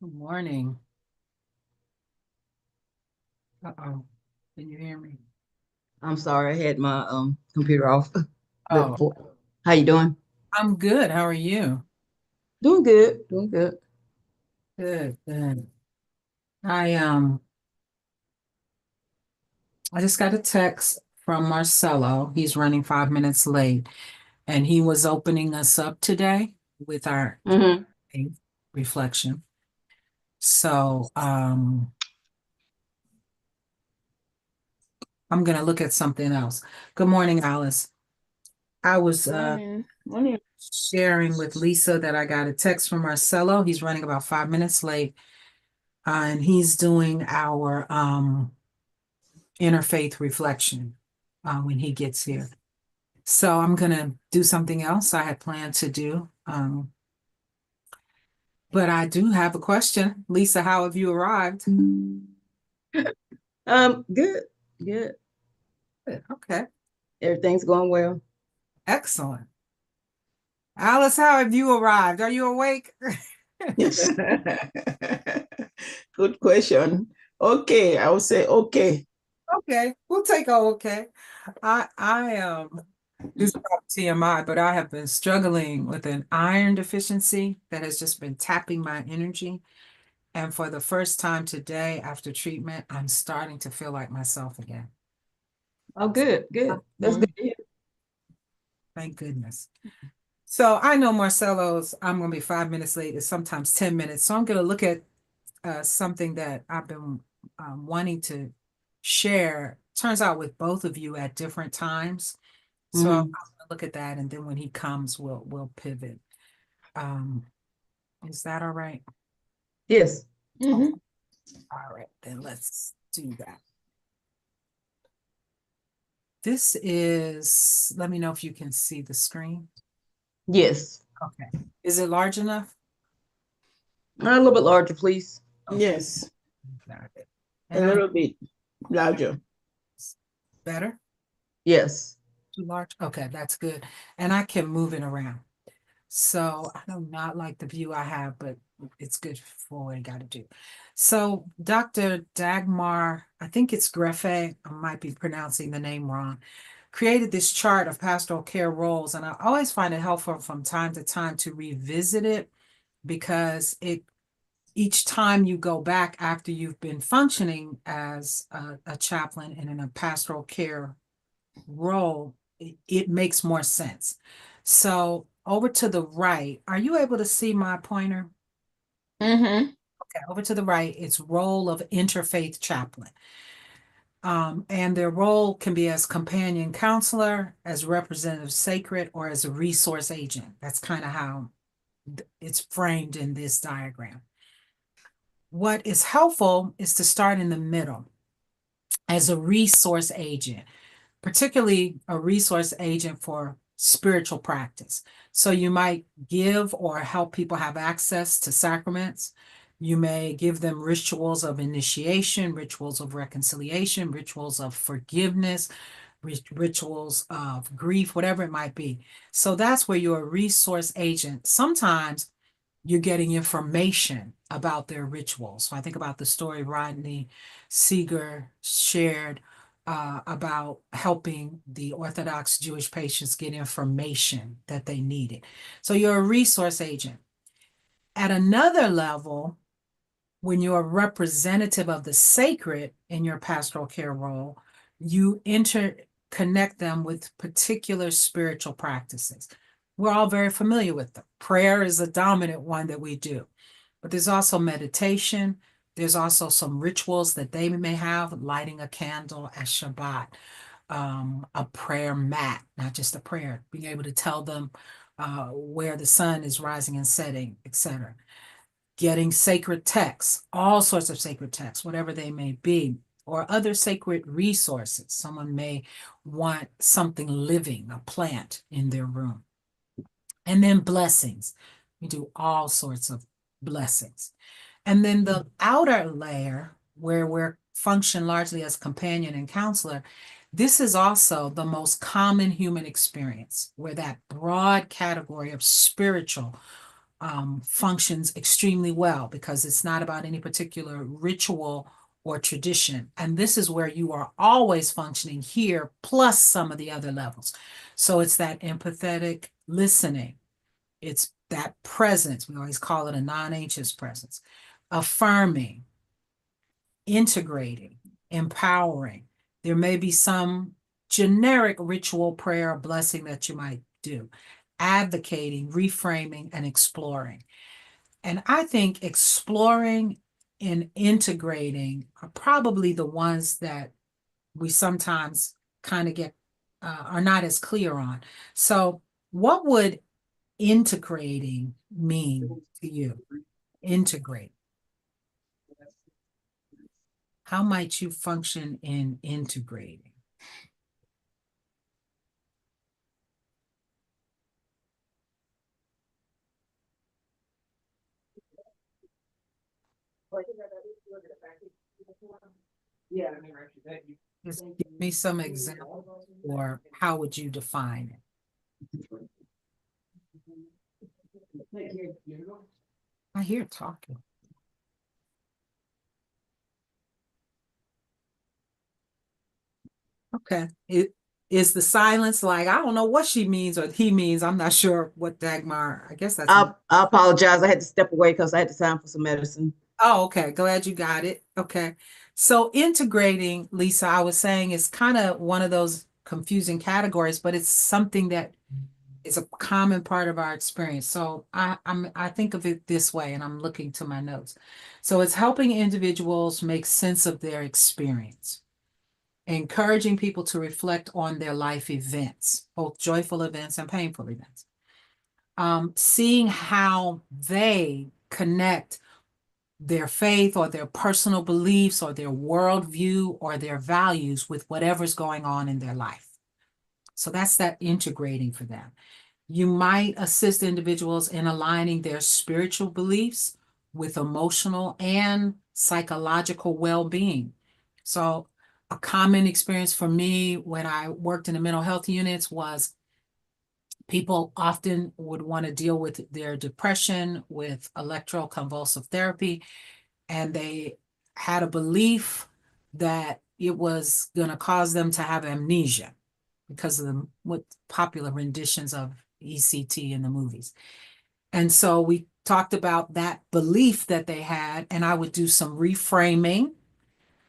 Good morning. Uh-oh. Can you hear me? I'm sorry, I had my computer off. Oh, How you doing? I'm good. How are you? Doing good, doing good. Good, good. I just got a text from Marcelo. He's running 5 minutes late, and he was opening us up today with our Mm-hmm. faith reflection. So I'm gonna look at something else. Good morning, Alice. I was Morning. Morning. sharing with Lisa that I got a text from Marcelo. He's running about 5 minutes late, and he's doing our interfaith reflection when he gets here. So I'm going to do something else I had planned to do. But I do have a question. Lisa, how have you arrived? Good, good. Good. Okay. Everything's going well. Excellent. Alice, how have you arrived? Are you awake? Yes. Good question. Okay, I would say okay. Okay, we'll take a okay. I this is probably TMI, but I have been struggling with an iron deficiency that has just been tapping my energy. And for the first time today after treatment, I'm starting to feel like myself again. Oh, good, good. That's Mhm. good to hear. Thank goodness. So I know Marcelo's, I'm going to be 5 minutes late, it's sometimes 10 minutes. So I'm going to look at something that I've been wanting to share. Turns out with both of you at different times. So I'll Hmm. look at that. And then when he comes, we'll pivot. Um, is that all right? Yes. Oh, Hmm. all right. Then let's do that. This is, let me know if you can see the screen. Yes. Okay. Is it large enough? A little bit larger, please. Okay. Yes, Got it. a And I little bit larger. better? Yes. Too large? Okay, that's good. And I can move it around. So I do not like the view I have, but it's good for what I got to do. So Dr. Dagmar, I think it's Greffe, I might be pronouncing the name wrong, created this chart of pastoral care roles. And I always find it helpful from time to time to revisit it because it each time you go back after you've been functioning as a chaplain and in a pastoral care role, it makes more sense. So over to the right, are you able to see my pointer? Mm-hmm. Okay, over to the right, it's role of interfaith chaplain. And their role can be as companion counselor, as representative sacred, or as a resource agent. That's kind of how it's framed in this diagram. What is helpful is to start in the middle as a resource agent, particularly a resource agent for spiritual practice. So you might give or help people have access to sacraments. You may give them rituals of initiation, rituals of reconciliation, rituals of forgiveness, rituals of grief, whatever it might be. So that's where you're a resource agent. Sometimes you're getting information about their rituals. So I think about the story Rodney Seeger shared about helping the Orthodox Jewish patients get information that they needed. So you're a resource agent. At another level, when you're a representative of the sacred in your pastoral care role, you interconnect them with particular spiritual practices. We're all very familiar with them. Prayer is a dominant one that we do, but there's also meditation. There's also some rituals that they may have, lighting a candle at Shabbat, a prayer mat, not just a prayer, being able to tell them where the sun is rising and setting, etc. Getting sacred texts, all sorts of sacred texts, whatever they may be, or other sacred resources. Someone may want something living, a plant in their room. And then blessings. We do all sorts of blessings. And then the outer layer, where we're function largely as companion and counselor, this is also the most common human experience, where that broad category of spiritual functions extremely well because it's not about any particular ritual or tradition. And this is where you are always functioning here, plus some of the other levels. So it's that empathetic listening. It's that presence. We always call it a non-anxious presence. Affirming, integrating, empowering. There may be some generic ritual prayer or blessing that you might do. Advocating, reframing, and exploring. And I think exploring and integrating are probably the ones that we sometimes kind of get are not as clear on. So, what would integrating mean to you? Integrate. How might you function in integrating? Just give me some examples, or how would you define it? I hear talking. Okay. It is the silence like, I don't know what she means or he means. I'm not sure what Dagmar, I guess that's. I apologize. I had to step away because I had to sign for some medicine. Oh, okay. Glad you got it. Okay. So integrating, Lisa, I was saying is kind of one of those confusing categories, but it's something that is a common part of our experience. So I think of it this way, and I'm looking to my notes. So it's helping individuals make sense of their experience, encouraging people to reflect on their life events, both joyful events and painful events. Seeing how they connect their faith or their personal beliefs or their worldview or their values with whatever's going on in their life. So that's that integrating for them. You might assist individuals in aligning their spiritual beliefs with emotional and psychological well-being. So a common experience for me when I worked in the mental health units was people often would want to deal with their depression with electroconvulsive therapy, and they had a belief that it was going to cause them to have amnesia because of the what popular renditions of ECT in the movies. And so we talked about that belief that they had, and I would do some reframing,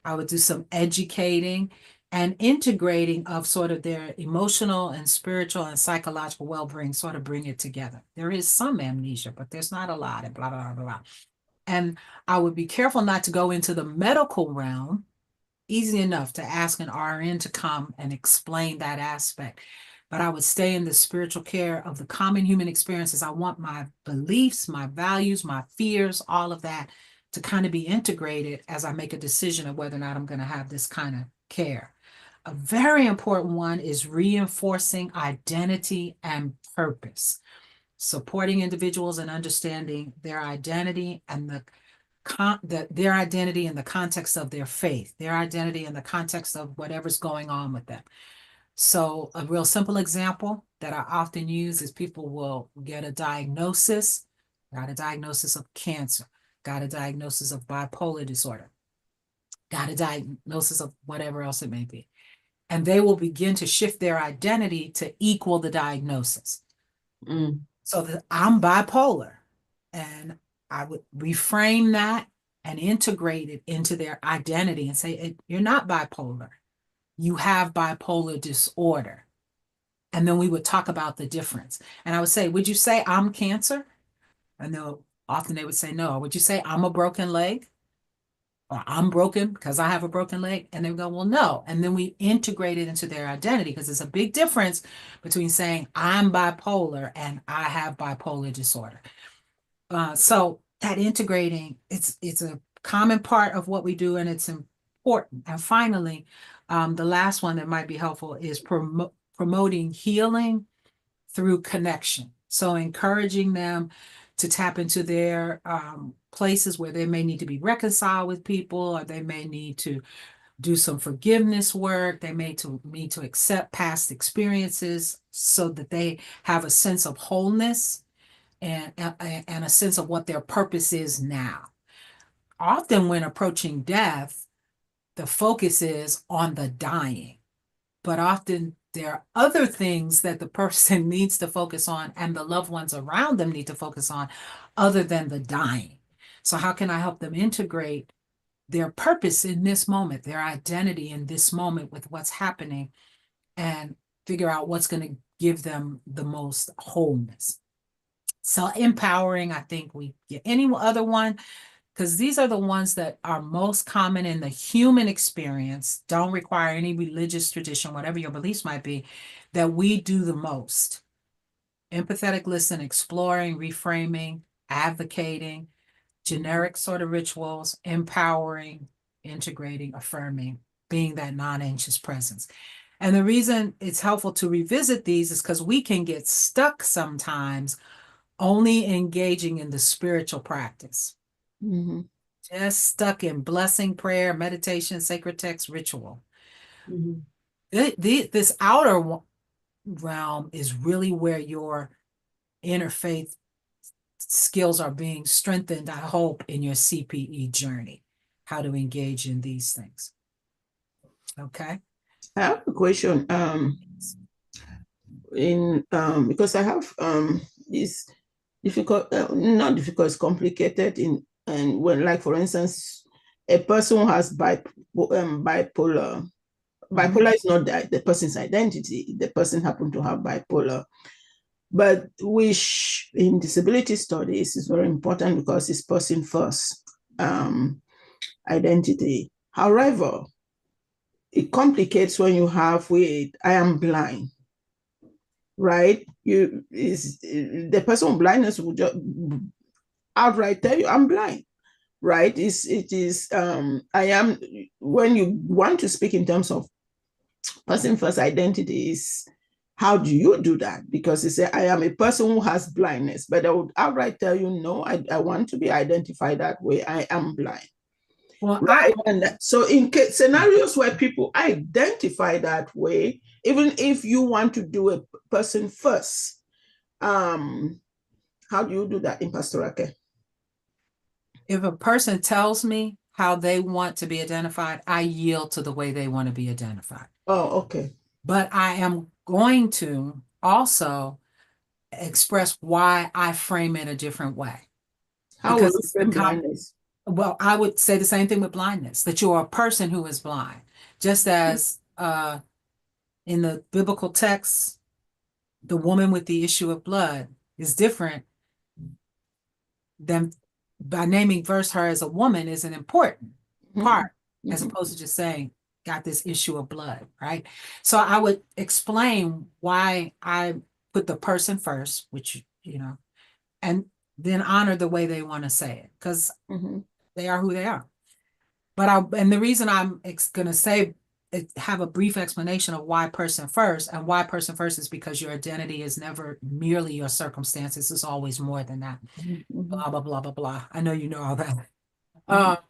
I would do some educating and integrating of sort of their emotional and spiritual and psychological well-being, sort of bring it together. There is some amnesia, but there's not a lot, and blah, blah, blah, blah. And I would be careful not to go into the medical realm. Easy enough to ask an RN to come and explain that aspect. But I would stay in the spiritual care of the common human experiences. I want my beliefs, my values, my fears, all of that to kind of be integrated as I make a decision of whether or not I'm going to have this kind of care. A very important one is reinforcing identity and purpose, supporting individuals and understanding their identity and their identity in the context of their faith, their identity in the context of whatever's going on with them. So a real simple example that I often use is people will get a diagnosis, got a diagnosis of cancer, got a diagnosis of bipolar disorder, got a diagnosis of whatever else it may be. And they will begin to shift their identity to equal the diagnosis. So that I'm bipolar, and I would reframe that and integrate it into their identity and say, you're not bipolar. You have bipolar disorder. And then we would talk about the difference. And I would say, would you say I'm cancer? And often they would say no. Would you say I'm a broken leg? Or I'm broken because I have a broken leg? And they would go, well, no. And then we integrate it into their identity, because it's a big difference between saying I'm bipolar and I have bipolar disorder. So that integrating, it's a common part of what we do, and it's important. And finally, the last one that might be helpful is promoting healing through connection. So encouraging them to tap into their places where they may need to be reconciled with people, or they may need to do some forgiveness work. They may need to accept past experiences so that they have a sense of wholeness and a sense of what their purpose is now. Often when approaching death, the focus is on the dying, but often there are other things that the person needs to focus on and the loved ones around them need to focus on other than the dying. So how can I help them integrate their purpose in this moment, their identity in this moment with what's happening, and figure out what's going to give them the most wholeness? So empowering, I think we get any other one, because these are the ones that are most common in the human experience, don't require any religious tradition, whatever your beliefs might be, that we do the most. Empathetic listen, exploring, reframing, advocating, generic sort of rituals, empowering, integrating, affirming, being that non-anxious presence. And the reason it's helpful to revisit these is because we can get stuck sometimes only engaging in the spiritual practice. Mm-hmm. Just stuck in blessing, prayer, meditation, sacred text, ritual. Mhm. This outer realm is really where your interfaith skills are being strengthened, I hope, in your CPE journey, how to engage in these things. Okay. I have a question. Because I have this difficult, not difficult, it's complicated and when, like, for instance, a person who has bipolar. Bipolar is not the person's identity. The person happened to have bipolar, but which in disability studies is very important because it's person first identity. However, it complicates when you have with I am blind, right? The person with blindness will just outright tell you I'm blind, right? I am, when you want to speak in terms of person first identity, is how do you do that? Because you say I am a person who has blindness, but I would outright tell you no, I want to be identified that way. I am blind. Well, Right. And so in scenarios where people identify that way, even if you want to do a person first, how do you do that in pastoral care? if a person tells me how they want to be identified, I yield to the way they want to be identified. Oh, okay. But I am going to also express why I frame it a different way. How will Because you it's frame become, blindness? well, I would say the same thing with blindness, that you are a person who is blind. Just as in the biblical text, the woman with the issue of blood is different than by naming verse her as a woman is an important part, as opposed to just saying, got this issue of blood, right? So I would explain why I put the person first, which, and then honor the way they want to say it, because they are who they are. And the reason I'm going to say have a brief explanation of why person first, and why person first is because your identity is never merely your circumstances. It's always more than that. Blah, blah, blah, blah, blah. I know you know all that.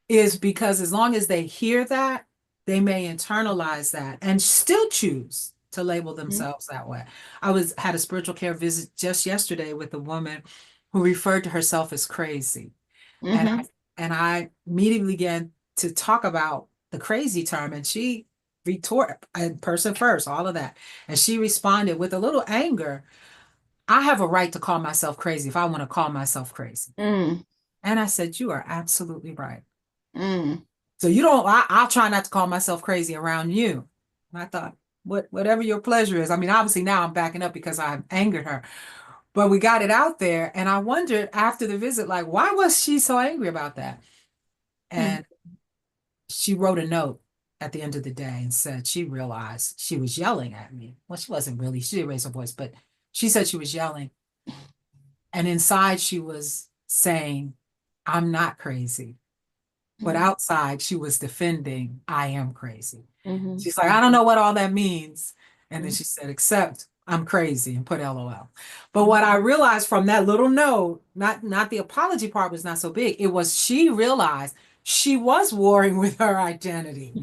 Is because as long as they hear that, they may internalize that and still choose to label themselves that way. I had a spiritual care visit just yesterday with a woman who referred to herself as crazy. And I immediately began to talk about the crazy term, and she retorted, person first, all of that. And she responded with a little anger, I have a right to call myself crazy if I want to call myself crazy. And I said, you are absolutely right. So you don't, I'll try not to call myself crazy around you. And I thought, whatever your pleasure is. I mean, obviously now I'm backing up because I angered her, but we got it out there. And I wondered after the visit, like, why was she so angry about that? And she wrote a note at the end of the day and said she realized she was yelling at me. Well, she wasn't really, she did raise her voice, but she said she was yelling. And inside she was saying, I'm not crazy. But outside she was defending, I am crazy. She's like, I don't know what all that means. And then she said, except I'm crazy, and put LOL. But what I realized from that little note, not the apology part was not so big. It was she realized she was warring with her identity.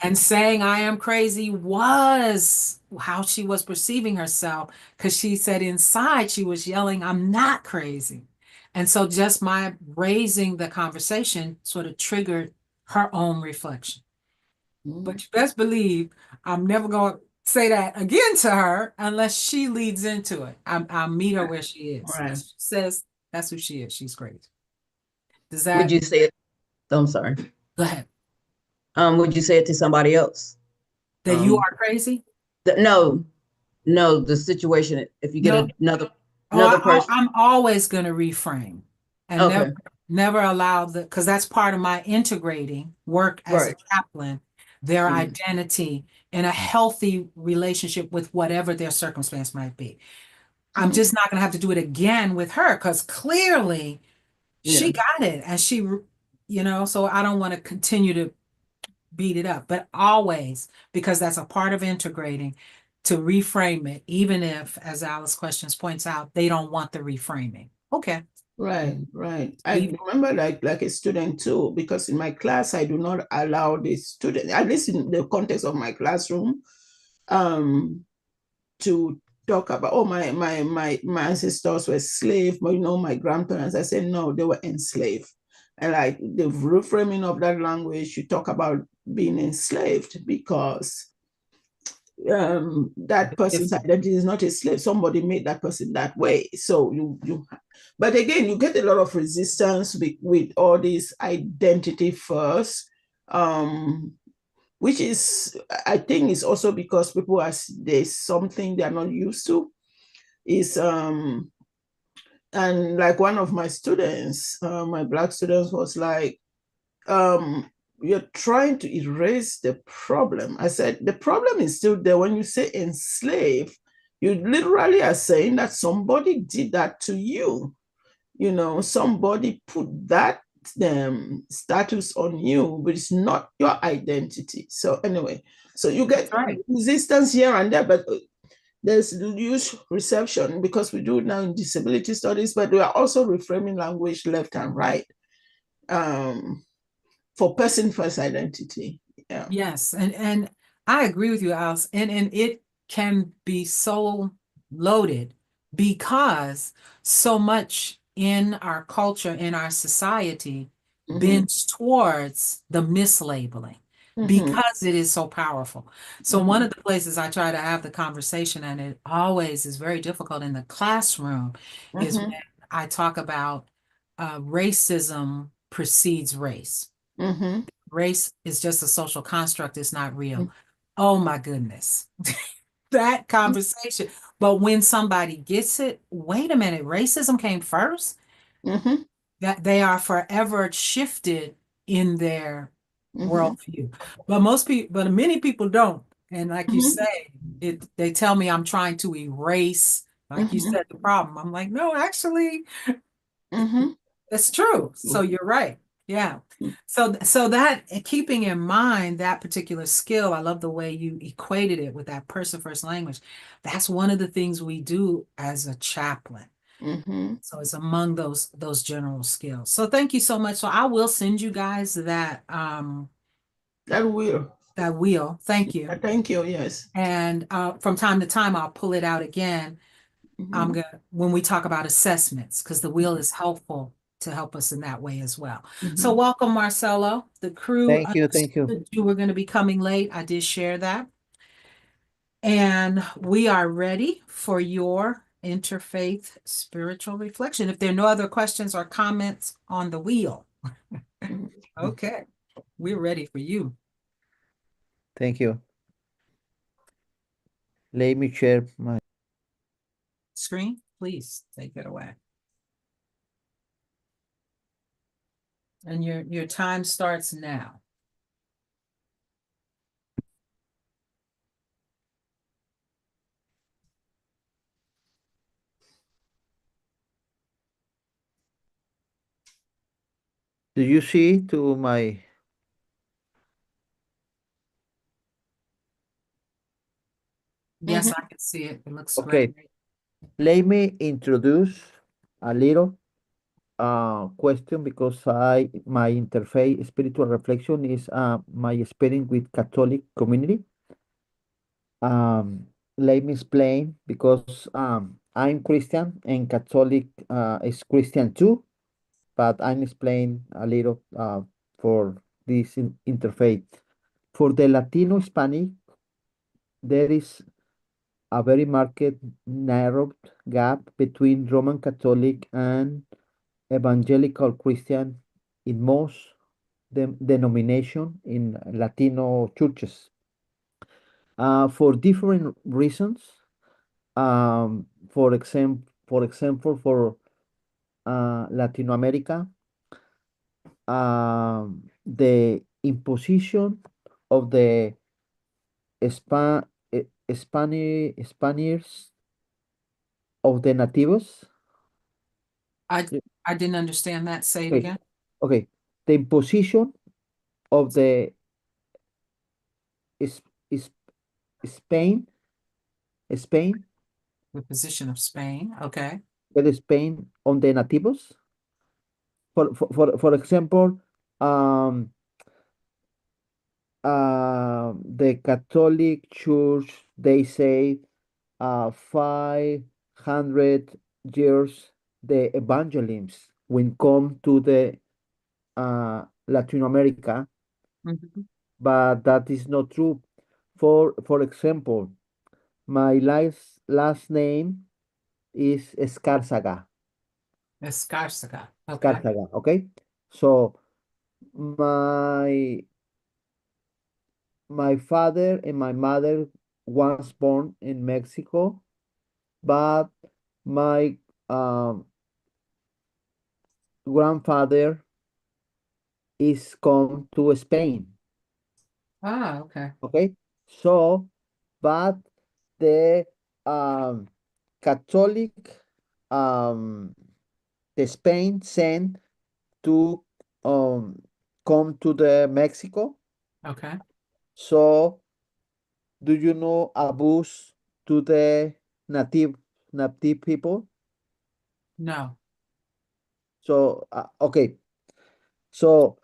And saying I am crazy was how she was perceiving herself, because she said inside she was yelling, I'm not crazy. And so just my raising the conversation sort of triggered her own reflection. But you best believe I'm never going to say that again to her unless she leads into it. I'll meet her where she is. Right. If she says that's who she is, she's crazy. Does Would that, you say it? I'm sorry. go ahead, Would you say it to somebody else? that you are crazy? No, no, the situation, if you get No. another person. I'm always going to reframe and Okay. never allow because that's part of my integrating work as a Right. chaplain, their Mhm. identity in a healthy relationship with whatever their circumstance might be. I'm just not going to have to do it again with her because clearly she Yeah. got it and so I don't want to continue to beat it up, but always, because that's a part of integrating, to reframe it, even if, as Alice questions points out, they don't want the reframing. Okay. Right, right. I remember like a student too, because in my class, I do not allow the student, at least in the context of my classroom, to talk about, oh, my ancestors were slaves, but my grandparents. I said, no, they were enslaved. And like the reframing of that language, you talk about being enslaved because that person's identity is not a slave. Somebody made that person that way. So but again, you get a lot of resistance with all this identity first, which is, I think, is also because people there's something they're not used to. Is and like one of my students, my Black students, was like, you're trying to erase the problem. I said, the problem is still there. When you say enslave, you literally are saying that somebody did that to you. Somebody put that status on you, but it's not your identity. So anyway, so you get resistance here and there, but there's huge reception because we do it now in disability studies, but we are also reframing language left and right. For person first identity. Yeah. Yes, and I agree with you, Alice. And it can be so loaded because so much in our culture, in our society, bends towards the mislabeling because it is so powerful. So one of the places I try to have the conversation, and it always is very difficult in the classroom, is when I talk about racism precedes race. Race is just a social construct, it's not real. Oh my goodness. That conversation. But when somebody gets it, wait a minute, racism came first. That they are forever shifted in their worldview. But many people don't. And like you say, they tell me I'm trying to erase, like you said, the problem. I'm like, no, actually, that's true. So you're right. Yeah. So that keeping in mind that particular skill, I love the way you equated it with that person first language. That's one of the things we do as a chaplain. So it's among those general skills. So thank you so much. So I will send you guys that that wheel. Thank you. Thank you. Yes. And from time to time I'll pull it out again. When we talk about assessments, because the wheel is helpful to help us in that way as well. So welcome, Marcelo. The crew Thank you. Thank you. understood you were going to be coming late. I did share that. And we are ready for your interfaith spiritual reflection. If there are no other questions or comments on the wheel. Okay, we're ready for you. Thank you. Let me share my Screen, please take it away. And your time starts now. Do you see to my Yes, I can see it. It looks okay? great. Let me introduce a little question because my interfaith spiritual reflection is my experience with Catholic community. Um, Let me explain because I'm Christian and Catholic is Christian too, but I'm explain a little for this interfaith. For the Latino Hispanic, there is a very marked narrowed gap between Roman Catholic and evangelical Christian in most denomination in Latino churches. For different reasons. For example, for Latin America, the imposition of the Spaniards of the natives. I, Yeah. I didn't understand that. Say it Okay, again. okay. The imposition of the is is Spain, Spain, The position of Spain. Okay. the Spain on the natives. For example, um, the Catholic Church, they say 500 years the evangelisms when come to the Latin America, Mhm. but that is not true. For example, my last name is Escárzaga. Escarcega. Okay. Escárzaga, okay? So my my father and my mother was born in Mexico, but my um, grandfather is come to Spain. Ah, okay. Okay, so but the um, Catholic um, the Spain sent to um, come to the Mexico. Okay. So do you know abuse to the native people? No. So okay, so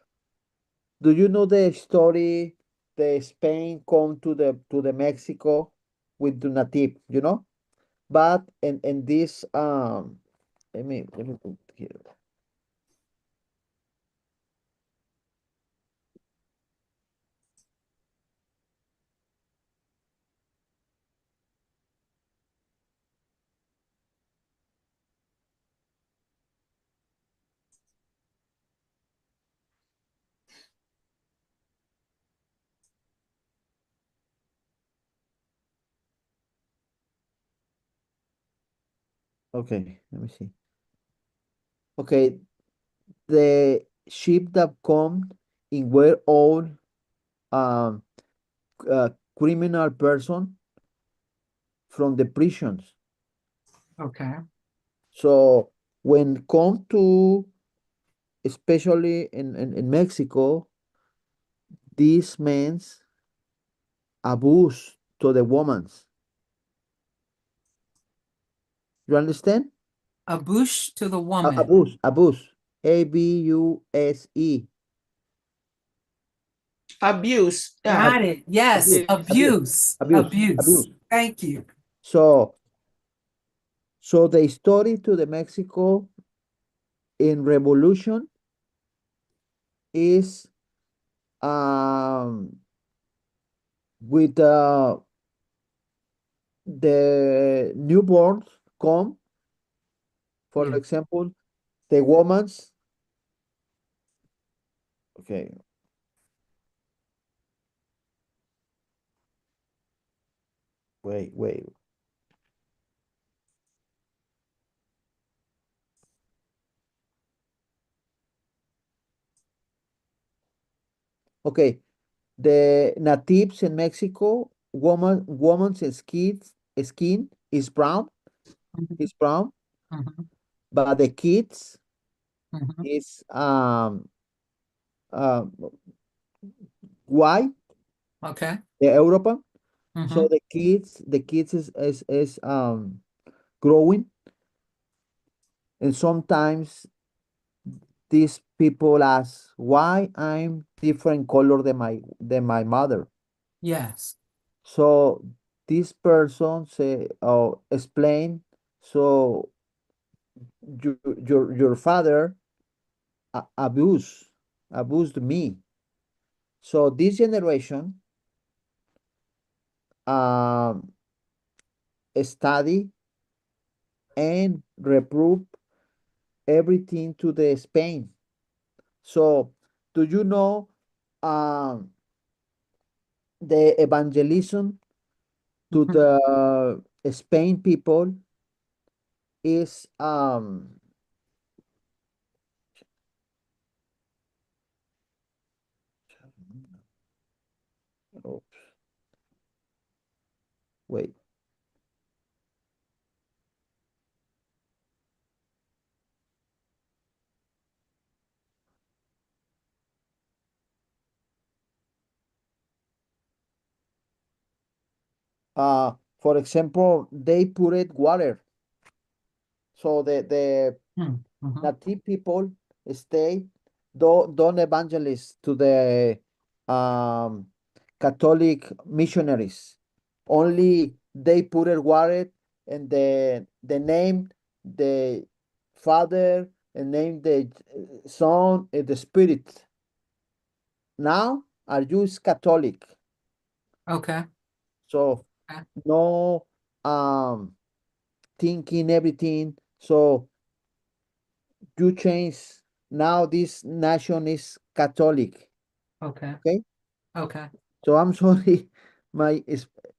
do you know the story? The Spain come to the Mexico with the native, But in this let me put here. Okay, let me see. Okay, the ship that come in were all um criminal person from the prisons. Okay. So when come to especially in Mexico, these men abuse to the women. You understand? A bush to the woman. Abuse. Abuse. Abuse. Yeah. Got it. Yes. Abuse. Okay. Abuse. Abuse. Abuse. Abuse. Abuse. Thank you. So the story to the Mexico in revolution is with the newborns come, for Yeah. example, the woman's. Okay, wait. Okay, the natives in Mexico, woman's skin Mhm. is brown, Mhm. but the kids Mhm. is uh, white, Okay. the European. So Mhm. the kids is growing, and sometimes these people ask why I'm different color than my mother. Yes. So this person say explain, so your father abused me. So this generation um study and reprove everything to the Spain. So do you know um the evangelism to Mhm. the Spain people is oh, wait. For example, they put it water. So the Mm, mhm. native people stay don't evangelize to the um, Catholic missionaries. Only they put it water and the name the Father and name the Son and the Spirit. Now are you is Catholic? Okay. So Okay. no um thinking everything. So you change now this nation is Catholic. Okay. Okay. Okay. So I'm sorry, my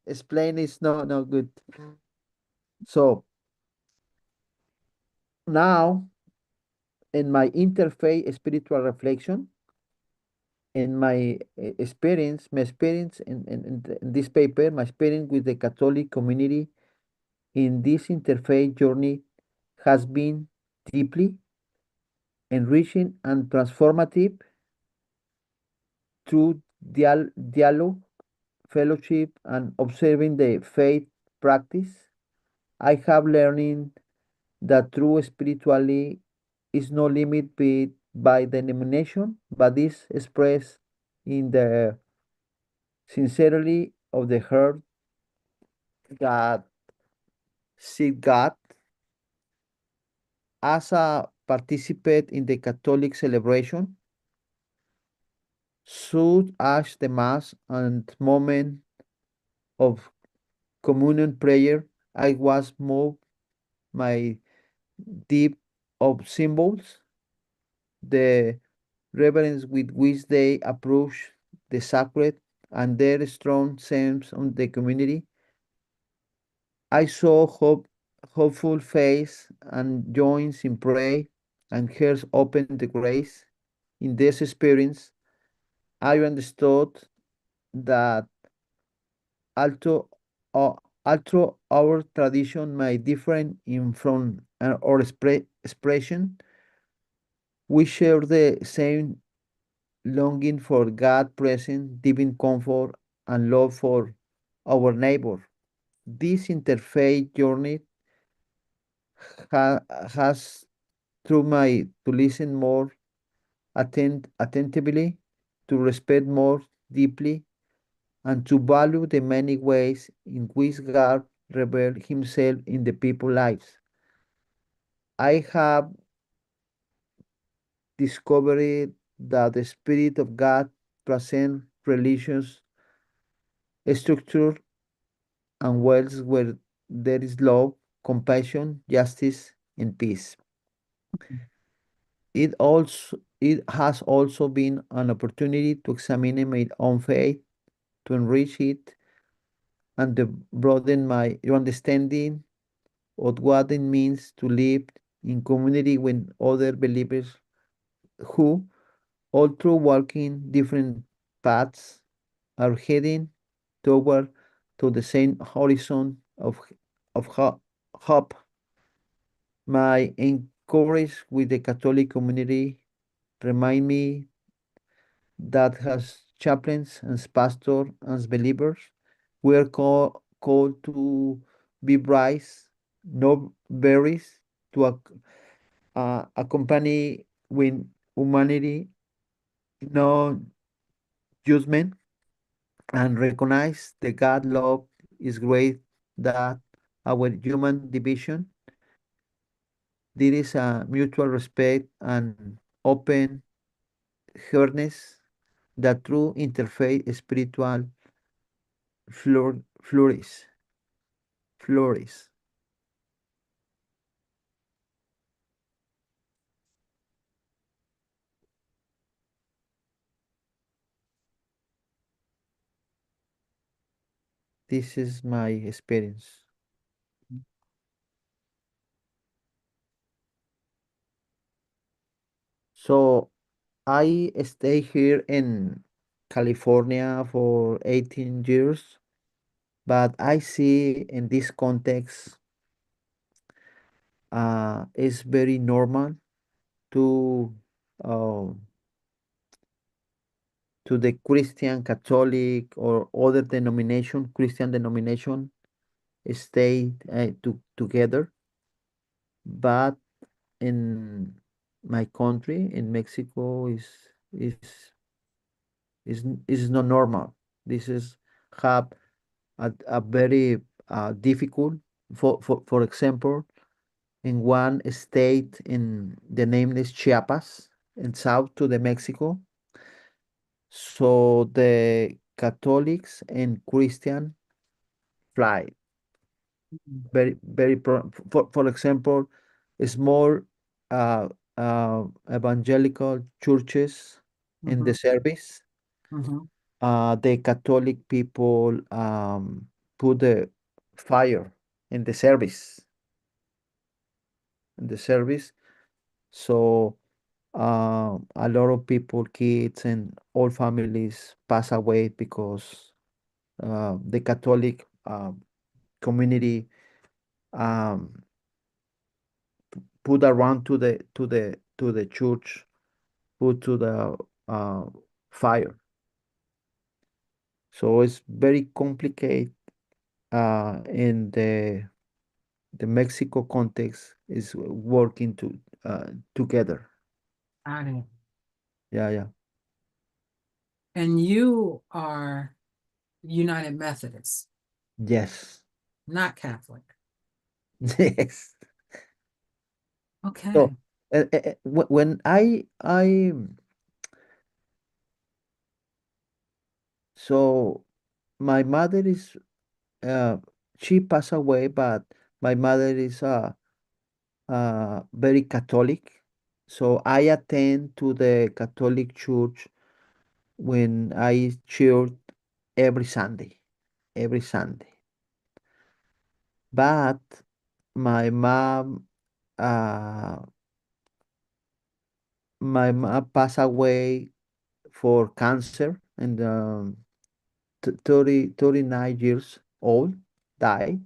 explain is no good. So now in my interfaith spiritual reflection, in my my experience in this paper, my experience with the Catholic community in this interfaith journey has been deeply enriching and transformative through dialogue, fellowship, and observing the faith practice. I have learning that true spirituality is no limit by denomination, but is expressed in the sincerity of the heart that seek God. As a participant in the Catholic celebration, such as the Mass and moment of communion prayer, I was moved my deep of symbols, the reverence with which they approach the sacred, and their strong sense of the community. I saw hopeful face and joins in prayer and hearts open to grace. In this experience, I understood that although, uh, although our tradition may differ in from our expression, we share the same longing for God present, divine comfort, and love for our neighbor. This interfaith journey has through my to listen more attentively, to respect more deeply, and to value the many ways in which God revealed Himself in the people's lives. I have discovered that the Spirit of God transcends religious structure and wells where there is love, compassion, justice, and peace. It has also been an opportunity to examine my own faith, to enrich it, and to broaden my understanding of what it means to live in community with other believers who, all through walking different paths, are heading toward to the same horizon of hope. My encourage with the Catholic community remind me that as chaplains and pastors and believers, we are called to be brides, not berries, to accompany with humanity, no judgment, and recognize the God love is great that our human division. There is a mutual respect and open heartedness that true interfaith spiritual flourish. Flourish. This is my experience. So I stay here in California for 18 years, but I see in this context, it's very normal to uh, the Christian, Catholic, or other denomination, Christian denomination, stay together. But in my country, in Mexico, is not normal. This is have a very difficult. For example, in one state in the name is Chiapas, in south to the Mexico. So the Catholics and Christian fly for example, small uh, evangelical churches in the Mhm, service. mhm, The Catholic people put the fire in the service in the service. So a lot of people, kids and all families pass away because the Catholic community um, put around to the church, put to the uh, fire. So it's very complicated in the Mexico context is working together. got it. Yeah, yeah. And you are United Methodist, Yes. not Catholic. Yes. So Okay. when I so my mother is uh she passed away, but my mother is very Catholic. So I attend to the Catholic church when I church every Sunday, every Sunday. But my mom, uh, my mom passed away for cancer and 39 years old, died.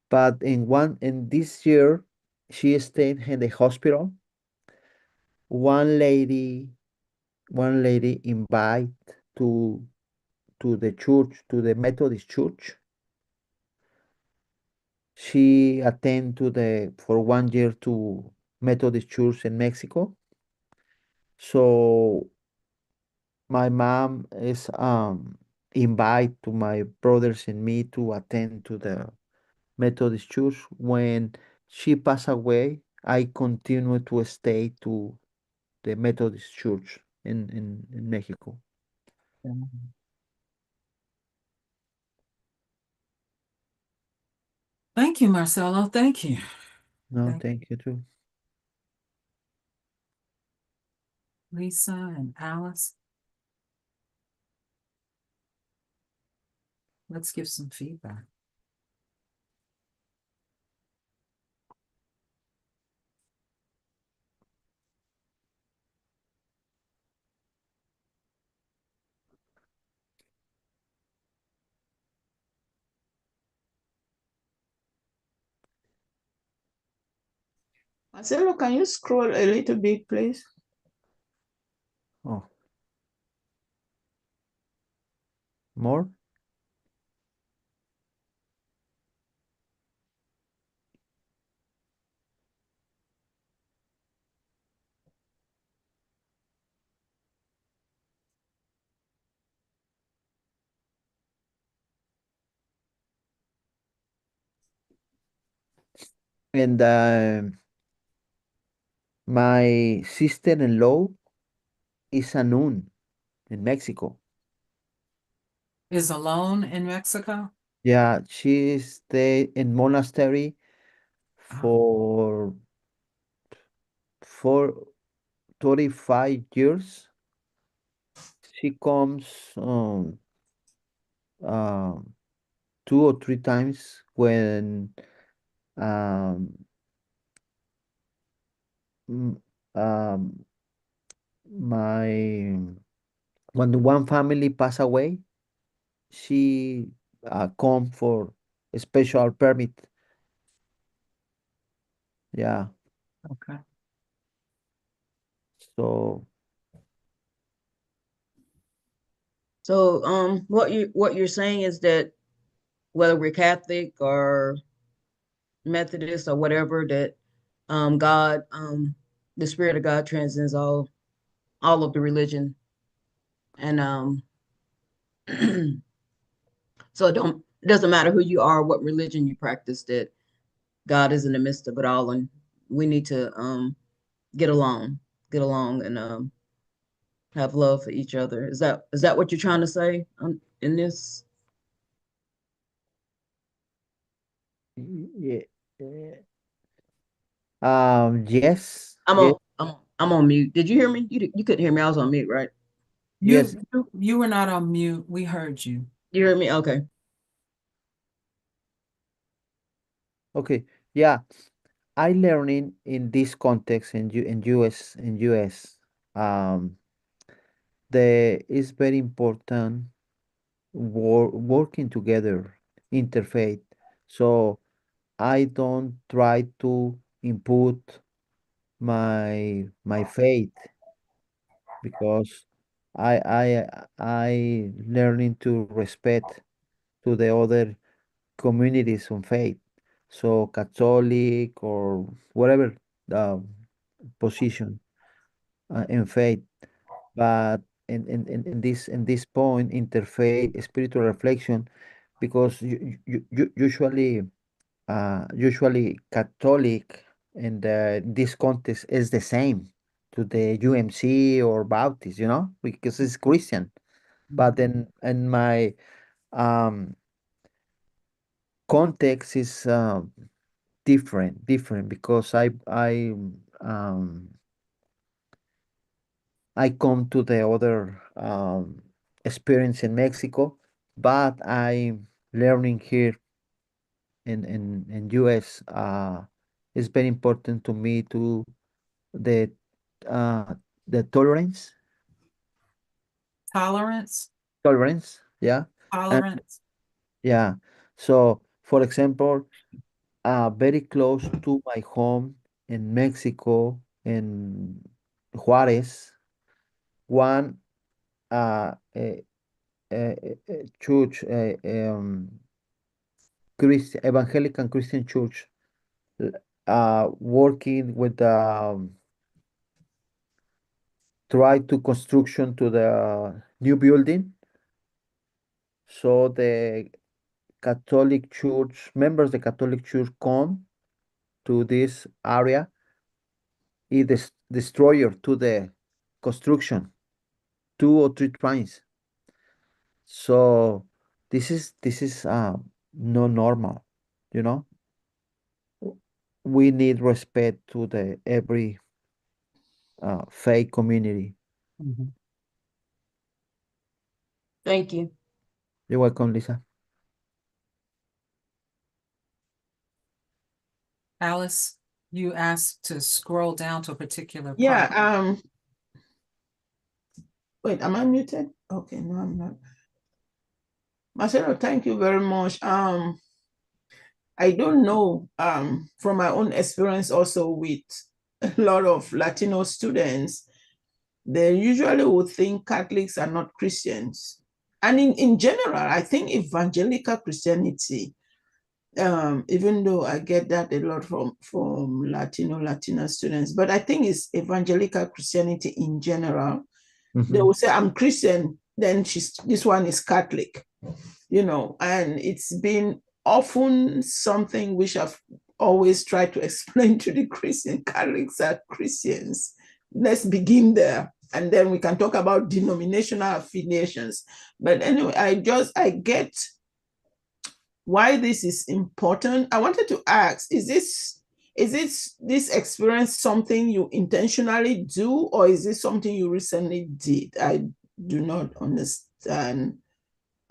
But in this year, she stayed in the hospital. One lady, one lady invite to the church, to the Methodist church. She attend to the for 1 year to Methodist church in Mexico. So my mom is invite to my brothers and me to attend to the Methodist church. When she passed away, I continue to stay to the Methodist church in Mexico. Yeah. Thank you, Marcelo. Thank you. No, Thank thank you too. Lisa and Alice. Let's give some feedback. Marcelo, can you scroll a little bit, please? Oh, more? And my sister-in-law is a nun in Mexico. Is alone in Mexico? Yeah, she stayed in monastery for 35 years. She comes um, 2 or 3 times when um, m- um, my when the one family pass away, she come for a special permit. Yeah, Okay. so So, what you're saying is that whether we're Catholic or Methodist or whatever, that God, the Spirit of God transcends all of the religion, and so it doesn't matter who you are, what religion you practice, that God is in the midst of it all, and we need to get along, and have love for each other. Is that what you're trying to say in this? yeah, yes, I'm yes, on I'm on mute. Did you hear me? You couldn't hear me. I was on mute, right? yes. You were not on mute. We heard you. You heard me? Okay. Okay, yeah. I learning in this context in US, um, the is very important working together, interfaith. So I don't try to input my faith because I learning to respect to the other communities on faith. So Catholic or whatever uh, position in faith, but in this point, interfaith spiritual reflection, because usually Catholic in this context is the same to the UMC or Baptist, because it's Christian. But in my um, context is different because um, I come to the other experience in Mexico, but I'm learning here in US. It's very important to me to the uh, the Tolerance? tolerance, yeah, and Tolerance? yeah. So, for example, very close to my home in Mexico, in Juarez, one church, Evangelical Christian church, working with try to construction to the new building. So the Catholic Church members, the Catholic Church come to this area, it destroyer to the construction 2 or 3 times. So this is no normal, you know. We need respect to the every faith community. Mhm. Thank you. You're welcome, Lisa. Alice, you asked to scroll down to a particular part. Yeah, wait, am I muted? Okay, no, I'm not. Marcelo, thank you very much. I don't know, from my own experience also with a lot of Latino students, they usually would think Catholics are not Christians. And in general, I think evangelical Christianity, even though I get that a lot from Latina students, but I think it's evangelical Christianity in general. They will say, I'm Christian, then this one is Catholic, and it's been often something which have always try to explain to the Christian Catholics are Christians. Let's begin there, and then we can talk about denominational affiliations. But anyway, I get why this is important. I wanted to ask, is this experience something you intentionally do, or is this something you recently did? I do not understand.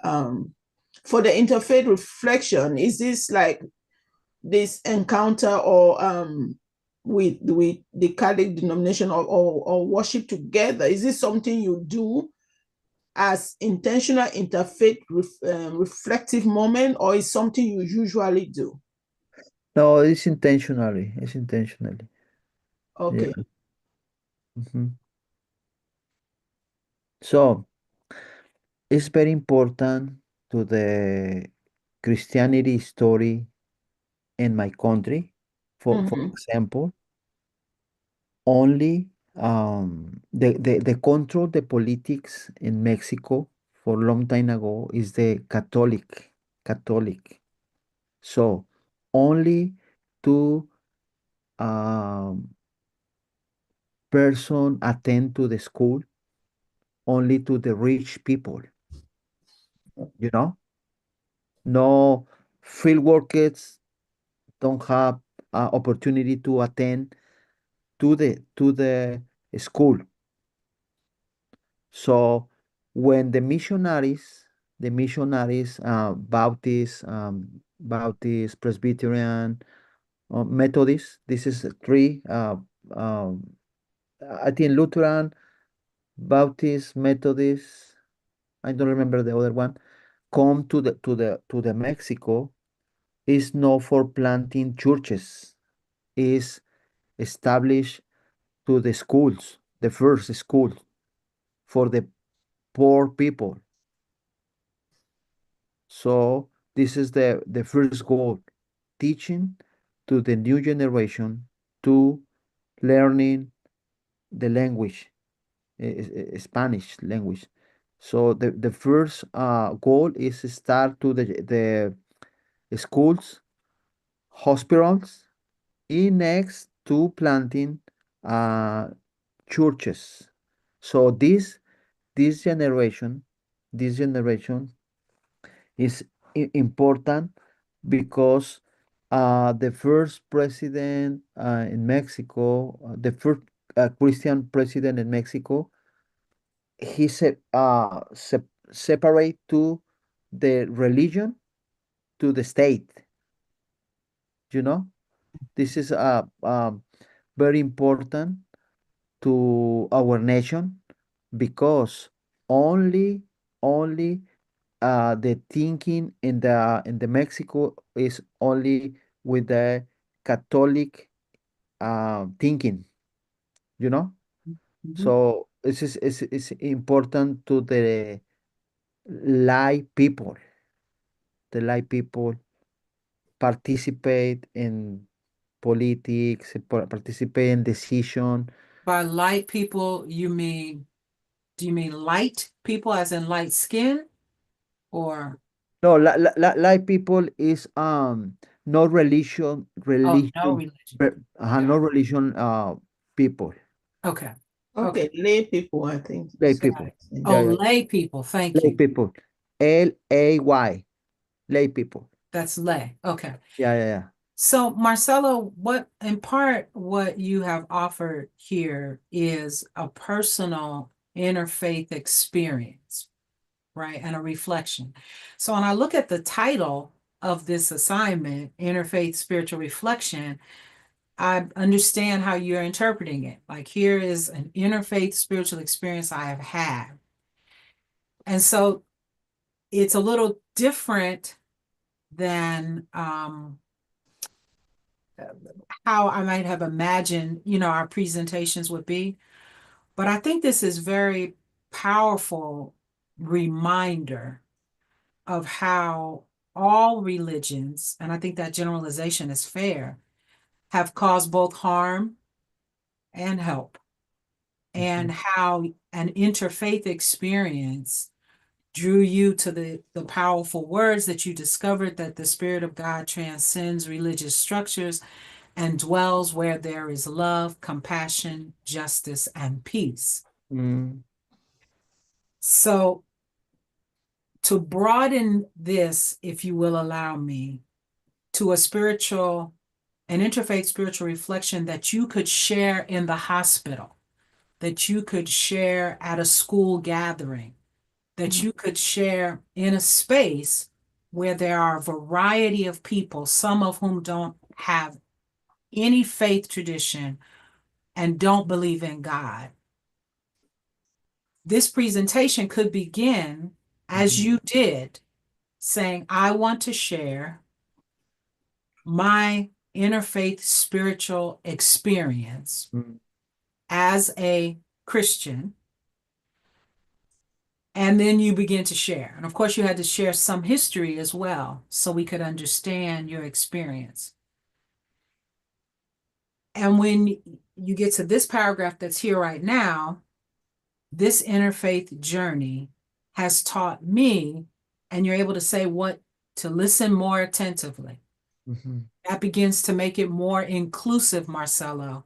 For the interfaith reflection, is this like this encounter or with the Catholic denomination or worship together? Is this something you do as intentional interfaith reflective moment, or is something you usually do? No, it's intentionally. It's intentionally. Okay. Yeah. Mhm. So it's very important to the Christianity story in my country. For Mhm. example, only the control the politics in Mexico for a long time ago is the Catholic. So only two um, person attend to the school, only to the rich people, you know? No field workers don't have opportunity to attend to the school. So when the missionaries, Baptist, Presbyterian, Methodist, this is three. I think Lutheran, Baptist, Methodist. I don't remember the other one. Come to the Mexico is not for planting churches. Is established to the schools, the first school for the poor people. So this is the first goal, teaching to the new generation to learning the language, Spanish language. So the first goal is to start to the schools, hospitals, and next to planting uh, churches. So this generation, this generation is important because the first president in Mexico, the first Christian president in Mexico, he separate to the religion to the state. You know, this is very important to our nation because only only the thinking in the Mexico is only with the Catholic thinking, you know. Mhm. So it's important to lay people, the lay people participate in politics, participate in decision. By light people, do you mean light people as in light skin or, No, lay people is no religion, oh, no religion? no Okay. religion people, Okay. Okay. Okay, lay people, I think. lay So, Got people. it. Yeah, Oh, yeah, lay people. Thank lay you. people. Lay, lay people. That's lay. Okay. Yeah, yeah, yeah. So Marcelo, in part, what you have offered here is a personal interfaith experience, right? And a reflection. So when I look at the title of this assignment, Interfaith Spiritual Reflection, I understand how you're interpreting it. Like, here is an interfaith spiritual experience I have had. And so it's a little different than how I might have imagined, our presentations would be. But I think this is very powerful reminder of how all religions, and I think that generalization is fair, have caused both harm and help, and Mhm. how an interfaith experience drew you to the powerful words that you discovered that the Spirit of God transcends religious structures and dwells where there is love, compassion, justice, and peace. Mm, So, to broaden this, if you will allow me, to an interfaith spiritual reflection that you could share in the hospital, that you could share at a school gathering, that you could share in a space where there are a variety of people, some of whom don't have any faith tradition and don't believe in God. This presentation could begin as mhm, you did, saying, I want to share my interfaith spiritual experience mm, as a Christian. And then you begin to share. And of course, you had to share some history as well so we could understand your experience. And when you get to this paragraph that's here right now, this interfaith journey has taught me, and you're able to say what to listen more attentively. mhm, That begins to make it more inclusive, Marcelo,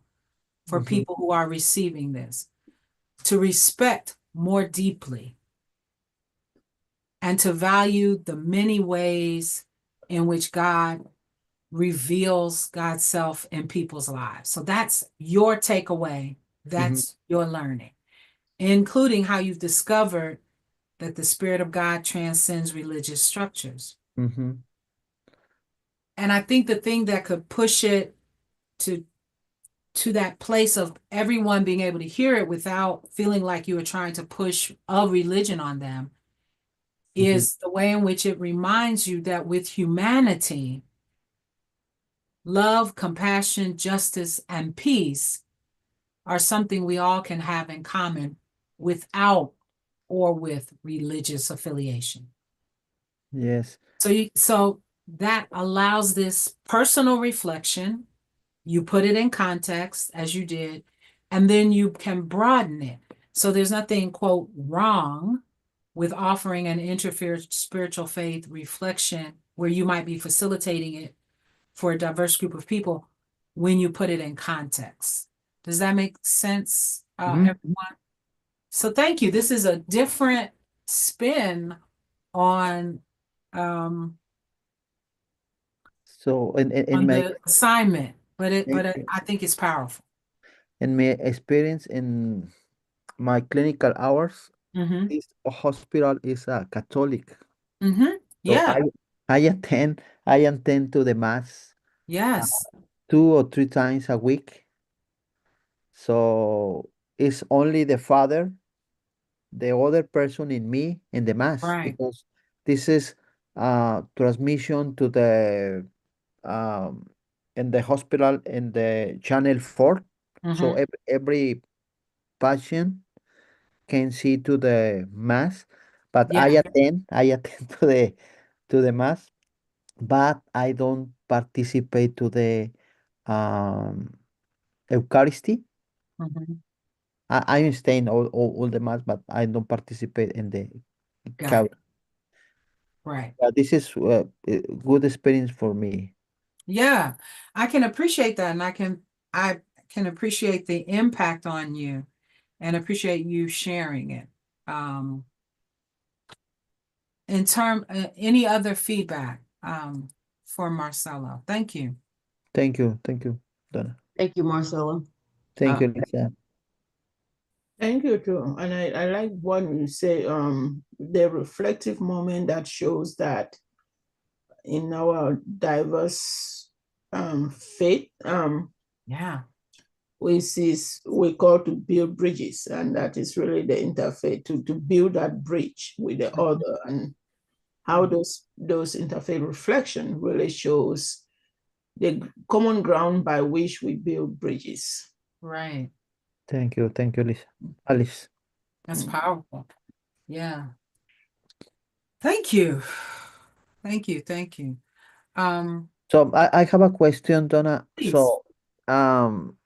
for mhm, people who are receiving this, to respect more deeply and to value the many ways in which God reveals God's self in people's lives. So that's your takeaway. mhm, That's your learning, including how you've discovered that the Spirit of God transcends religious structures. mhm, And I think the thing that could push it to that place of everyone being able to hear it without feeling like you were trying to push a religion on them mhm. is the way in which it reminds you that with humanity, love, compassion, justice, and peace are something we all can have in common without or with religious affiliation. Yes. So that allows this personal reflection. You put it in context as you did, and then you can broaden it. So there's nothing, quote, wrong with offering an interfaith spiritual faith reflection where you might be facilitating it for a diverse group of people when you put it in context. Does that make sense, Mhm. everyone? So thank you. This is a different spin on um, So in on my the assignment, but Thank you. I think it's powerful. In my experience in my clinical hours, Mm-hmm. this hospital is a Catholic. Mm-hmm. So Yeah. I attend to the mass uh, Yes. 2 or 3 times a week. So it's only the father, the other person in me in the mass Right. because this is transmission to the um in the hospital in the channel 4. So Mm-hmm. every patient can see to the mass, but I Yeah. attend I attend to the mass, but I don't participate to the um Eucharisty. Mm-hmm. I'm staying all the mass, but I don't participate in the Got count. it. Right. This is a good experience for me. Yeah. I can appreciate that. And I can appreciate the impact on you and appreciate you sharing it. Um, any other feedback for Marcelo? Thank you. Thank you, Donna. Thank you, Marcella. Thank Uh, you, Lisa. Thank you too. And I like what you say, the reflective moment that shows that in our diverse faith, Yeah. we call to build bridges, and that is really the interfaith to build that bridge with the Mhm. other, and how those interfaith reflection really shows the common ground by which we build bridges. Right. Thank you, Lisa. Alice. That's Mm. powerful. Yeah. Thank you. Thank you. Thank you. So I have a question, Donna. Please. So um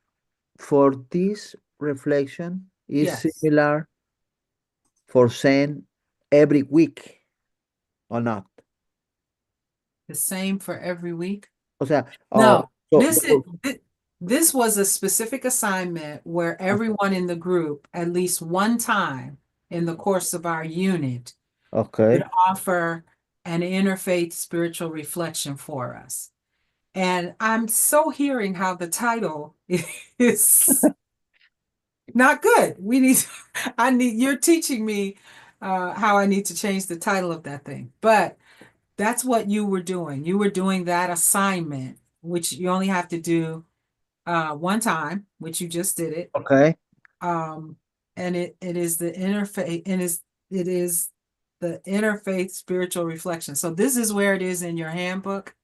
for this reflection is Yes. similar for Zen every week or not? The same for every week? O sea, No, so, this was a specific assignment where everyone in the group, at least one time in the course of our unit, would okay. offer an interfaith spiritual reflection for us. And I'm so hearing how the title is not good. You're teaching me how I need to change the title of that thing. But that's what you were doing. You were doing that assignment, which you only have to do one time, which you just did it. Okay. Um, and it is the interfaith, and it is the interfaith spiritual reflection. So this is where it is in your handbook.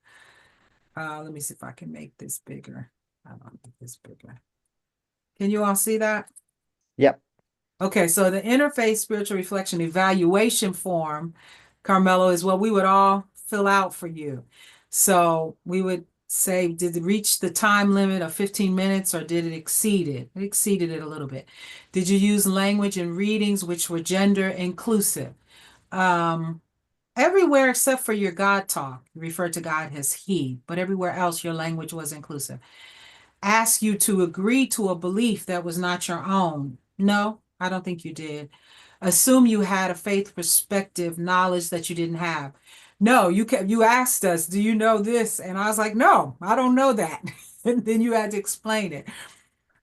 Let me see if I can make this bigger. I don't make this bigger. Can you all see that? Yep. Okay, so the interfaith spiritual reflection evaluation form, Carmelo, is what we would all fill out for you. So we would say, did it reach the time limit of 15 minutes or did it exceed it? It exceeded it a little bit. Did you use language and readings which were gender inclusive? Everywhere except for your God talk, you refer to God as He, but everywhere else your language was inclusive. Ask you to agree to a belief that was not your own. No, I don't think you did. Assume you had a faith perspective knowledge that you didn't have. No, you asked us, do you know this? And I was like, no, I don't know that. And then you had to explain it.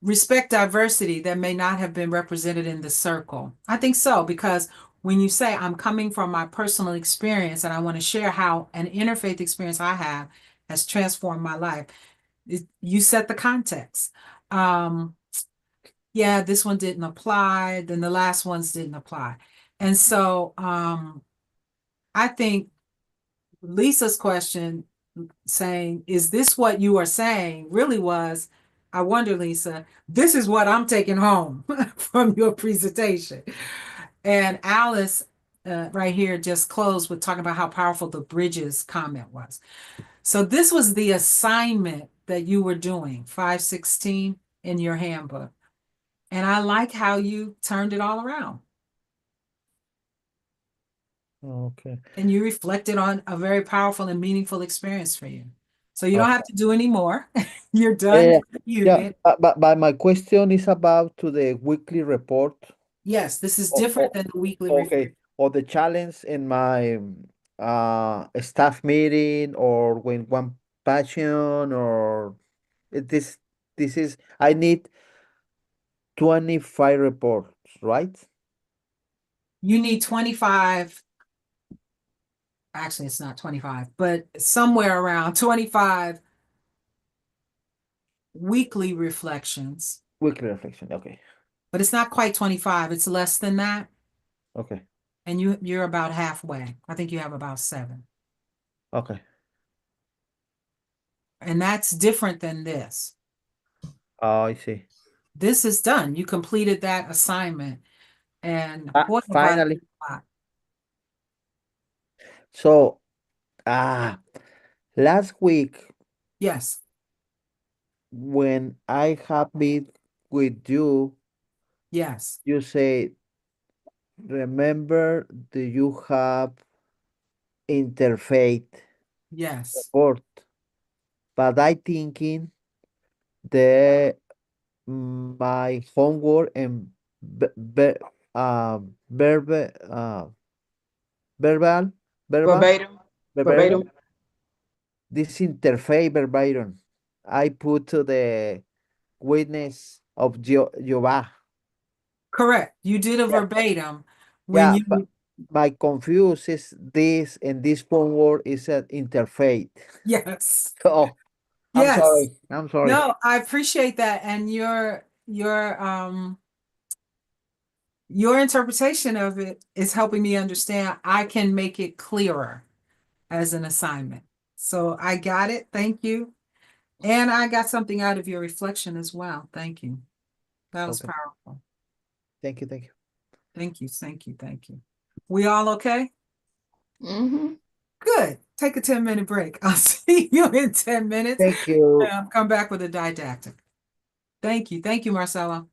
Respect diversity that may not have been represented in the circle. I think so, because when you say I'm coming from my personal experience and I want to share how an interfaith experience I have has transformed my life, you set the context. Yeah, this one didn't apply, then the last ones didn't apply. And so I think Lisa's question saying, is this what you are saying, really was, I wonder, Lisa, this is what I'm taking home from your presentation. And Alice, right here, just closed with talking about how powerful the bridges comment was. So this was the assignment that you were doing, 516 in your handbook. And I like how you turned it all around. Okay. And you reflected on a very powerful and meaningful experience for you. So you don't have to do any more. You're done Yeah, with the yeah. unit. But my question is about to the weekly report. Yes, this is O- different than the weekly report. okay. Or the challenge in my staff meeting or when one passion or this is I need 25 reports, right? You need 25, actually it's not 25, but somewhere around 25 weekly reflections, Weekly reflection. Okay. but it's not quite 25, it's less than that. Okay. And you're about halfway. I think you have about 7. Okay. And that's different than this. Oh, I see. This is done. You completed that assignment. And boy, have I learned Finally. a lot. So, last week Yes, when I have meet with you, yes, you say, remember, do you have interfaith yes. support? But I thinking the my homework and verbal verbal verbal Verbatim, verbal verbatim. this interfaith verbatim. I put to the witness of Jehovah. Correct. You did a Yeah, verbatim when yeah, but you, my confuse is this and this homework is an interfaith. yes, Oh, I'm yes. sorry. I'm sorry. No, I appreciate that. And your interpretation of it is helping me understand. I can make it clearer as an assignment. So I got it. Thank you. And I got something out of your reflection as well. Thank you. That was Okay. powerful. Thank you. Thank you. Thank you. Thank you. Thank you. We all okay? Mm-hmm. Good. Take a 10-minute break. I'll see you in 10 minutes. Thank you. Come back with a didactic. Thank you. Thank you, Marcelo.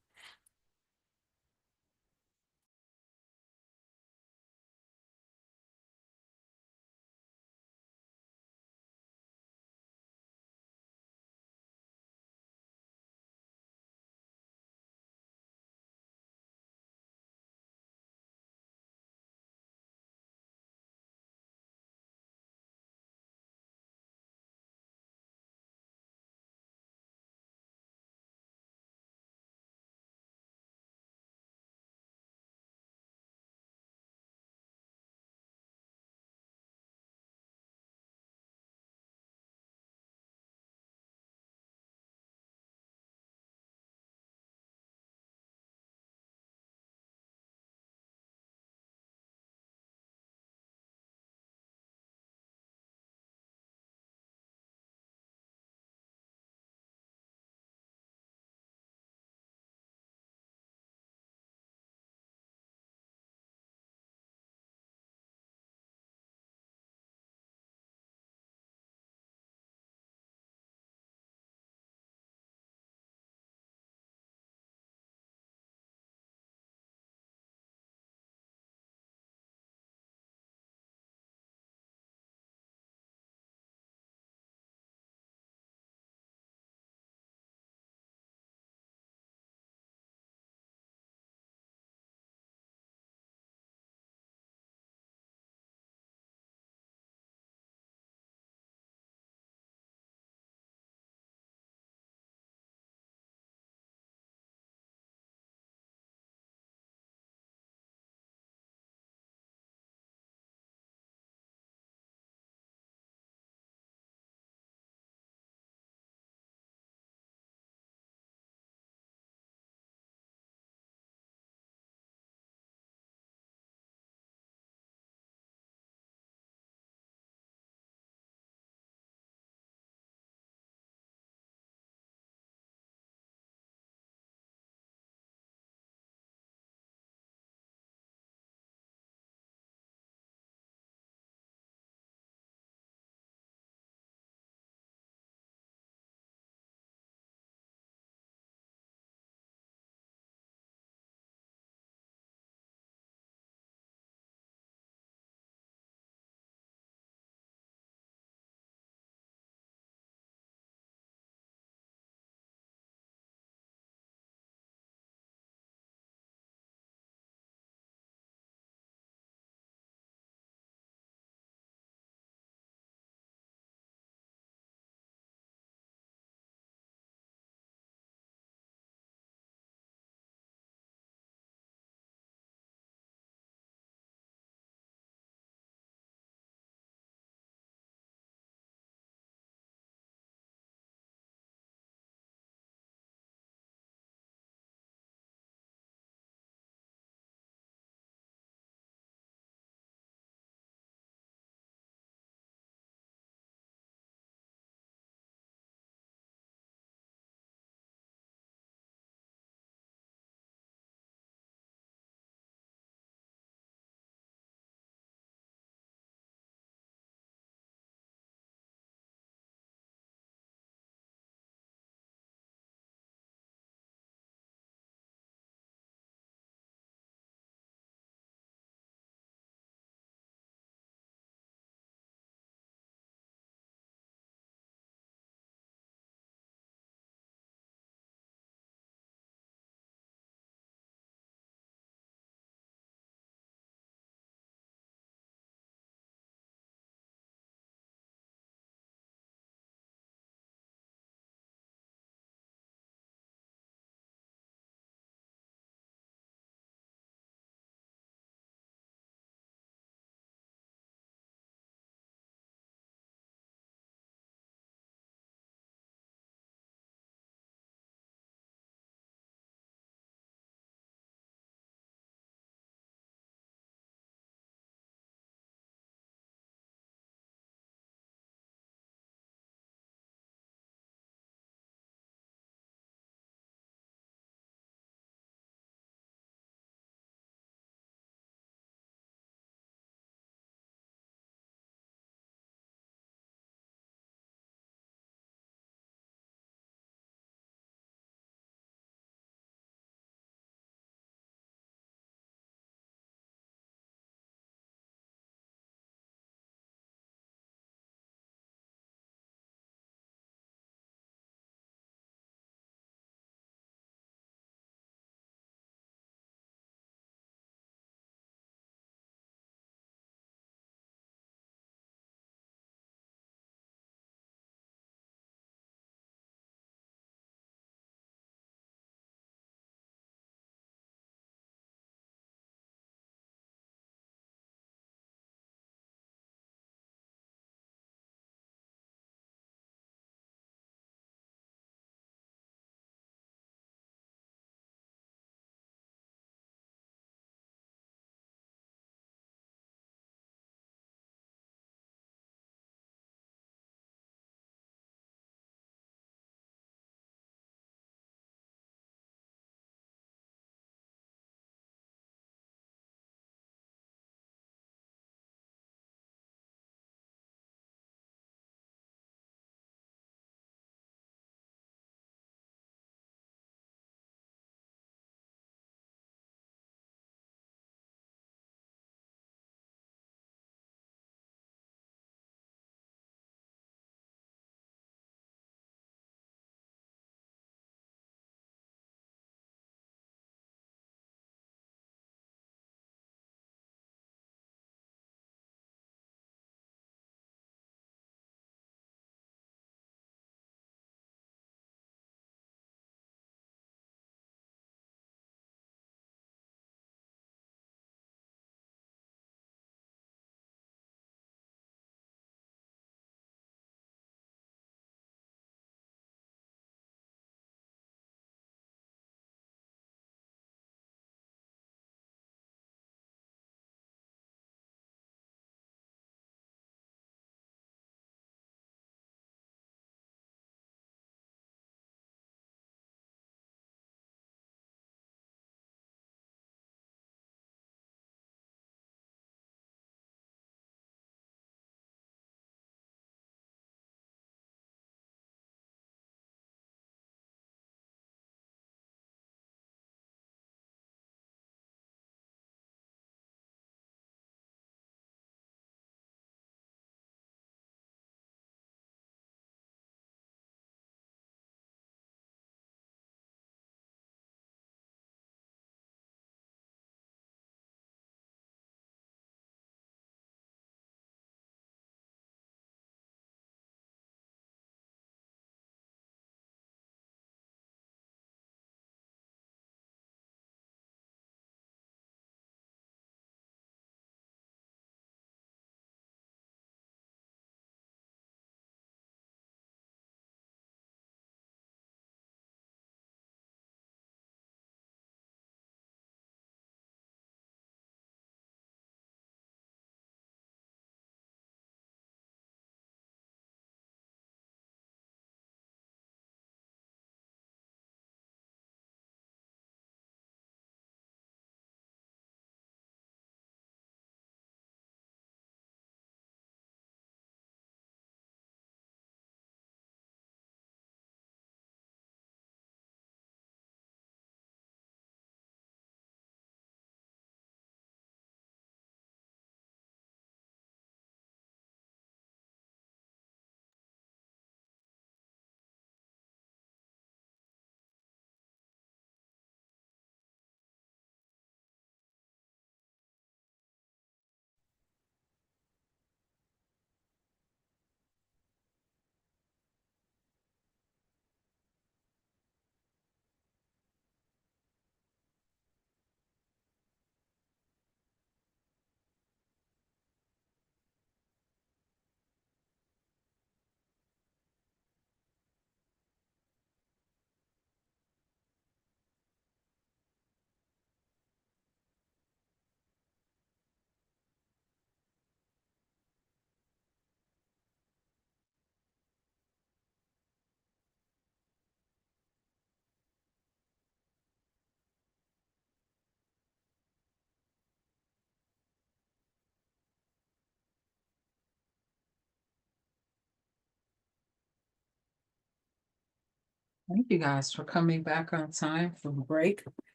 Thank you guys for coming back on time from break.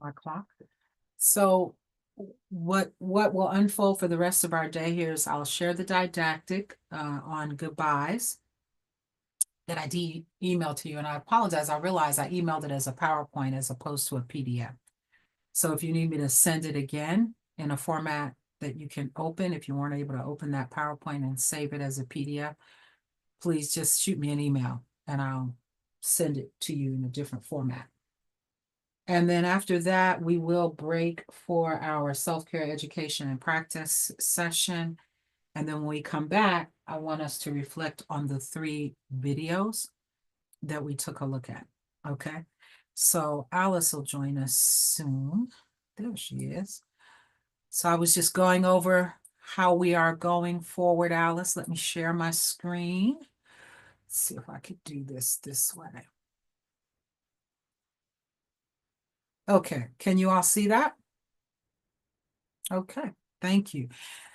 My clock. So what will unfold for the rest of our day here is I'll share the didactic on goodbyes that I emailed to you. And I apologize. I realized I emailed it as a PowerPoint as opposed to a PDF. So if you need me to send it again in a format that you can open, if you weren't able to open that PowerPoint and save it as a PDF, please just shoot me an email and I'll send it to you in a different format. And then after that, we will break for our self-care education and practice session. And then when we come back, I want us to reflect on the 3 videos that we took a look at. Okay. So Alice will join us soon. There she is. So I was just going over how we are going forward, Alice. Let me share my screen. Let's see if I could do this way. Okay, can you all see that? Okay, thank you.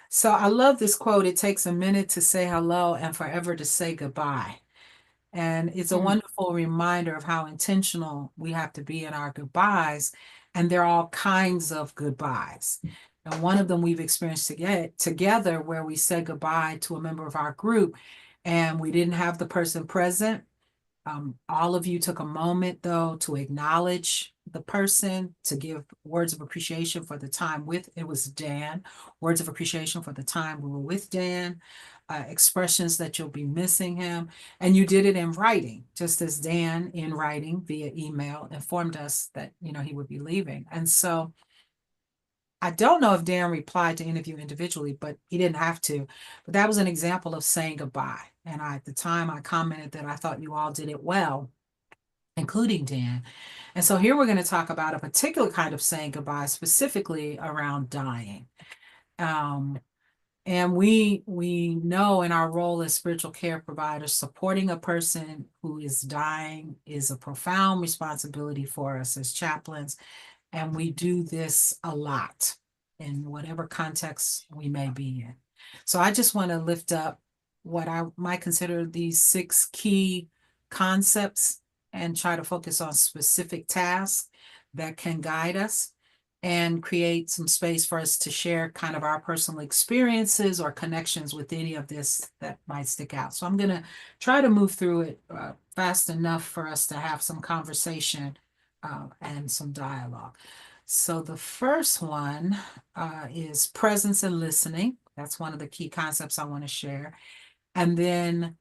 So I love this quote. It takes a minute to say hello and forever to say goodbye. And it's a wonderful reminder of how intentional we have to be in our goodbyes. And there are all kinds of goodbyes. And one of them we've experienced together where we said goodbye to a member of our group and we didn't have the person present. All of you took a moment, though, to acknowledge the person, to give words of appreciation for the time with, it was Dan, words of appreciation for the time we were with Dan, expressions that you'll be missing him. And you did it in writing, just as Dan in writing via email informed us that, he would be leaving. And so I don't know if Dan replied to any of you individually, but he didn't have to. But that was an example of saying goodbye. And at the time I commented that I thought you all did it well, including Dan. And so here we're going to talk about a particular kind of saying goodbye, specifically around dying. And we know in our role as spiritual care providers, supporting a person who is dying is a profound responsibility for us as chaplains. And we do this a lot in whatever context we may be in. So I just want to lift up what I might consider these 6 key concepts and try to focus on specific tasks that can guide us and create some space for us to share kind of our personal experiences or connections with any of this that might stick out. So I'm going to try to move through it fast enough for us to have some conversation and some dialogue. So the first one is presence and listening. That's one of the key concepts I want to share. And then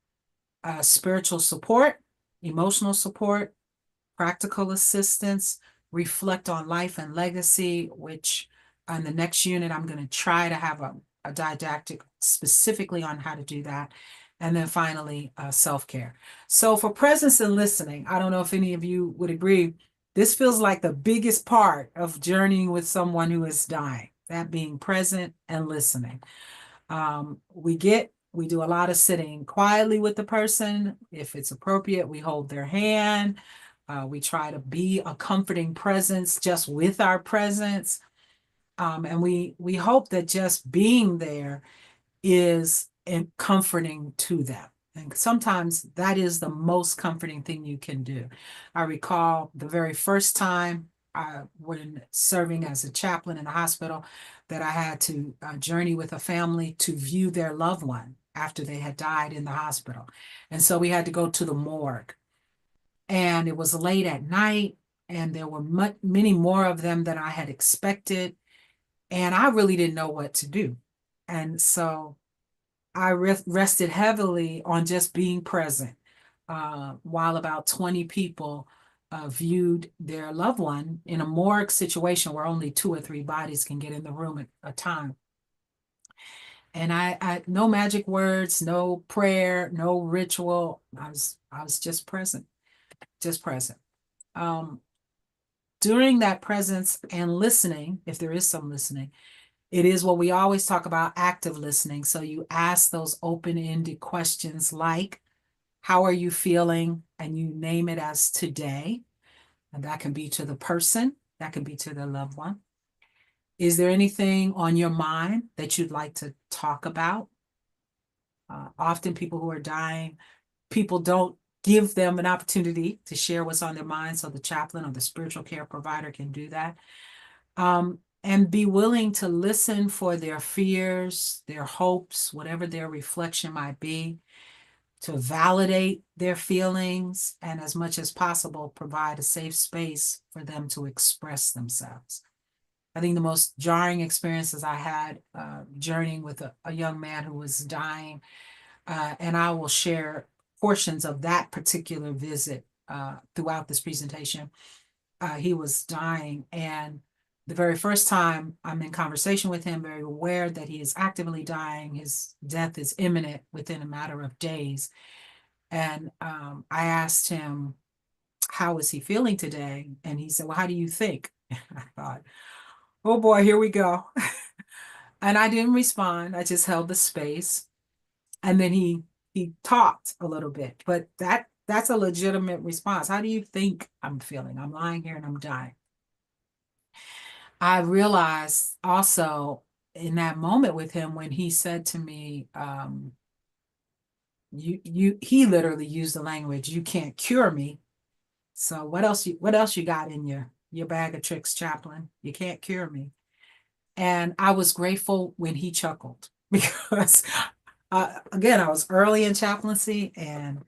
spiritual support, emotional support, practical assistance, reflect on life and legacy, which on the next unit, I'm going to try to have a didactic specifically on how to do that. And then finally, self-care. So for presence and listening, I don't know if any of you would agree, this feels like the biggest part of journeying with someone who is dying, that being present and listening. We do a lot of sitting quietly with the person. If it's appropriate, we hold their hand. We try to be a comforting presence just with our presence. And we hope that just being there is comforting to them. And sometimes that is the most comforting thing you can do. I recall the very first time when serving as a chaplain in a hospital that I had to journey with a family to view their loved one after they had died in the hospital. And so we had to go to the morgue. And it was late at night, and there were many more of them than I had expected. And I really didn't know what to do. And so I rested heavily on just being present while about 20 people viewed their loved one in a morgue situation where only 2 or 3 bodies can get in the room at a time. And I no magic words, no prayer, no ritual. I was just present, just present. During that presence and listening, if there is some listening, it is what we always talk about, active listening. So you ask those open-ended questions like, how are you feeling? And you name it as today. And that can be to the person, that can be to the loved one. Is there anything on your mind that you'd like to talk about? Often people who are dying, people don't give them an opportunity to share what's on their mind, so the chaplain or the spiritual care provider can do that. And be willing to listen for their fears, their hopes, whatever their reflection might be, to validate their feelings, and as much as possible, provide a safe space for them to express themselves. I think the most jarring experiences I had journeying with a young man who was dying, and I will share portions of that particular visit throughout this presentation. He was dying, and the very first time I'm in conversation with him, very aware that he is actively dying. His death is imminent within a matter of days. And I asked him, how is he feeling today? And he said, well, how do you think? I thought, oh boy, here we go. And I didn't respond. I just held the space. And then he talked a little bit, but that's a legitimate response. How do you think I'm feeling? I'm lying here and I'm dying. I realized also in that moment with him when he said to me, he literally used the language, you can't cure me. So what else you got in your bag of tricks, chaplain? You can't cure me. And I was grateful when he chuckled because again, I was early in chaplaincy and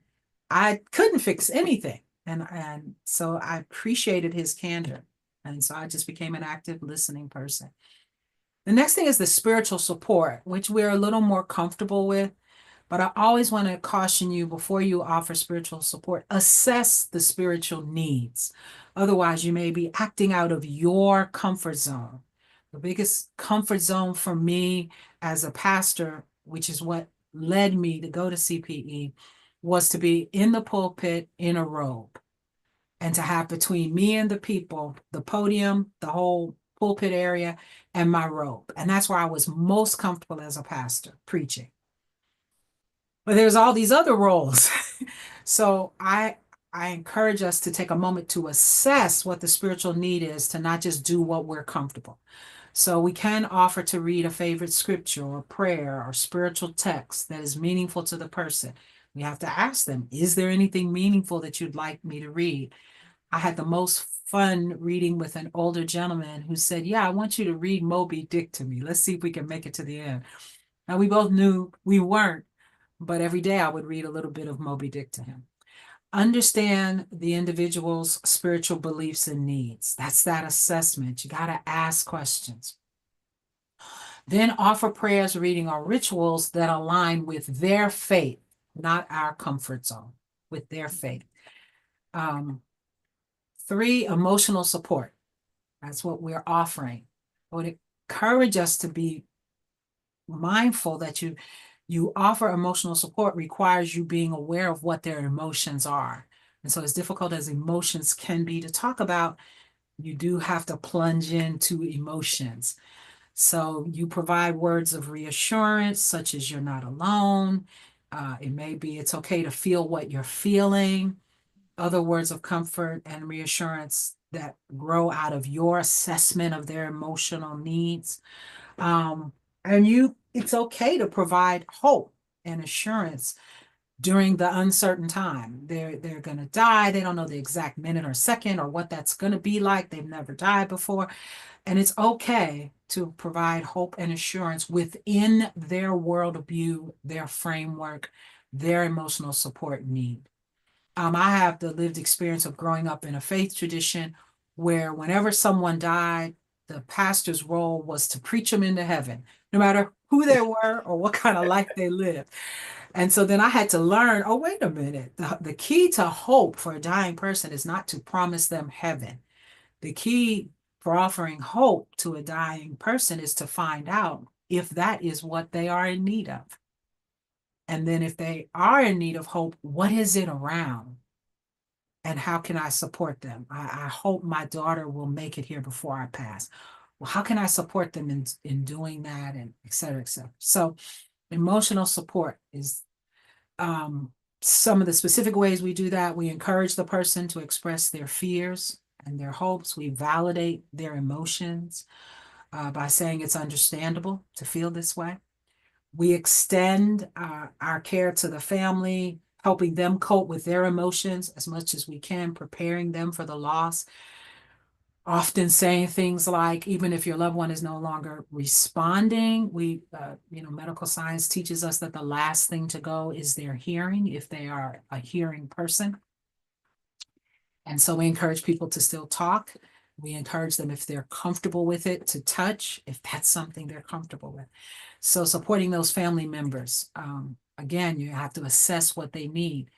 I couldn't fix anything. And so I appreciated his candor. And so I just became an active listening person. The next thing is the spiritual support, which we're a little more comfortable with. But I always want to caution you before you offer spiritual support, assess the spiritual needs. Otherwise, you may be acting out of your comfort zone. The biggest comfort zone for me as a pastor, which is what led me to go to CPE, was to be in the pulpit in a robe and to have between me and the people, the podium, the whole pulpit area, and my robe. And that's where I was most comfortable as a pastor, preaching. But there's all these other roles. So I encourage us to take a moment to assess what the spiritual need is, to not just do what we're comfortable. So we can offer to read a favorite scripture or prayer or spiritual text that is meaningful to the person. We have to ask them, is there anything meaningful that you'd like me to read? I had the most fun reading with an older gentleman who said, yeah, I want you to read Moby Dick to me. Let's see if we can make it to the end. Now we both knew we weren't, but every day I would read a little bit of Moby Dick to him. Understand the individual's spiritual beliefs and needs. That's that assessment. You got to ask questions. Then offer prayers, reading, or rituals that align with their faith, not our comfort zone, with their faith. 3, emotional support. That's what we're offering. I would encourage us to be mindful that you offer emotional support requires you being aware of what their emotions are. And so as difficult as emotions can be to talk about, you do have to plunge into emotions. So you provide words of reassurance, such as you're not alone. It may be it's okay to feel what you're feeling. Other words of comfort and reassurance that grow out of your assessment of their emotional needs. It's okay to provide hope and assurance during the uncertain time. They're going to die. They don't know the exact minute or second or what that's going to be like. They've never died before. And it's okay to provide hope and assurance within their worldview, their framework, their emotional support need. I have the lived experience of growing up in a faith tradition where whenever someone died, the pastor's role was to preach them into heaven, no matter who they were or what kind of life they lived. And so then I had to learn, oh, wait a minute. The key to hope for a dying person is not to promise them heaven. The key for offering hope to a dying person is to find out if that is what they are in need of. And then if they are in need of hope, what is it around? And how can I support them? I hope my daughter will make it here before I pass. Well, how can I support them in doing that, and et cetera, et cetera. So emotional support is some of the specific ways we do that. We encourage the person to express their fears and their hopes. We validate their emotions. by saying it's understandable to feel this way. We extend our care to the family, helping them cope with their emotions as much as we can, preparing them for the loss. Often saying things like, even if your loved one is no longer responding, medical science teaches us that the last thing to go is their hearing, if they are a hearing person. And so we encourage people to still talk. We encourage them, if they're comfortable with it, to touch, if that's something they're comfortable with. So supporting those family members. Again, you have to assess what they need.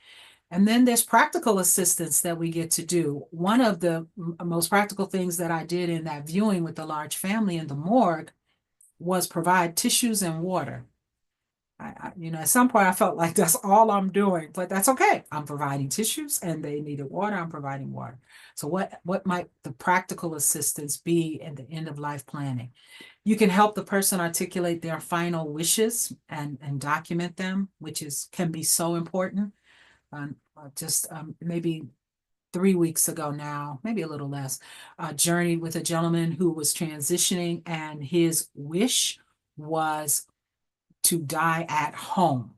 And then there's practical assistance that we get to do. One of the most practical things that I did in that viewing with the large family in the morgue was provide tissues and water. At some point I felt like that's all I'm doing, but that's okay. I'm providing tissues and they needed water. I'm providing water. So what might the practical assistance be in the end of life planning? You can help the person articulate their final wishes and document them, which can be so important. Maybe 3 weeks ago now, maybe a little less, journeyed with a gentleman who was transitioning, and his wish was to die at home.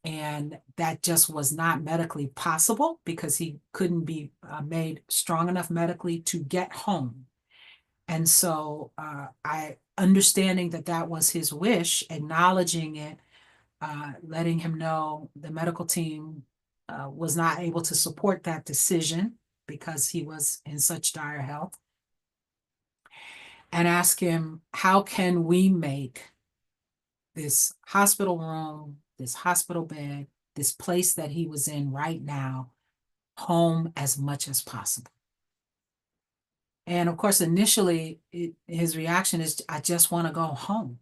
And that just was not medically possible because he couldn't be made strong enough medically to get home. And so understanding that was his wish, acknowledging it, letting him know the medical team was not able to support that decision because he was in such dire health, and ask him, how can we make this hospital room, this hospital bed, this place that he was in right now, home as much as possible? And of course, initially, his reaction is, I just want to go home.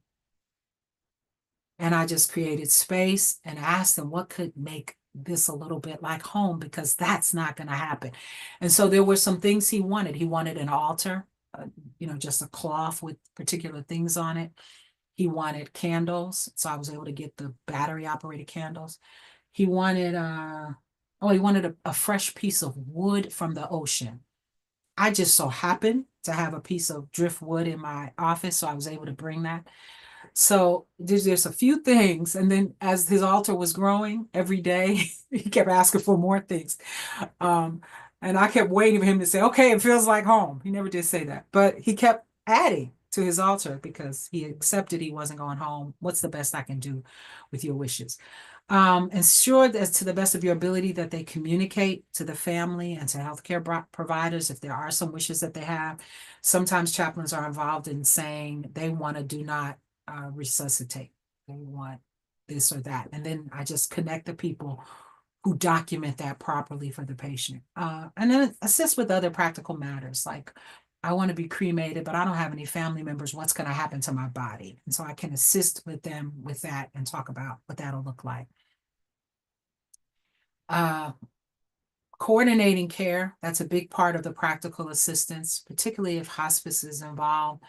And I just created space and asked him what could make this a little bit like home, because that's not going to happen. And so there were some things he wanted. He wanted an altar, just a cloth with particular things on it. He wanted candles. So I was able to get the battery operated candles. He wanted, a fresh piece of wood from the ocean. I just so happened to have a piece of driftwood in my office, so I was able to bring that. So there's a few things. And then as his altar was growing every day, he kept asking for more things. And I kept waiting for him to say, okay, it feels like home. He never did say that, but he kept adding to his altar because he accepted he wasn't going home. What's the best I can do with your wishes? Ensure that to the best of your ability that they communicate to the family and to healthcare providers if there are some wishes that they have. Sometimes chaplains are involved in saying they want to do not resuscitate. They want this or that. And then I just connect the people who document that properly for the patient. And then assist with other practical matters, like, I want to be cremated, but I don't have any family members. What's going to happen to my body? And so I can assist with them with that and talk about what that'll look like. Coordinating care, that's a big part of the practical assistance, particularly if hospice is involved.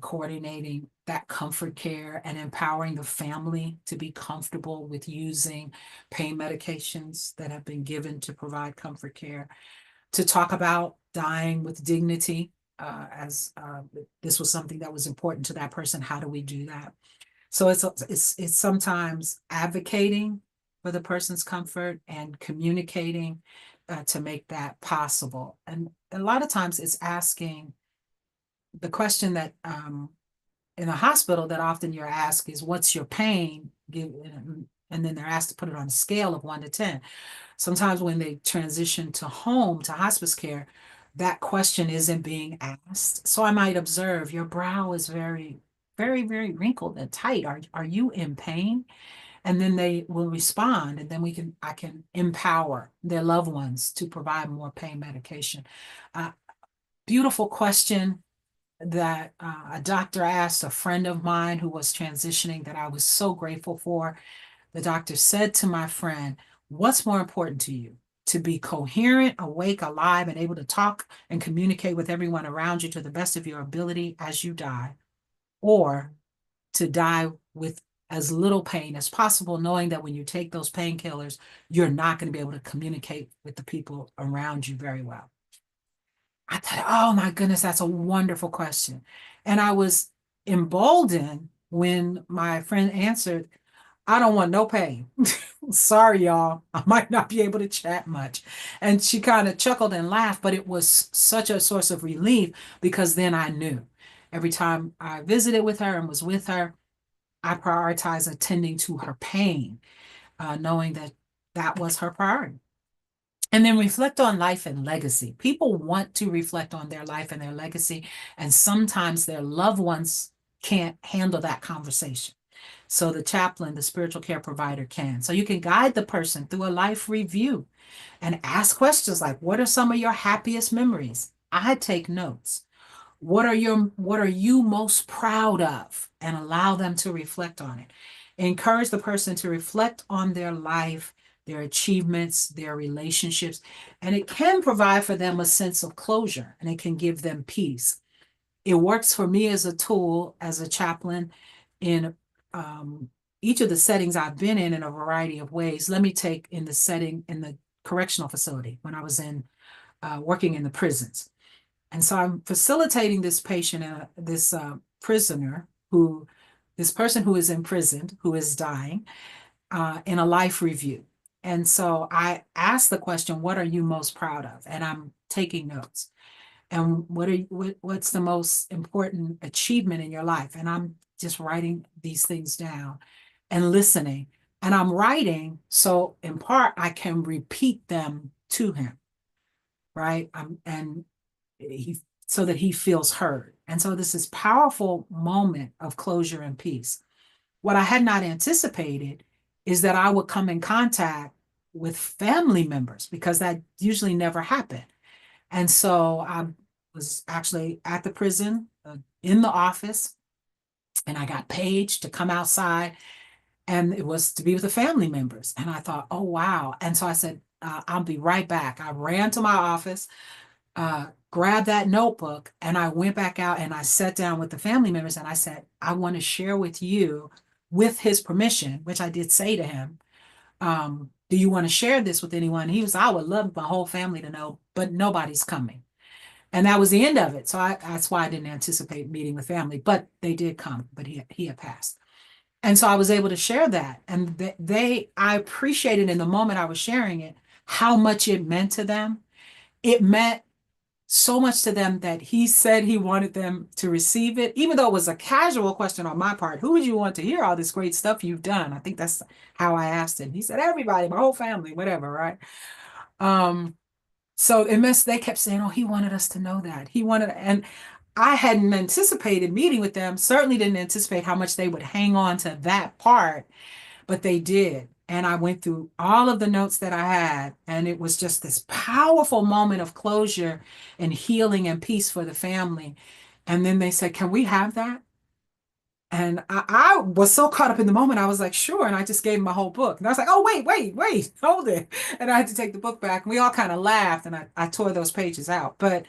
Coordinating that comfort care and empowering the family to be comfortable with using pain medications that have been given to provide comfort care. To talk about dying with dignity, as this was something that was important to that person. How do we do that? So it's sometimes advocating for the person's comfort and communicating to make that possible. And a lot of times it's asking the question that in a hospital that often you're asked is, what's your pain? And then they're asked to put it on a scale of 1 to 10. Sometimes when they transition to home, to hospice care, that question isn't being asked. So I might observe, your brow is very, very, very wrinkled and tight. Are you in pain? And then they will respond, and then I can empower their loved ones to provide more pain medication. Beautiful question that a doctor asked a friend of mine who was transitioning that I was so grateful for. The doctor said to my friend, what's more important to you? To be coherent, awake, alive, and able to talk and communicate with everyone around you to the best of your ability as you die, or to die with as little pain as possible, knowing that when you take those painkillers, you're not going to be able to communicate with the people around you very well. I thought, oh my goodness, that's a wonderful question. And I was emboldened when my friend answered, I don't want no pain. Sorry, y'all. I might not be able to chat much. And she kind of chuckled and laughed, but it was such a source of relief because then I knew every time I visited with her and was with her, I prioritized attending to her pain, knowing that that was her priority. And then reflect on life and legacy. People want to reflect on their life and their legacy, and sometimes their loved ones can't handle that conversation. So the chaplain, the spiritual care provider can. So you can guide the person through a life review and ask questions like, what are some of your happiest memories? I take notes. What are you most proud of? And allow them to reflect on it. Encourage the person to reflect on their life, their achievements, their relationships, and it can provide for them a sense of closure and it can give them peace. It works for me as a tool, as a chaplain in each of the settings I've been in a variety of ways. Let me take in the setting in the correctional facility when I was in working in the prisons. And so I'm facilitating this patient, this prisoner who, this person who is imprisoned, who is dying, in a life review. And so I asked the question, what are you most proud of? And I'm taking notes. And what's the most important achievement in your life? And I'm just writing these things down and listening. And I'm writing so in part I can repeat them to him, right? And he so that he feels heard. And so this is powerful moment of closure and peace. What I had not anticipated is that I would come in contact with family members because that usually never happened. And so I was actually at the prison in the office, and I got paged to come outside, and it was to be with the family members. And I thought, oh, wow. And so I said, I'll be right back. I ran to my office, grabbed that notebook, and I went back out and I sat down with the family members and I said, I want to share with you, with his permission, which I did say to him, do you want to share this with anyone? He was, I would love my whole family to know, but nobody's coming. And that was the end of it. So that's why I didn't anticipate meeting the family, but they did come, but he had passed. And so I was able to share that. And I appreciated in the moment I was sharing it, how much it meant to them. It meant so much to them that he said he wanted them to receive it, even though it was a casual question on my part. Who would you want to hear all this great stuff you've done? I think that's how I asked him. He said, everybody, my whole family, whatever, right? So it meant they kept saying, oh, he wanted us to know that. He wanted, and I hadn't anticipated meeting with them, certainly didn't anticipate how much they would hang on to that part, but they did. And I went through all of the notes that I had, and it was just this powerful moment of closure and healing and peace for the family. And then they said, can we have that? And I was so caught up in the moment, I was like, sure. And I just gave him my whole book. And I was like, oh, wait, hold it. And I had to take the book back. And we all kind of laughed, and I tore those pages out. But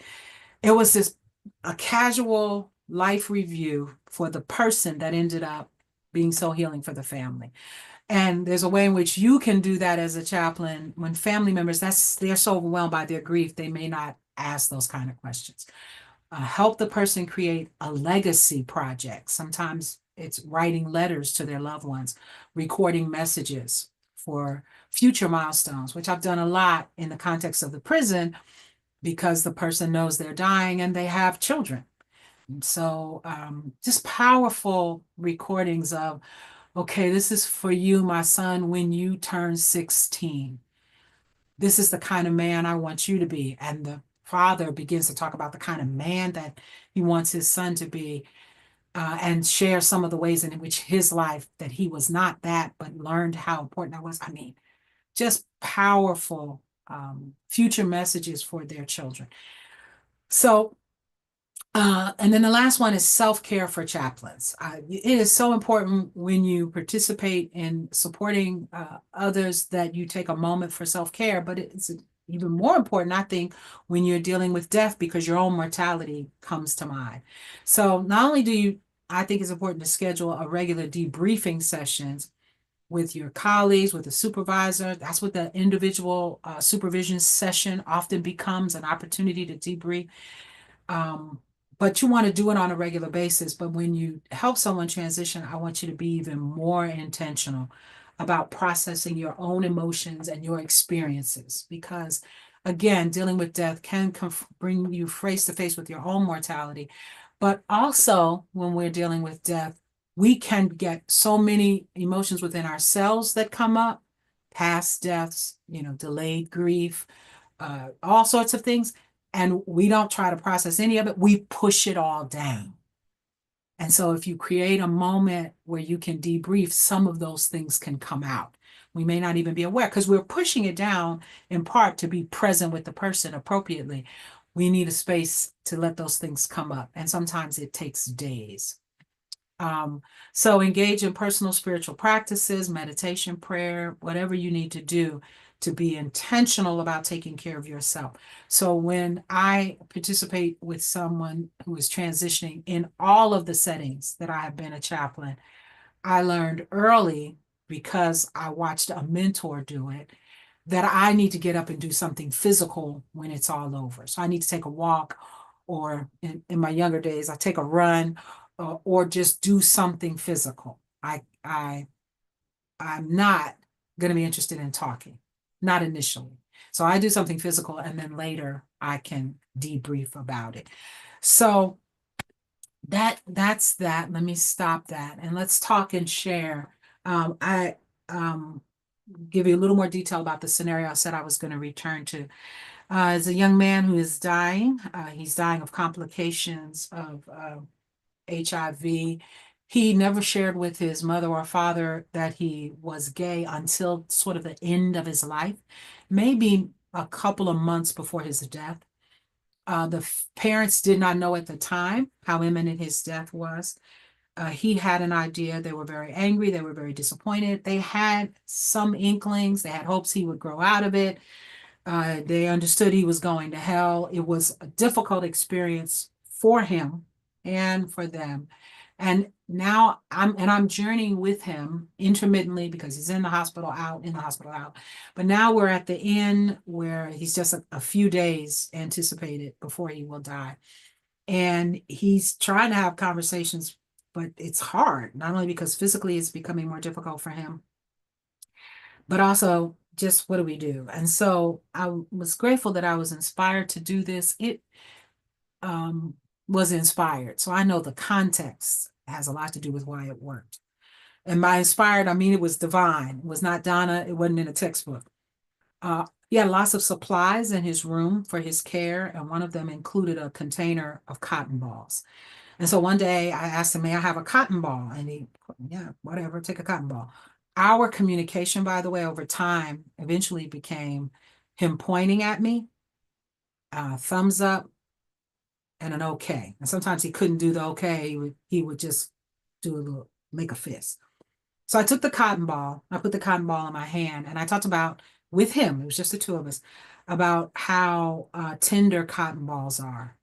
it was just a casual life review for the person that ended up being so healing for the family. And there's a way in which you can do that as a chaplain when family members, they're so overwhelmed by their grief, they may not ask those kind of questions. Help the person create a legacy project. Sometimes it's writing letters to their loved ones, recording messages for future milestones, which I've done a lot in the context of the prison because the person knows they're dying and they have children. And so just powerful recordings of, okay, this is for you, my son, when you turn 16. This is the kind of man I want you to be. And the father begins to talk about the kind of man that he wants his son to be, and share some of the ways in which his life, that he was not that, but learned how important that was. I mean, just powerful future messages for their children. So, and then the last one is self-care for chaplains. It is so important when you participate in supporting others that you take a moment for self-care, but it's even more important, I think, when you're dealing with death because your own mortality comes to mind. So not only I think it's important to schedule a regular debriefing sessions, with your colleagues, with the supervisor. That's what the individual supervision session often becomes, an opportunity to debrief. But you want to do it on a regular basis. But when you help someone transition, I want you to be even more intentional about processing your own emotions and your experiences. Because again, dealing with death can bring you face to face with your own mortality. But also, when we're dealing with death, we can get so many emotions within ourselves that come up, past deaths, delayed grief, all sorts of things. And we don't try to process any of it. We push it all down. And so if you create a moment where you can debrief, some of those things can come out. We may not even be aware because we're pushing it down in part to be present with the person appropriately. We need a space to let those things come up. And sometimes it takes days. So engage in personal spiritual practices, meditation, prayer, whatever you need to do to be intentional about taking care of yourself. So when I participate with someone who is transitioning in all of the settings that I have been a chaplain, I learned early, because I watched a mentor do it, that I need to get up and do something physical when it's all over. So I need to take a walk, or in my younger days, I take a run, or just do something physical. I'm not going to be interested in talking, not initially. So I do something physical, and then later I can debrief about it. So that's that. Let me stop that, and let's talk and share. I give you a little more detail about the scenario I said I was going to return to. As a young man who is dying, he's dying of complications of HIV. He never shared with his mother or father that he was gay until sort of the end of his life, maybe a couple of months before his death. The parents did not know at the time how imminent his death was. He had an idea. They were very angry. They were very disappointed. They had some inklings. They had hopes he would grow out of it. They understood he was going to hell. It was a difficult experience for him and for them. And now I'm journeying with him intermittently, because he's in the hospital, out, in the hospital, out. But now we're at the end where he's just a few days anticipated before he will die. And he's trying to have conversations, but it's hard, not only because physically it's becoming more difficult for him, but also just what do we do? And so I was grateful that I was inspired to do this. It was inspired. So I know the context has a lot to do with why it worked. And by inspired, I mean it was divine. It was not Donna. It wasn't in a textbook. He had lots of supplies in his room for his care, and one of them included a container of cotton balls. And so one day I asked him, may I have a cotton ball? And he, yeah, whatever, take a cotton ball. Our communication, by the way, over time, eventually became him pointing at me, thumbs up, and an okay. And sometimes he couldn't do the okay. He would just do a little, make a fist. So I took the cotton ball, I put the cotton ball in my hand, and I talked about, with him, it was just the two of us, about how tender cotton balls are,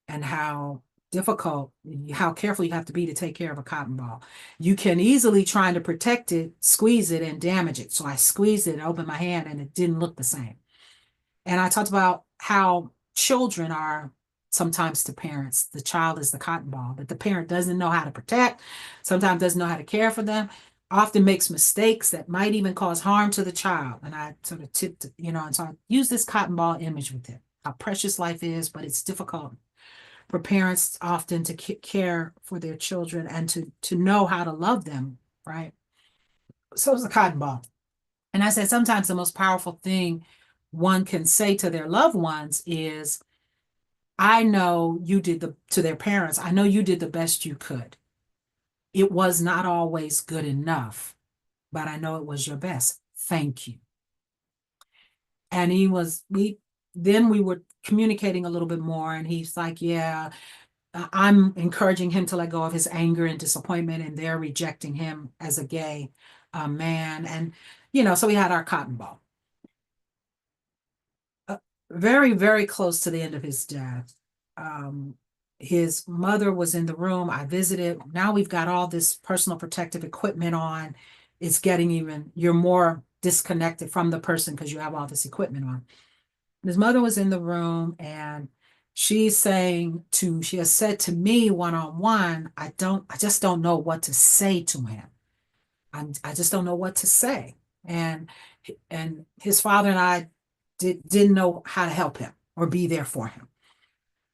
and how difficult, how careful you have to be to take care of a cotton ball. You can easily, trying to protect it, squeeze it and damage it. So I squeezed it, opened my hand, and it didn't look the same. And I talked about how children are sometimes to parents. The child is the cotton ball, but the parent doesn't know how to protect, sometimes doesn't know how to care for them, often makes mistakes that might even cause harm to the child. And I sort of tipped, and so I use this cotton ball image with it, how precious life is, but it's difficult for parents often to care for their children and to know how to love them, right? So it's a cotton ball. And I said, sometimes the most powerful thing one can say to their loved ones is, I know you did to their parents, I know you did the best you could. It was not always good enough, but I know it was your best. Thank you. And then we were communicating a little bit more, and he's like, yeah, I'm encouraging him to let go of his anger and disappointment, and they're rejecting him as a gay man. And, so we had our cotton ball. Very, very close to the end of his death. His mother was in the room. I visited. Now we've got all this personal protective equipment on. it's getting even, you're more disconnected from the person because you have all this equipment on. His mother was in the room, and she has said to me one-on-one, I just don't know what to say to him. I just don't know what to say. And his father and I didn't know how to help him or be there for him.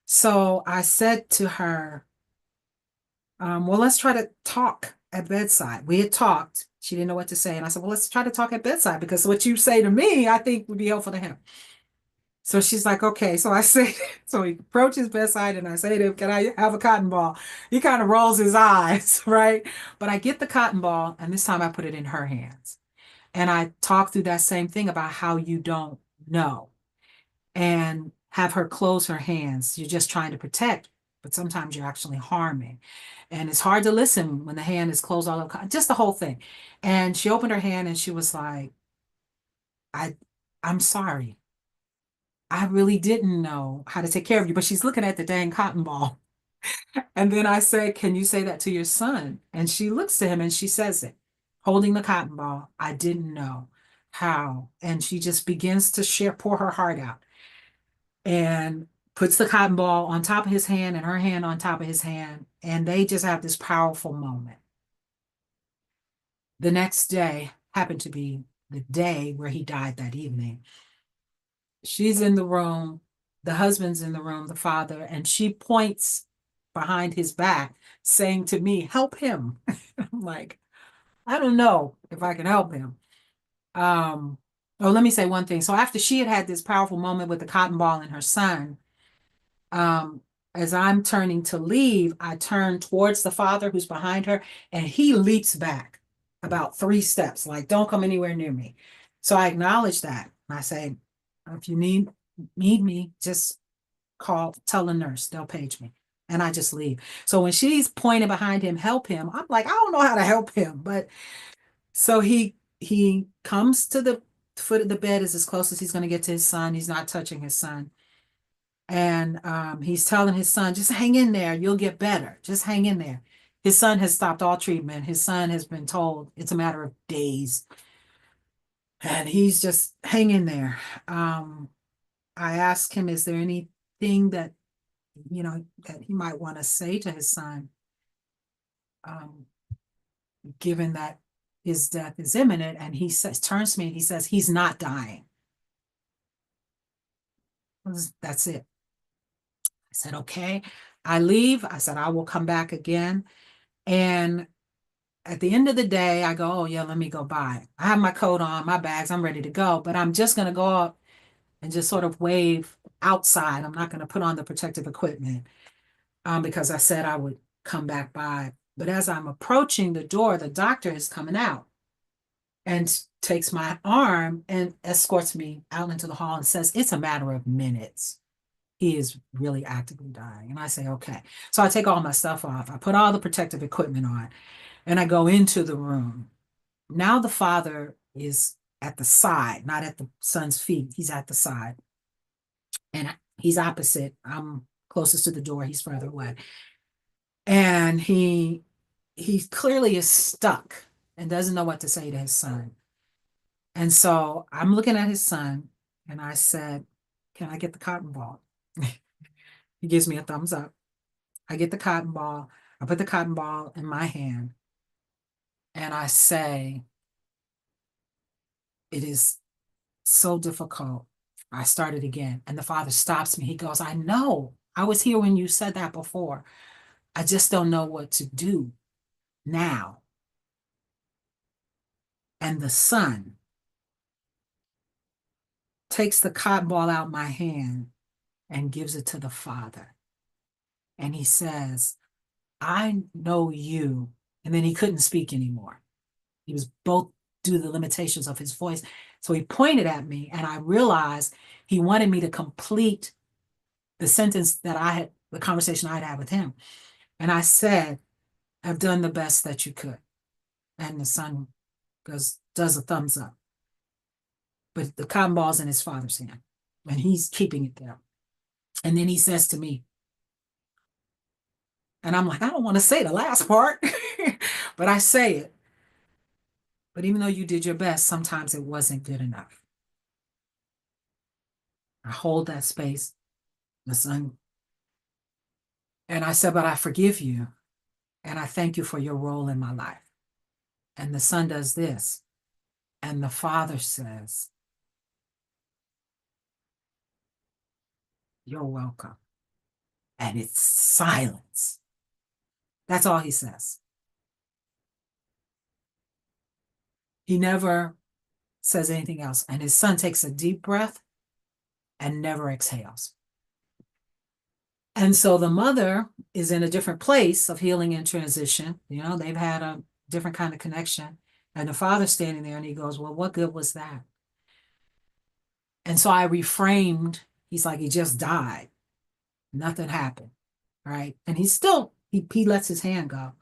So I said to her, well, let's try to talk at bedside. We had talked. She didn't know what to say. And I said, well, let's try to talk at bedside, because what you say to me, I think would be helpful to him. So she's like, okay. So I say, so he approaches bedside, and I say to him, can I have a cotton ball? He kind of rolls his eyes, right? But I get the cotton ball, and this time I put it in her hands. And I talk through that same thing about how you don't know, and have her close her hands. You're just trying to protect, but sometimes you're actually harming. And it's hard to listen when the hand is closed all over, just the whole thing. And she opened her hand, and she was like, I'm sorry. I really didn't know how to take care of you. But she's looking at the dang cotton ball. And then I said, can you say that to your son? And she looks to him and she says it, holding the cotton ball. I didn't know how. And she just begins to pour her heart out, and puts the cotton ball on top of his hand and her hand on top of his hand. And they just have this powerful moment. The next day happened to be the day where he died that evening. She's in the room, the husband's in the room, the father, and she points behind his back, saying to me, help him. I'm like, I don't know if I can help him. Let me say one thing. So after she had this powerful moment with the cotton ball and her son, as I'm turning to leave, I turn towards the father who's behind her, and he leaps back about 3 steps, like, don't come anywhere near me. So I acknowledge that. And I say, if you need me, just tell the nurse, they'll page me. And I just leave. So when she's pointing behind him, help him, I'm like, I don't know how to help him. But so he comes to the foot of the bed, is as close as he's going to get to his son. He's not touching his son. And he's telling his son, just hang in there, you'll get better. Just hang in there. His son has stopped all treatment. His son has been told it's a matter of days. And he's just hanging there. I asked him, is there anything that, that he might want to say to his son, given that his death is imminent? And he turns to me and he says, he's not dying. That's it. I said, okay. I leave. I said, I will come back again. And at the end of the day, I go, oh yeah, let me go by. I have my coat on, my bags, I'm ready to go, but I'm just going to go up and just sort of wave outside. I'm not going to put on the protective equipment because I said I would come back by. But as I'm approaching the door, the doctor is coming out and takes my arm and escorts me out into the hall and says, it's a matter of minutes. He is really actively dying. And I say, okay. So I take all my stuff off. I put all the protective equipment on, and I go into the room. Now the father is at the side, not at the son's feet. He's at the side. And he's opposite. I'm closest to the door. He's further away. And he clearly is stuck and doesn't know what to say to his son. And so I'm looking at his son, and I said, can I get the cotton ball? He gives me a thumbs up. I get the cotton ball. I put the cotton ball in my hand, and I say, it is so difficult. I started again, and the father stops me. He goes, I know. I was here when you said that before. I just don't know what to do now. And the son takes the cotton ball out my hand and gives it to the father. And he says, I know you. And then he couldn't speak anymore. He was both due to the limitations of his voice. So he pointed at me, and I realized he wanted me to complete the sentence that the conversation I'd had with him. And I said, I've done the best that you could. And the son does a thumbs up. But the cotton ball's in his father's hand, and he's keeping it there. And then he says to me, and I'm like, I don't want to say the last part, but I say it. But even though you did your best, sometimes it wasn't good enough. I hold that space. The son. And I said, but I forgive you. And I thank you for your role in my life. And the son does this. And the father says, you're welcome. And it's silence. That's all he says. He never says anything else. And his son takes a deep breath and never exhales. And so the mother is in a different place of healing and transition. You know, they've had a different kind of connection. And the father's standing there and he goes, well, what good was that? And so I reframed, he's like, he just died. Nothing happened, right? And he's still, he lets his hand go.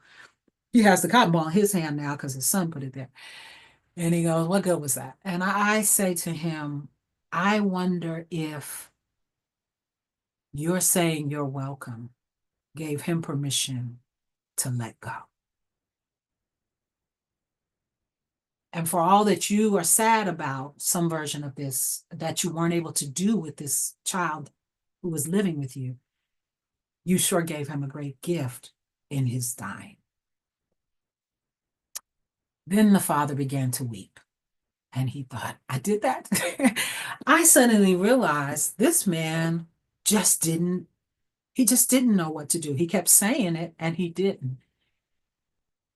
He has the cotton ball in his hand now because his son put it there. And he goes, what good was that? And I say to him, I wonder if you're saying you're welcome gave him permission to let go. And for all that you are sad about some version of this that you weren't able to do with this child who was living with you, you sure gave him a great gift in his dying. Then the father began to weep. And he thought, I did that? I suddenly realized this man he just didn't know what to do. He kept saying it and he didn't.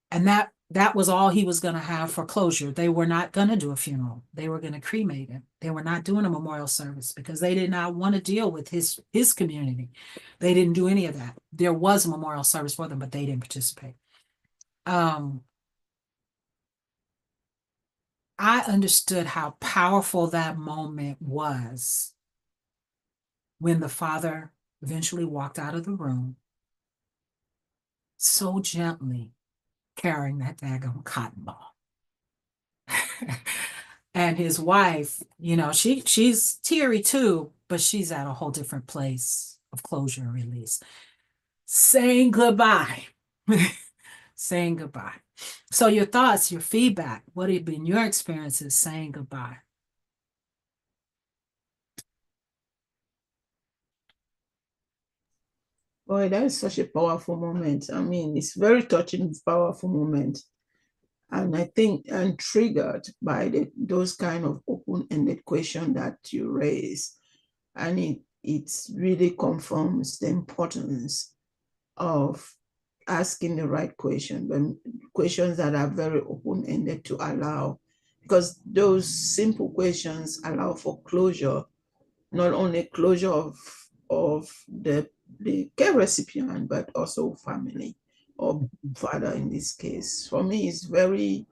And that was all he was going to have for closure. They were not going to do a funeral. They were going to cremate him. They were not doing a memorial service because they did not want to deal with his community. They didn't do any of that. There was a memorial service for them, but they didn't participate. I understood how powerful that moment was when the father eventually walked out of the room so gently carrying that daggone cotton ball. And his wife, you know, she's teary too, but she's at a whole different place of closure and release. Saying goodbye. Saying goodbye. So your thoughts, your feedback, what have been your experiences saying goodbye? Boy, that is such a powerful moment. I mean, it's very touching, powerful moment. And I think I'm triggered by those kind of open-ended questions that you raise. And it really confirms the importance of asking the right question, but questions that are very open-ended to allow, because those simple questions allow for closure, not only closure of the care recipient, but also family or father in this case. For me, it's very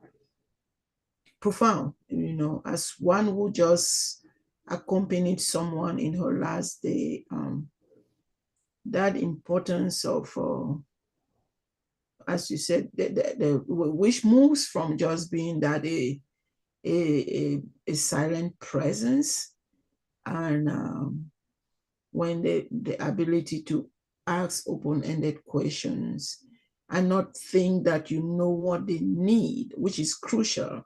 profound, you know, as one who just accompanied someone in her last day, that importance of, as you said, which moves from just being that a silent presence, and when the ability to ask open-ended questions and not think that you know what they need, which is crucial,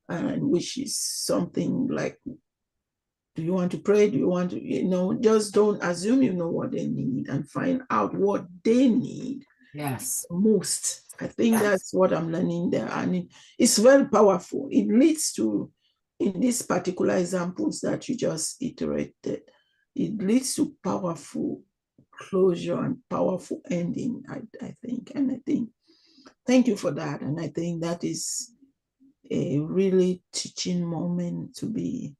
and which is something like, do you want to pray? Do you want to, you know, just don't assume you know what they need and find out what they need. Yes. Most. I think that's what I'm learning there. And it's very powerful. It leads to, in these particular examples that you just iterated, it leads to powerful closure and powerful ending, I think. And I think, thank you for that. And I think that is a really teaching moment to be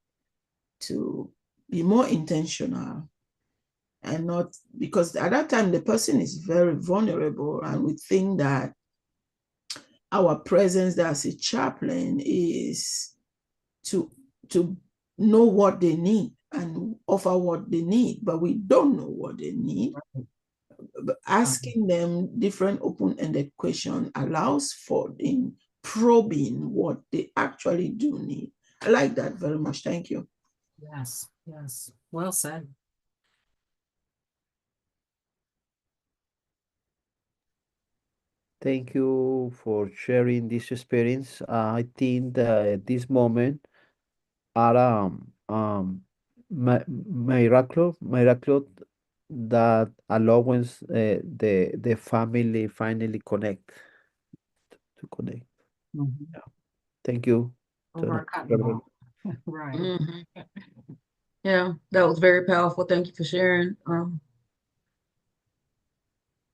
more intentional, and not, because at that time the person is very vulnerable, and we think that our presence as a chaplain is to know what they need and offer what they need, but we don't know what they need. But asking them different open-ended questions allows for in probing what they actually do need. I like that very much. Thank you. Yes, yes. Well said. Thank you for sharing this experience. I think that at this moment are miracle that allows the family finally to connect. Mhm. Thank you, Over a Donna. cotton Reverend. ball. Right. Mhm. Yeah, that was very powerful. Thank you for sharing.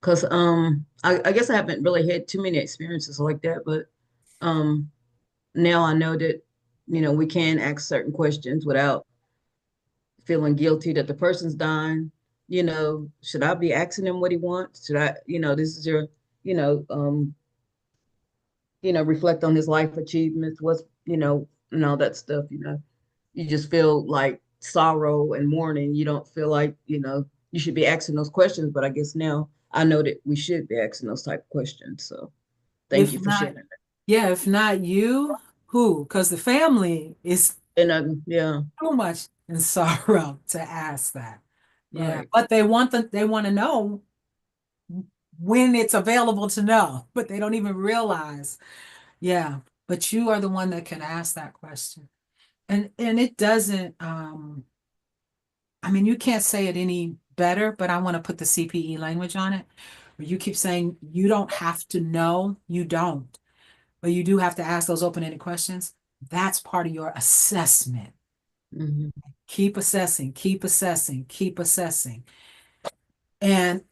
Because I guess I haven't really had too many experiences like that, but um now I know that, we can ask certain questions without feeling guilty that the person's dying. Should I be asking him what he wants? Should I, this is your, you know, um, reflect on his life achievements, what's, and all that stuff, You just feel like sorrow and mourning. You don't feel like, you should be asking those questions, but I guess now I know that we should be asking those type of questions. So thank If you for not, sharing that. yeah, if not you, who? Because the family is And yeah, too much in sorrow to ask that. Yeah, right. but they want to know when it's available to know, but they don't even realize. Yeah, but you are the one that can ask that question. And it doesn't I mean you can't say it any better, but I want to put the CPE language on it. Where you keep saying you don't have to know, you don't. But you do have to ask those open-ended questions. That's part of your assessment. Hmm. Keep assessing, keep assessing, keep assessing. And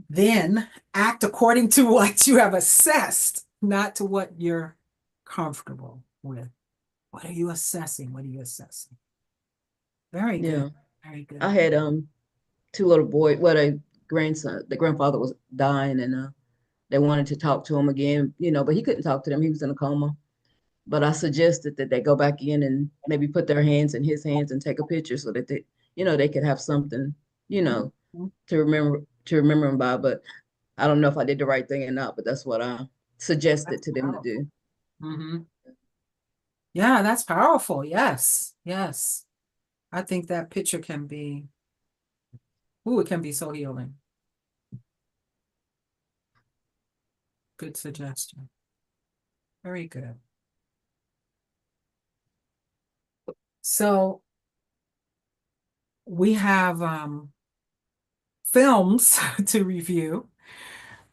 then act according to what you have assessed, not to what you're comfortable with. What are you assessing? What are you assessing? Very good. Yeah. Very I good. had two little boys, well, a grandson, the grandfather was dying, and they wanted to talk to him again, but he couldn't talk to them. He was in a coma. But I suggested that they go back in and maybe put their hands in his hands and take a picture so that they could have something, to remember him by. But I don't know if I did the right thing or not, but that's what I suggested That's to them to powerful. do. Hmm. Yeah, that's powerful. Yes. Yes. I think that picture can be, ooh, it can be so healing. Good suggestion. Very good. So we have films to review.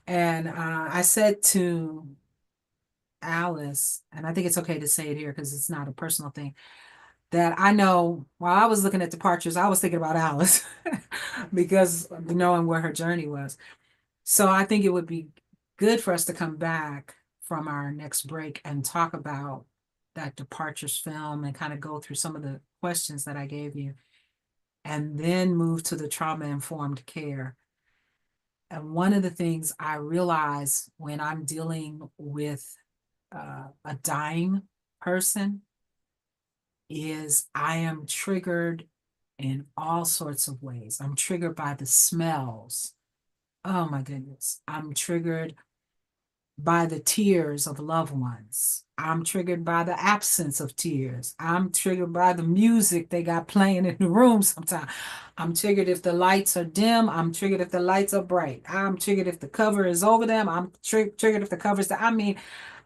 And I said to Alice, and I think it's okay to say it here because it's not a personal thing, that I know while I was looking at departures, I was thinking about Alice because knowing where her journey was. So I think it would be good for us to come back from our next break and talk about that departures film and kind of go through some of the questions that I gave you and then move to the trauma-informed care. And one of the things I realize when I'm dealing with a dying person is I am triggered in all sorts of ways. I'm triggered by the smells. Oh my goodness. I'm triggered by the tears of loved ones. I'm triggered by the absence of tears. I'm triggered by the music they got playing in the room sometimes. I'm triggered if the lights are dim. I'm triggered if the lights are bright. I'm triggered if the cover is over them. I'm triggered if the cover's there. I mean,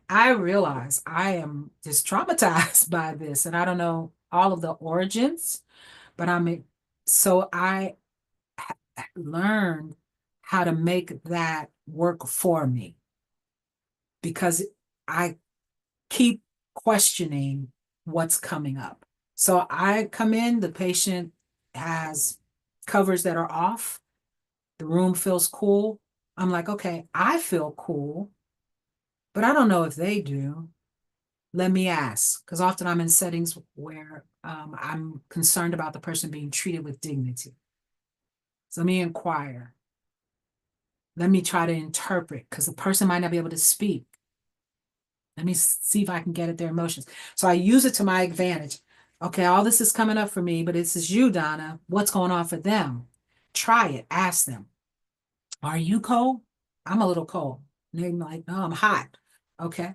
I realize I am just traumatized by this, and I don't know all of the origins, but so I learned how to make that work for me because I keep questioning what's coming up. So I come in, the patient has covers that are off, the room feels cool. I'm like, okay, I feel cool, but I don't know if they do. Let me ask, because often I'm in settings where I'm concerned about the person being treated with dignity. So let me inquire. Let me try to interpret, because the person might not be able to speak. Let me see if I can get at their emotions. So I use it to my advantage. Okay, all this is coming up for me, but this is you, Donna. What's going on for them? Try it. Ask them. Are you cold? I'm a little cold. And they're like, no, I'm hot. Okay,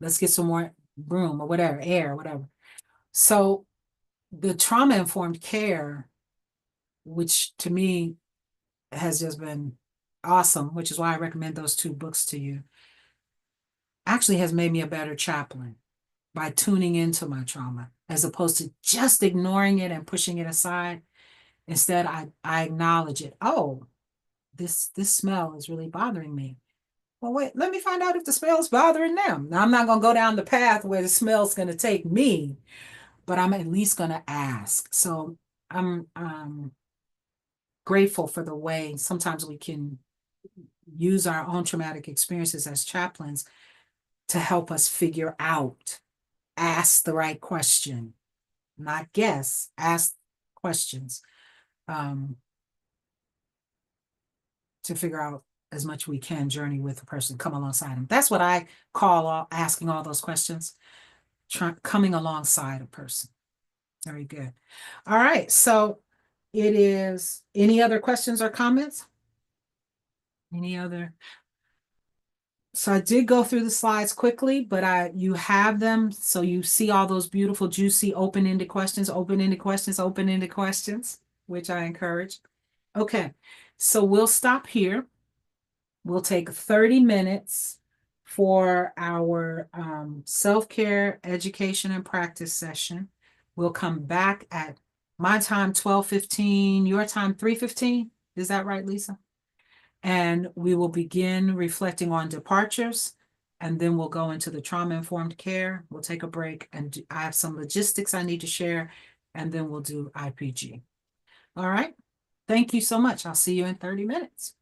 let's get some more room or whatever, air, whatever. So the trauma-informed care, which to me has just been awesome, which is why I recommend those two books to you, actually has made me a better chaplain by tuning into my trauma as opposed to just ignoring it and pushing it aside. Instead, I acknowledge it. Oh, this smell is really bothering me. Well, wait, let me find out if the smell's bothering them. Now, I'm not going to go down the path where the smell's going to take me, but I'm at least going to ask. So I'm grateful for the way sometimes we can use our own traumatic experiences as chaplains to help us figure out, ask the right question, not guess, ask questions, to figure out as much we can, journey with a person, come alongside them. That's what I call asking all those questions, coming alongside a person. Very good. All right. So it is, any other questions or comments? Any other? So I did go through the slides quickly, but you have them. So you see all those beautiful, juicy, open-ended questions, open-ended questions, open-ended questions, which I encourage. Okay. So we'll stop here. We'll take 30 minutes for our self-care education and practice session. We'll come back at my time, 12:15, your time, 3:15. Is that right, Lisa? And we will begin reflecting on departures, and then we'll go into the trauma-informed care. We'll take a break, and I have some logistics I need to share, and then we'll do IPG. All right. Thank you so much. I'll see you in 30 minutes.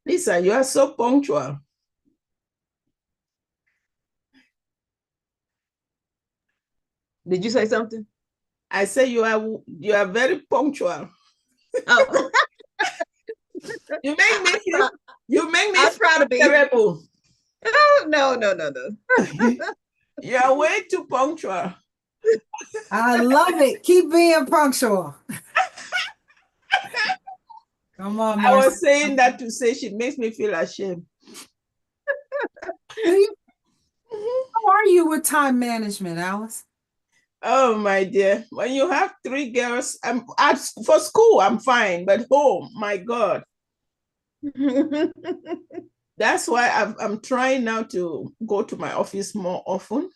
Lisa, you are so punctual. Did you say something? I say you are very punctual. Oh, You make me feel I try to be. terrible. No. You are way too punctual. I love it. Keep being punctual. Come on, I Marcy. was saying that to say she makes me feel ashamed. How are you with time management, Alice? Oh my dear, when you have 3 girls, for school I'm fine, but home, my God. That's why I'm trying now to go to my office more often,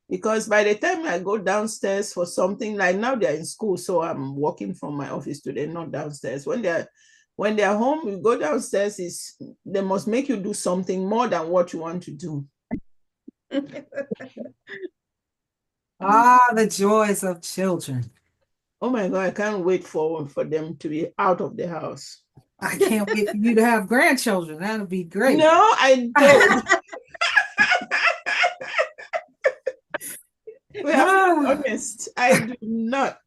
because by the time I go downstairs for something, like now they're in school, so I'm working from my office today, not downstairs. When they're home, you go downstairs, they must make you do something more than what you want to do. Ah, the joys of children. Oh my God, I can't wait for them to be out of the house. I can't wait for you to have grandchildren. That'll be great. No, I don't. We have to be honest. I do not.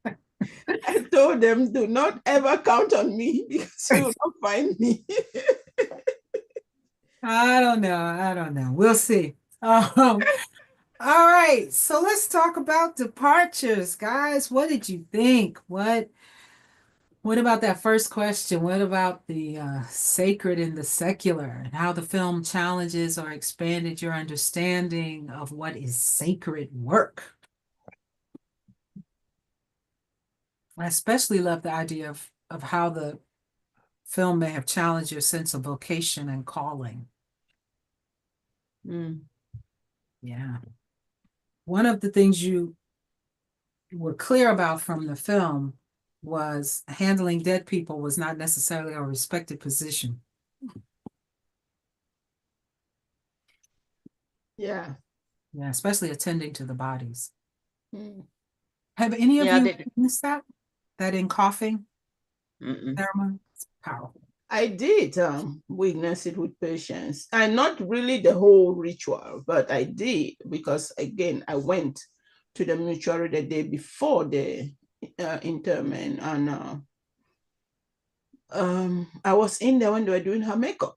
I told them, do not ever count on me because you will not find me. I don't know. We'll see. All right. So let's talk about departures, guys. What did you think? What about that first question? What about the sacred and the secular, and how the film challenges or expanded your understanding of what is sacred work? I especially love the idea of how the film may have challenged your sense of vocation and calling. Mm. Yeah. One of the things you were clear about from the film was handling dead people was not necessarily a respected position. Yeah. Yeah, especially attending to the bodies. Mm. Have any of Yeah, I you did. witnessed that? That in coughing Mm-mm. ceremony? It's powerful. I did witness it with patience, and not really the whole ritual, but I did because, again, I went to the mortuary the day before the interment, and I was in there when they were doing her makeup.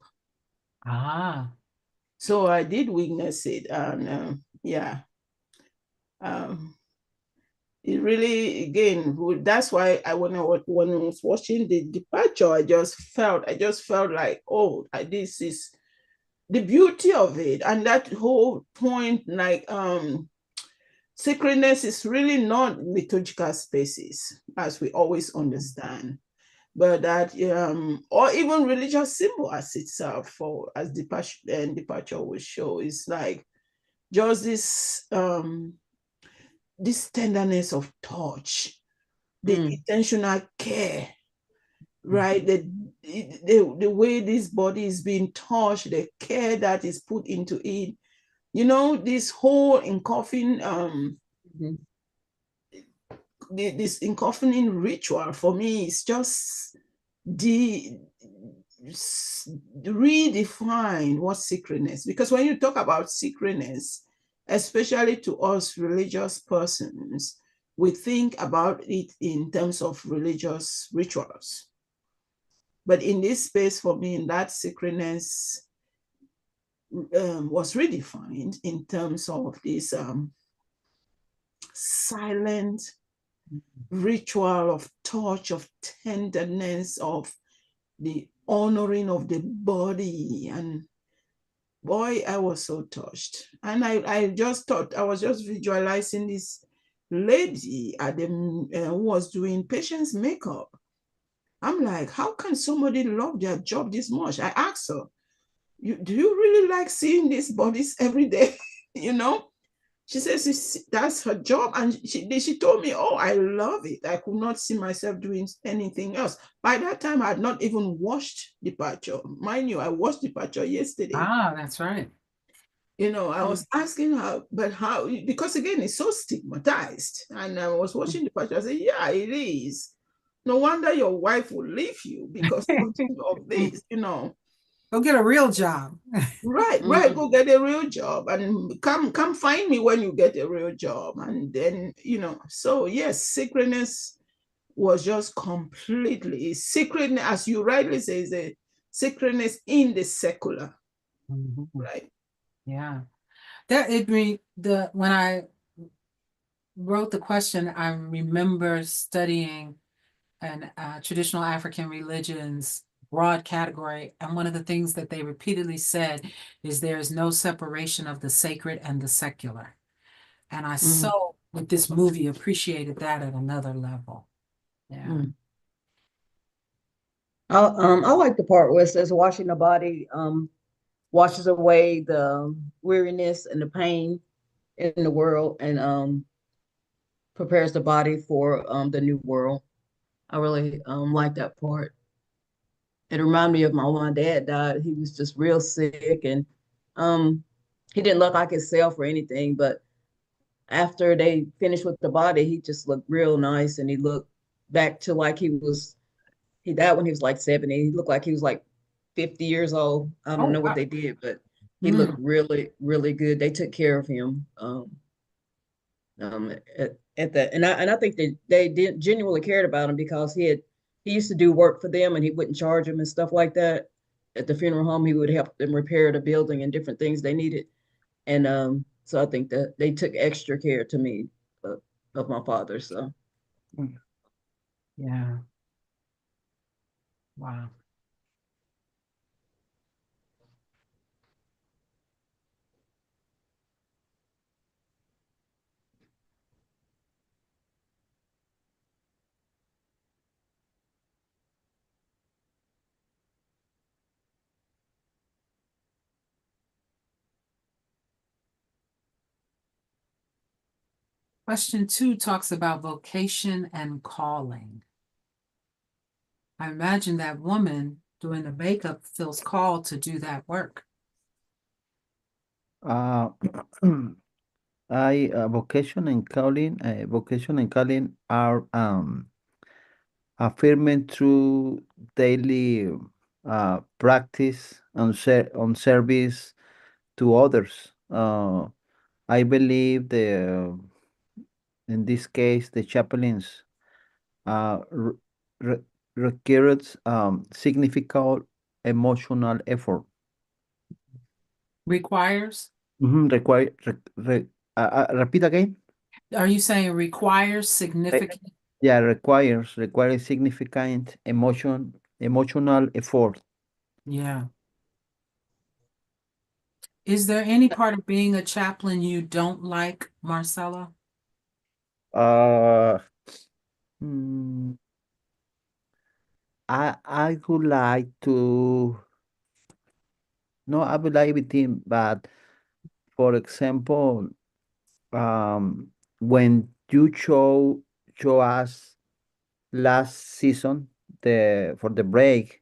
Ah. So I did witness it, and yeah. It really, again, that's why when I was watching the departure, I just felt like, oh, this is the beauty of it. And that whole point, like, sacredness is really not liturgical spaces, as we always understand, but that or even religious symbol as itself, for as departure will show, is like just this tenderness of touch, the intentional care, right? The way this body is being touched, the care that is put into it. This whole engulfing, this engulfing ritual for me is just redefine what sacredness, because when you talk about sacredness, especially to us religious persons, we think about it in terms of religious rituals. But in this space, for me, that sacredness was redefined in terms of this silent ritual of touch, of tenderness, of the honoring of the body. And boy, I was so touched. And I just thought, I was just visualizing this lady at the who was doing patient's makeup. I'm like, how can somebody love their job this much? I asked her, do you really like seeing these bodies every day? She says that's her job. And she told me, oh, I love it. I could not see myself doing anything else. By that time, I had not even watched Departure. Mind you, I watched Departure yesterday. Ah, that's right. I was asking her, but how? Because again, it's so stigmatized. And I was watching Departure. I said, yeah, it is. no wonder your wife will leave you because of this, Go get a real job. Right, right. Go get a real job and come find me when you get a real job. And then, so yes, sacredness was just completely sacredness, as you rightly say, is a sacredness in the secular, Mhm. right? Yeah. When I wrote the question, I remember studying an traditional African religions broad category, and one of the things that they repeatedly said is there is no separation of the sacred and the secular. And I so with this movie appreciated that at another level. Yeah. I like the part where it says washing the body washes away the weariness and the pain in the world and prepares the body for the new world. I really like that part. It reminded me of when my dad died. He was just real sick and um he didn't look like himself or anything, but after they finished with the body, he just looked real nice and he looked back to like he died when he was like 70. He looked like he was like 50 years old. I don't Oh, know what wow. they did, but he looked really, really good. They took care of him. At that, and I think that they did genuinely cared about him because he used to do work for them and he wouldn't charge them and stuff like that. At the funeral home, he would help them repair the building and different things they needed. And so I think that they took extra care to me of my father. So Yeah. Wow. Question 2 talks about vocation and calling. I imagine that woman doing the makeup feels called to do that work. Uh, vocation and calling are affirmed through daily practice on service to others. I believe in this case the chaplains uh, re- re- requires significant emotional effort. Requires? Require repeat again. Are you saying requires Re- significant? yeah, requires significant emotional effort. Yeah. Is there any part of being a chaplain you don't like, Marcella? Uh, mm, I would like to no, I would like everything, but for example, um, when you show us last season for the break,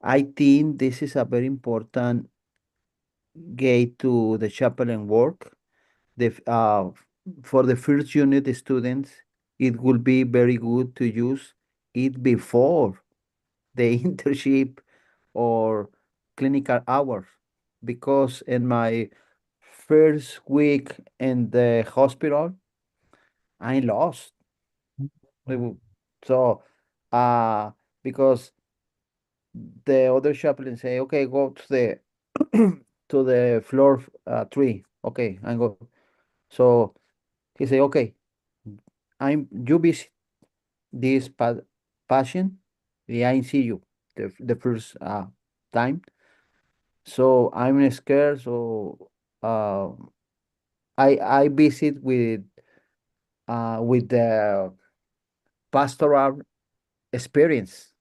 I think this is a very important gate to the chaplain work. For the first unit students, it will be very good to use it before the internship or clinical hours, because in my first week in the hospital, I lost. I w- So, uh, because the other chaplain say, okay, go to the to the floor 3. Okay, I go. So he say, okay, you visit this patient. Yeah, I see you the first time. So I'm scared. So uh, I visit with the pastoral experience,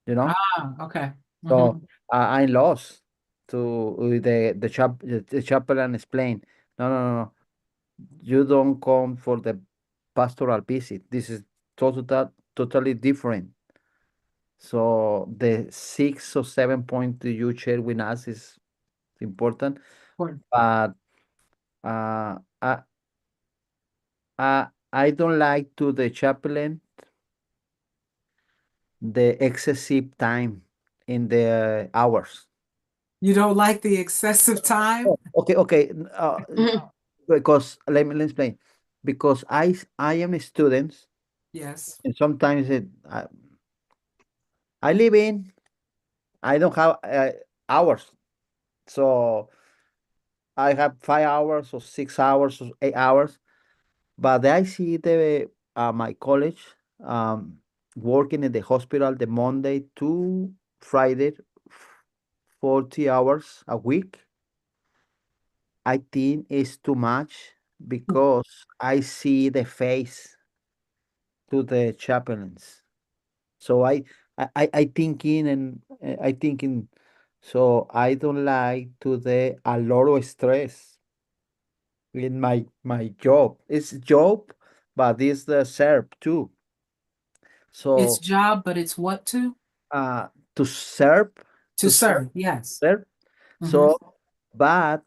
you know. Okay. So Mhm. I lost to the chaplain explain. No, no, no, no. You don't come for the pastoral visit. This is totally different. So the 6 or 7 point that you share with us is important, Or- but uh, I don't like to the chaplain. the excessive time in the hours. You don't like the excessive time? Okay, okay. Mhm. Because let me explain. Because I am a student, Yes. and sometimes I live in. I don't have hours, so I have 5 hours or 6 hours or 8 hours. But I see the my college um, working in the hospital the Monday to Friday, 40 hours a week. I think it's too much because I see the face to the chaplains. So I thinking and I thinking. So I don't like to the a lot of stress in my job. It's job, but it's the serve too. It's So job, but it's what to? uh to serve To to serve serve, yes. serve. Hmm. So but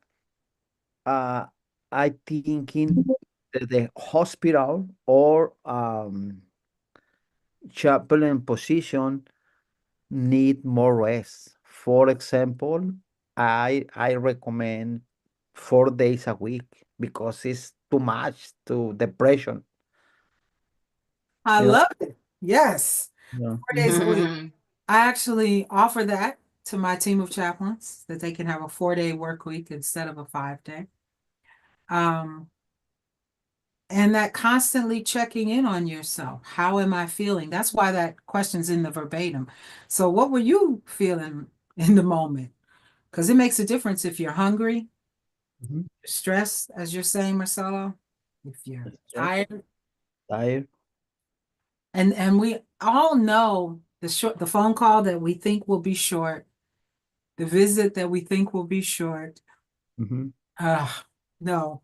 uh I thinking that the hospital or chaplain position need more rest. For example, I recommend 4 days a week because it's too much to depression. I You know. love it. Yes. Yeah. 4 days a week. I actually offer that to my team of chaplains that they can have a 4-day work week instead of a 5-day. Um, and that constantly checking in on yourself. How am I feeling? That's why that question's in the verbatim. So, what were you feeling in the moment? Because it makes a difference if you're hungry, Mhm. stressed, as you're saying, Marcelo, if you're Stress, tired. tired. And we all know the phone call that we think will be short, the visit that we think will be short. Hmm. Uh, no,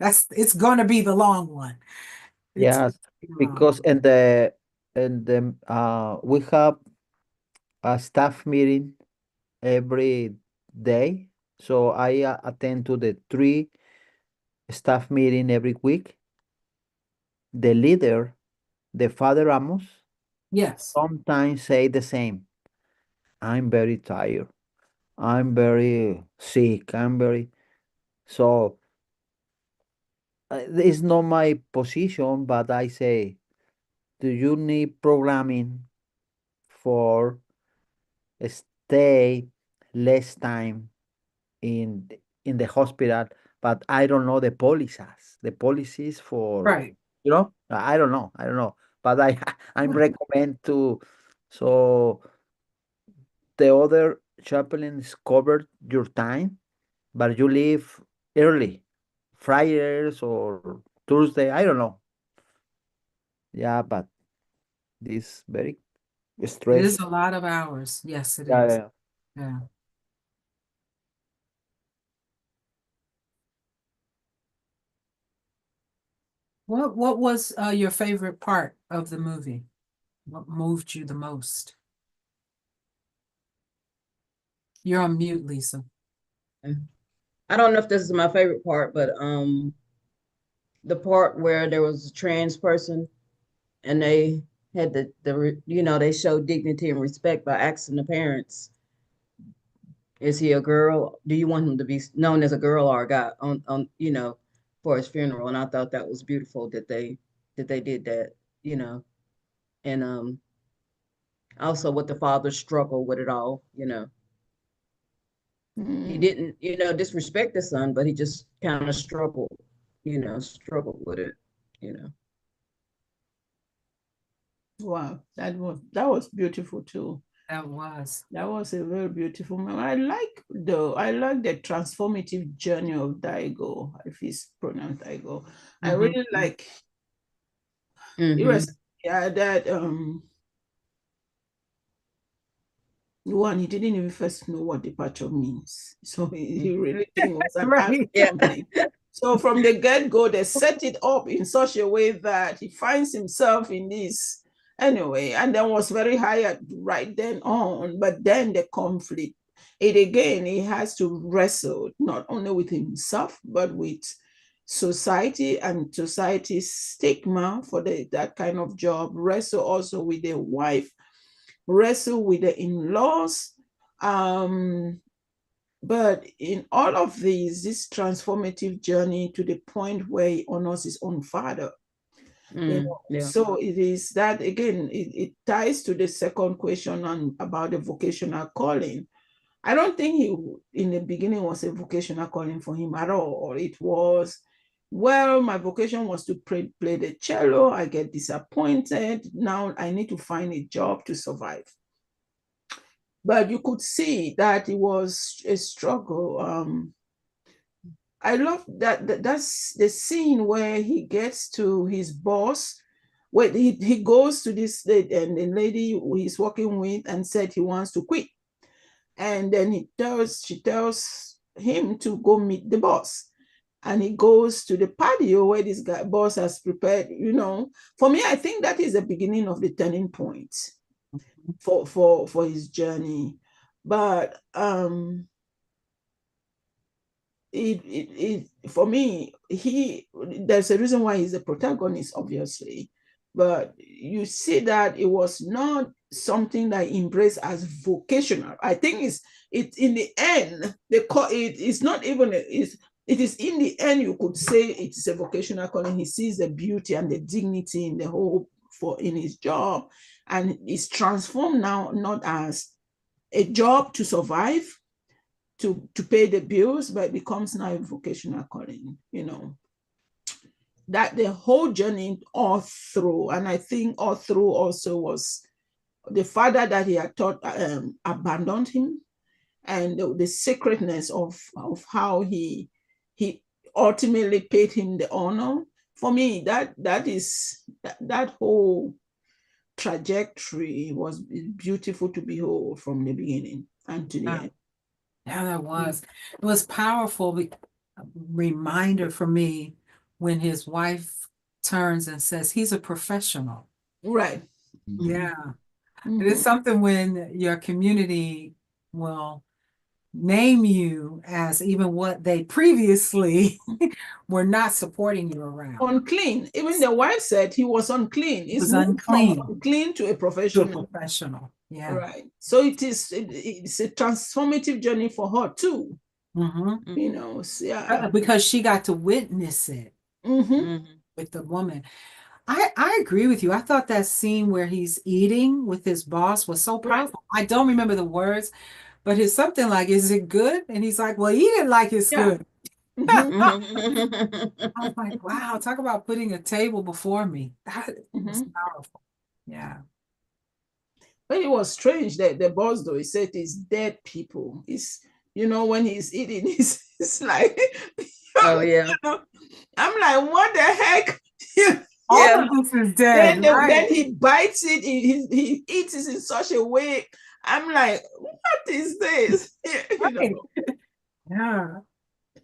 it's gonna be the long one. It's Yes, the long because one. we have a staff meeting every day. So I attend to the 3 staff meeting every week. The leader, the Father Ramos, Yes, sometimes say the same. I'm very tired. I'm very sick. I'm very so. It's not my position, but I say, do you need programming for stay less time in in the hospital? But I don't know the policies. The policies for right. I don't know. I don't know. But I I'm recommend to so the other chaplains covered your time, but you leave early, Fridays or Tuesday. I don't know. Yeah, but this very It is stress. a lot of hours. Yes, it Yeah, is. yeah. Yeah. What was your favorite part of the movie? What moved you the most? You're on mute, Lisa. I don't know if this is my favorite part, but the part where there was a trans person and they had they showed dignity and respect by asking the parents, is he a girl? Do you want him to be known as a girl or a guy for his funeral? And I thought that was beautiful that they did that, you know. And also with the father's struggle with it all, he Mm. didn't, disrespect the son, but he just kind of struggled with it, you know. Wow, that was beautiful too. That was. That was a very beautiful moment. I like the transformative journey of Daigo, if it's pronounced Daigo. I Mhm. really like it Mm-hmm. was yeah that one, he didn't even first know what departure means. So he really think it was an act Right. Yeah. something. So from the get-go, they set it up in such a way that he finds himself in this anyway, and then was very hired right then on. But then the conflict, it again, he has to wrestle not only with himself, but with society and society's stigma for that kind of job, wrestle also with the wife, wrestle with the in-laws. But in all of this transformative journey to the point where he honors his own father. Yeah. So it is that, again, it ties to the second question about the vocational calling. I don't think he in the beginning was a vocational calling for him at all. It was, well, my vocation was to play the cello. I get disappointed. Now I need to find a job to survive. But you could see that it was a struggle. I love that's the scene where he gets to his boss, where he goes to this and the lady he's working with and said he wants to quit. And then she tells him to go meet the boss. And he goes to the patio where this boss has prepared, For me, I think that is the beginning of the turning point for his journey. But for me, there's a reason why he's the protagonist, obviously, but you see that it was not something that he embraced as vocational. I think it's in the end, it's not even it is in the end you could say it's a vocational calling. He sees the beauty and the dignity in the whole in his job, and it's transformed now not as a job to survive, to pay the bills, but it becomes now a vocational calling, That the whole journey all through, and I think all through also was the father that he had taught abandoned him, and the sacredness of how he ultimately paid him the honor. For me, that whole trajectory was beautiful to behold from the beginning and to the end. Yeah, that was. It was powerful reminder for me when his wife turns and says he's a professional. Right. Yeah. It is something when your community will name you as even what they previously were not supporting you around. Unclean. Even the wife said he was unclean. He was unclean. From unclean to a professional. Yeah. Right. So it's a transformative journey for her too. Yeah. Because she got to witness it with the woman. I agree with you. I thought that scene where he's eating with his boss was so powerful. Right. I don't remember the words, but it's something like, "Is it good?" And he's like, "Well, he didn't like it's good." I was like, wow, talk about putting a table before me. That was powerful. Yeah. But it was strange that the boss, though, he said it's dead people. It's, when he's eating, it's like, oh yeah. I'm like, what the heck? All of this is dead. Then he bites it, he eats it in such a way. I'm like, what is this? Yeah.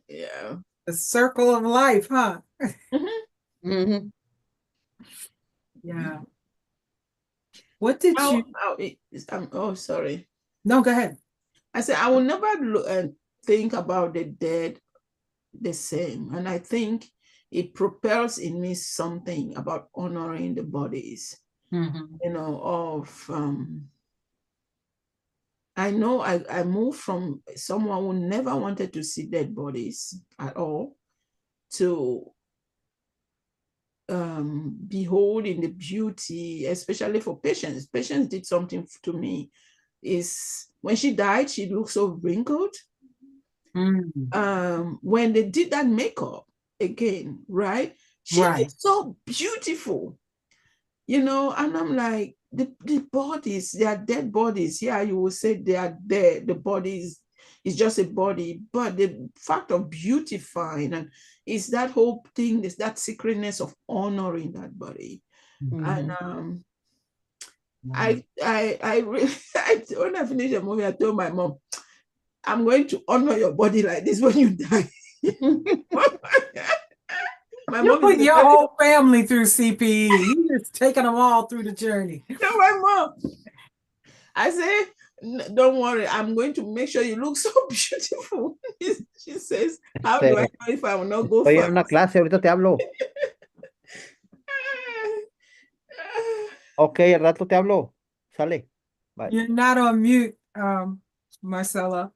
Yeah. The circle of life, huh? Yeah. What did you? Oh, sorry. No, go ahead. I said, I will never think about the dead the same. And I think it propels in me something about honoring the bodies, I know I moved from someone who never wanted to see dead bodies at all to behold in the beauty, especially for Patience. Patience did something to me. Is when she died, she looked so wrinkled. When they did that makeup again, right? She looked so beautiful, and I'm like, the bodies, they are dead bodies. Yeah, you will say they are dead. The body is just a body, but the fact of beautifying and is that whole thing, is that secretness of honoring that body. And I really, when I finished the movie, I told my mom, I'm going to honor your body like this when you die. You put your whole family through CPE. You just taking them all through the journey. My mom. I say, Don't worry, I'm going to make sure you look so beautiful. She says, how do I Este, know if I will not go estoy en fast? una clase, ahorita te hablo. Ok, al rato te hablo. Sale. Bye. You're not on mute, Marcella.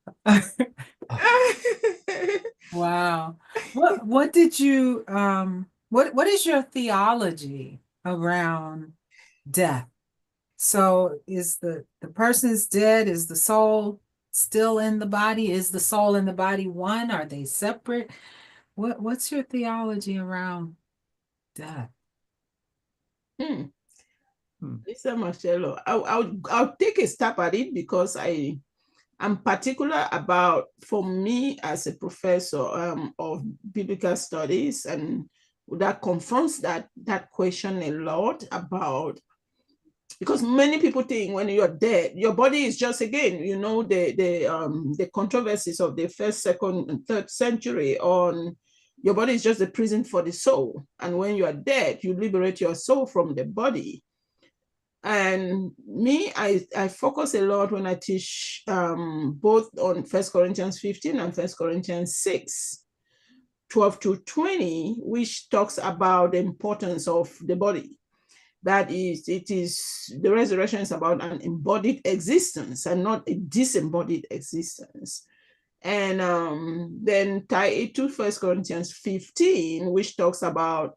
Wow. What did you what is your theology around death? So is the person's dead? Is the soul still in the body? Is the soul and the body one? Are they separate? What's your theology around death? Hmm. Hmm. Lisa Marcello, I'll take a stab at it because I'm particular about, for me as a professor of biblical studies, and that confronts that question a lot about, because many people think when you're dead, your body is just, again, the controversies of the first, second, and third century on your body is just a prison for the soul, and when you are dead, you liberate your soul from the body. And me, I focus a lot when I teach both on 1 Corinthians 15 and 1 Corinthians 6, 12 to 20, which talks about the importance of the body. That is, the resurrection is about an embodied existence and not a disembodied existence. And then tie it to 1 Corinthians 15, which talks about,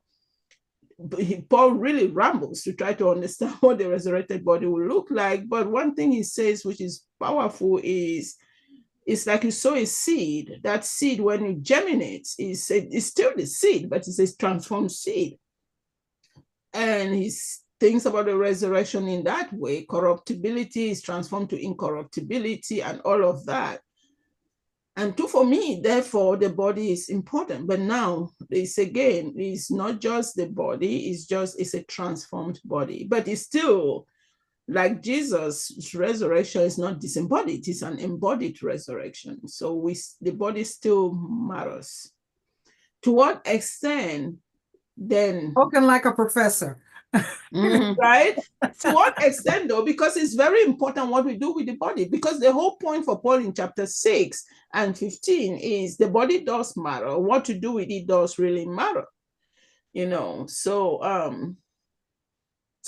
Paul really rambles to try to understand what the resurrected body will look like. But one thing he says, which is powerful, is it's like you sow a seed. That seed, when it germinates, is still the seed, but it's a transformed seed. And he thinks about the resurrection in that way. Corruptibility is transformed to incorruptibility and all of that. And two, for me, therefore, the body is important. But now, it's not just the body, it's a transformed body. But it's still, like Jesus' resurrection is not disembodied, it's an embodied resurrection. So the body still matters. To what extent, then, Spoken like a professor. right? To what extent, though? Because it's very important what we do with the body, because the whole point for Paul in chapter 6 and 15 is the body does matter. What to do with it does really matter, so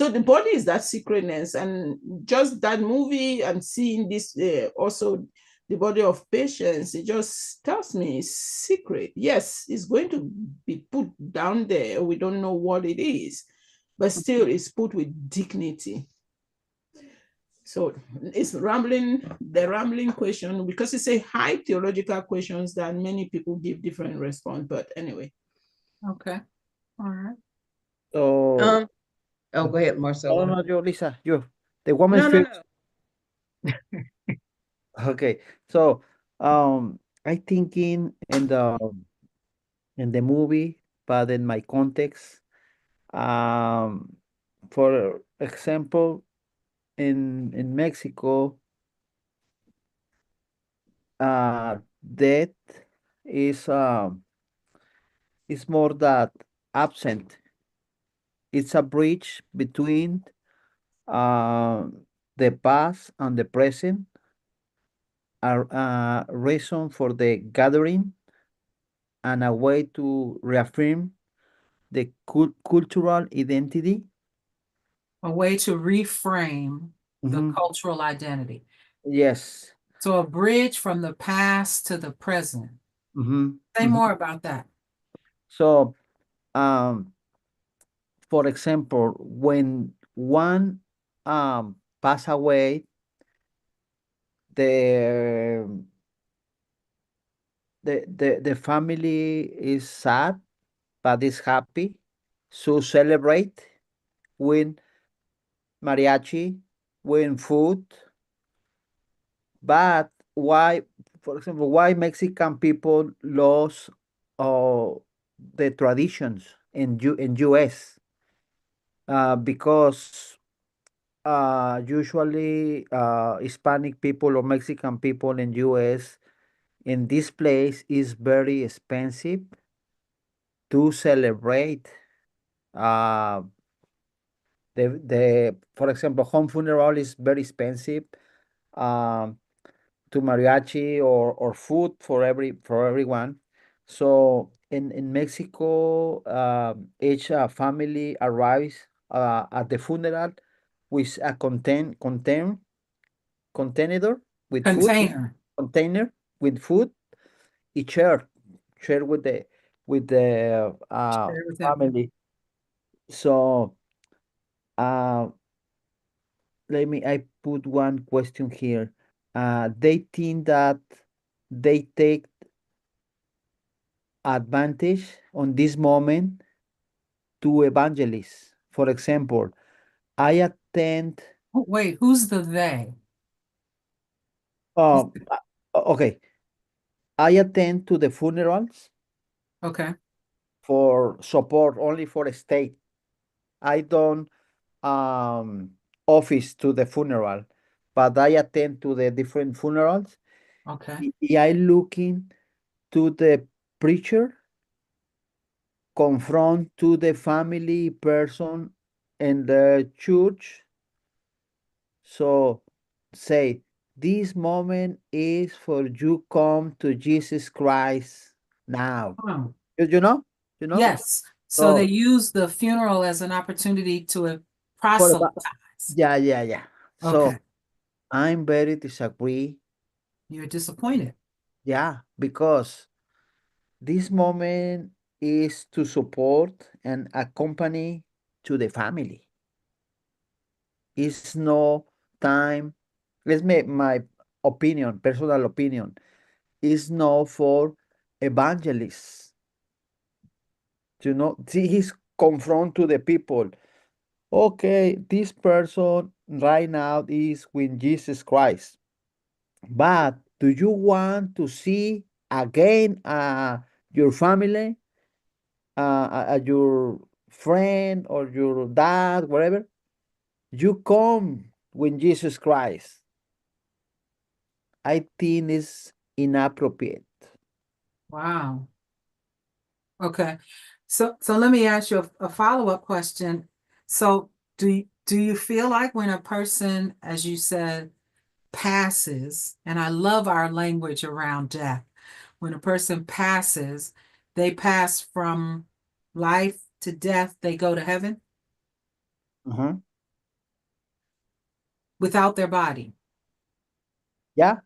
the body is that secretness. And just that movie and seeing this, also the body of patience, it just tells me it's secret. Yes, it's going to be put down there. We don't know what it is, but still it's put with dignity. So it's the rambling question, because it's a high theological questions that many people give different response. But anyway. Okay. All right. So, Oh, go ahead, no, Marcelo. no, you, Lisa, you, the woman No, no, first. no. Okay, so, I thinking in the movie, but in my context, um, for example, in Mexico, death is is more that absent. It's a bridge between uh, the past and the present, a reason for the gathering, and a way to reaffirm the cultural identity. A way to reframe the Mhm. cultural identity. Yes. So a bridge from the past to the present. Say Mhm. more about that. So, um, for example, when one pass away, the the family is sad but is happy, so celebrate with mariachi, with food. But why, for example, why Mexican people lost uh, the traditions in US? Because usually Hispanic people or Mexican people in US in this place is very expensive to celebrate. Uh, the for example, home funeral is very expensive. um, to mariachi or food for everyone. So in Mexico, each family arrives at the funeral with a container with food, Container. container with food, each share with the Share with everyone. family. So uh, I put one question here. They think that they take advantage on this moment to evangelize. For example, I attend. Oh, wait, who's the they? Uh, uh, okay, I attend to the funerals Okay, for support only for state. I don't um office to the funeral, but I attend to the different funerals. okay. I looking to the preacher confront to the family person in the church. So say, this moment is for you come to Jesus Christ now. Oh, You know? You know? yes. So they So use the funeral as an opportunity to for proselytize. yeah. Okay, So I'm very disagree. you're disappointed. Yeah, because this moment is to support and accompany to the family. It's no time. Let's make my opinion, personal opinion. Is no for evangelists. See, he's confront to the people. Okay, this person right now is with Jesus Christ. But do you want to see again your family, your friend or your dad, whatever? You come with Jesus Christ. I think is inappropriate. Wow. Okay. So let me ask you a follow-up question. So do you feel like when a person, as you said, passes, and I love our language around death, when a person passes, they pass from life to death, they go to heaven Uh-huh. without their body. Yeah.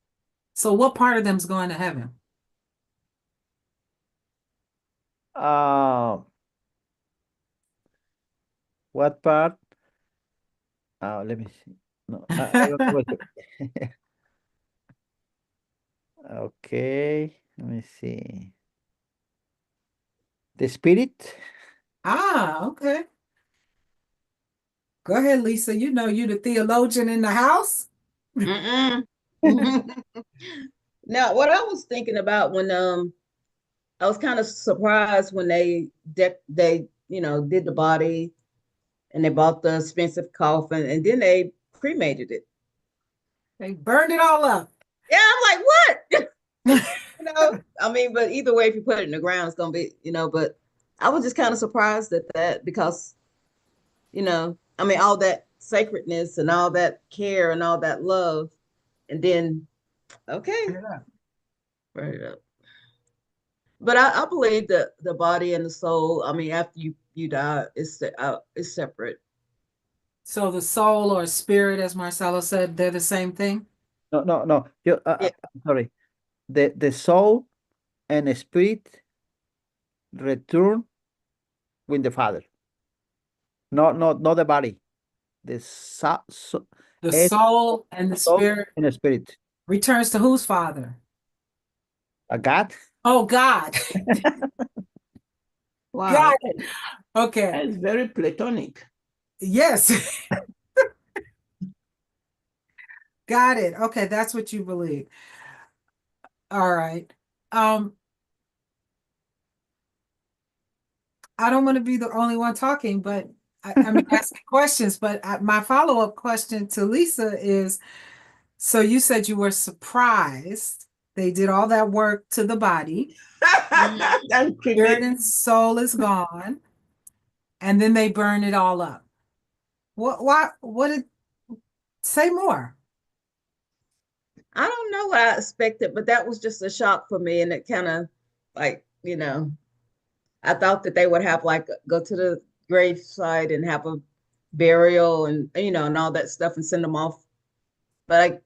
So what part of them's going to heaven? Uh, what part? Let me see. No, I don't know. Okay, let me see. The spirit? Ah, okay. Go ahead, Lisa. You know you the theologian in the house. Mm-mm. Now, what I was thinking about when I was kind of surprised when they did the body and they bought the expensive coffin and then they cremated it. They burned it all up. Yeah, I'm like, what? I mean, but either way, if you put it in the ground, it's gonna be, but I was just kind of surprised at that because, I mean, all that sacredness and all that care and all that love, and then okay, burn it up. But I believe that the body and the soul, I mean, after you die, it's separate. So the soul or spirit, as Marcelo said, they're the same thing. No. Yeah. I'm sorry. The soul and the spirit return with the Father. Not the body. The The es soul and the soul spirit and the spirit. returns to whose father? A God? Oh, God. Wow, Got it. Okay. that's very platonic. Yes. Got it. Okay, that's what you believe. All right. Um, I don't want to be the only one talking, but I mean asking questions, but my follow-up question to Lisa is, so you said you were surprised they did all that work to the body, Mhm. And spirit cremate. and soul is gone, and then they burn it all up. What did, say more? I don't know what I expected, but that was just a shock for me. And it kind of like, I thought that they would have like go to the graveside and have a burial and and all that stuff and send them off. But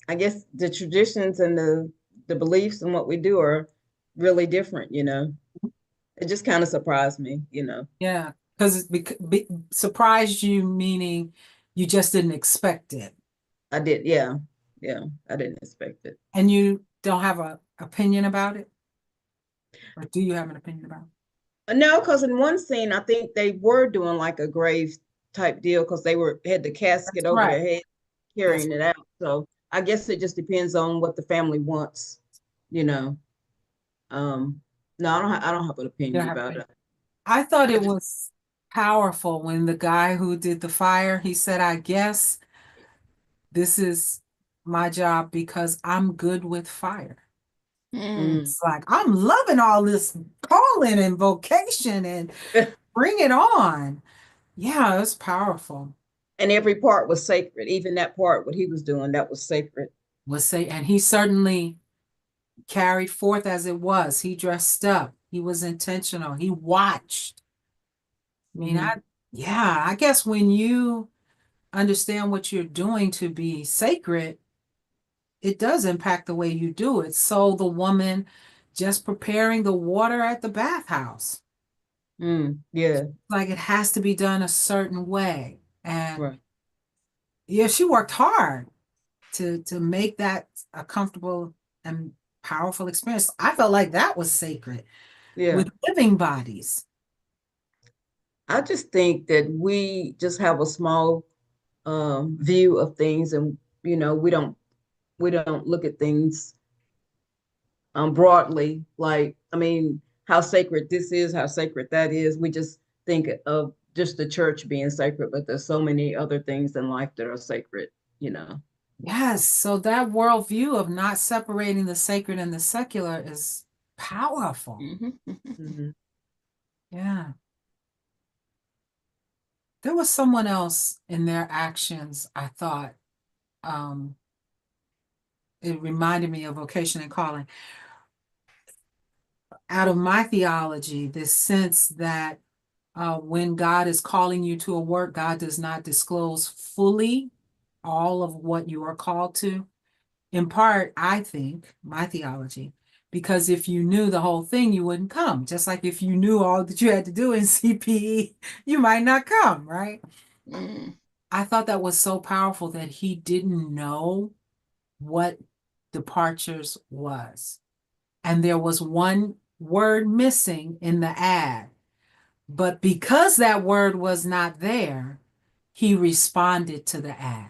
I guess the traditions and the beliefs and what we do are really different. It just kind of surprised me. Yeah, because surprised you, meaning you just didn't expect it. I did, yeah. Yeah, I didn't expect it. And you don't have an opinion about it? Or do you have an opinion about it? No, because in one scene, I think they were doing like a grave type deal because they had the casket That's over right. their head That's carrying it out. So I guess it just depends on what the family wants, you know. No, I don't have an you opinion don't have an about opinion. it. I thought I it just was powerful when the guy who did the fire, he said, I guess this is my job because I'm good with fire. mm. It's like, I'm loving all this calling and vocation and bring it on. Yeah, it's powerful. And every part was sacred. Even that part, what he was doing, that was sacred. Was say, and he certainly carried forth as it was. He dressed up. He was intentional. He watched. I mean, Hmm. yeah, I guess when you understand what you're doing to be sacred, it does impact the way you do it. So the woman just preparing the water at the bathhouse, Yeah, like it has to be done a certain way. And right. yeah, she worked hard to make that a comfortable and powerful experience. I felt like that was sacred Yeah. with living bodies. I just think that we just have a small view of things, and we don't look at things broadly. Like, I mean, how sacred this is, how sacred that is. We just think of just the church being sacred, but there's so many other things in life that are sacred. Yes, so that worldview of not separating the sacred and the secular is powerful. Hmm. Yeah. There was someone else in their actions, I thought, um, it reminded me of vocation and calling. Out of my theology, this sense that when God is calling you to a work, God does not disclose fully all of what you are called to. In part, I think, my theology, because if you knew the whole thing, you wouldn't come. Just like if you knew all that you had to do in CPE, you might not come, right? Mm. I thought that was so powerful that he didn't know what departures was. And there was one word missing in the ad. But because that word was not there, he responded to the ad,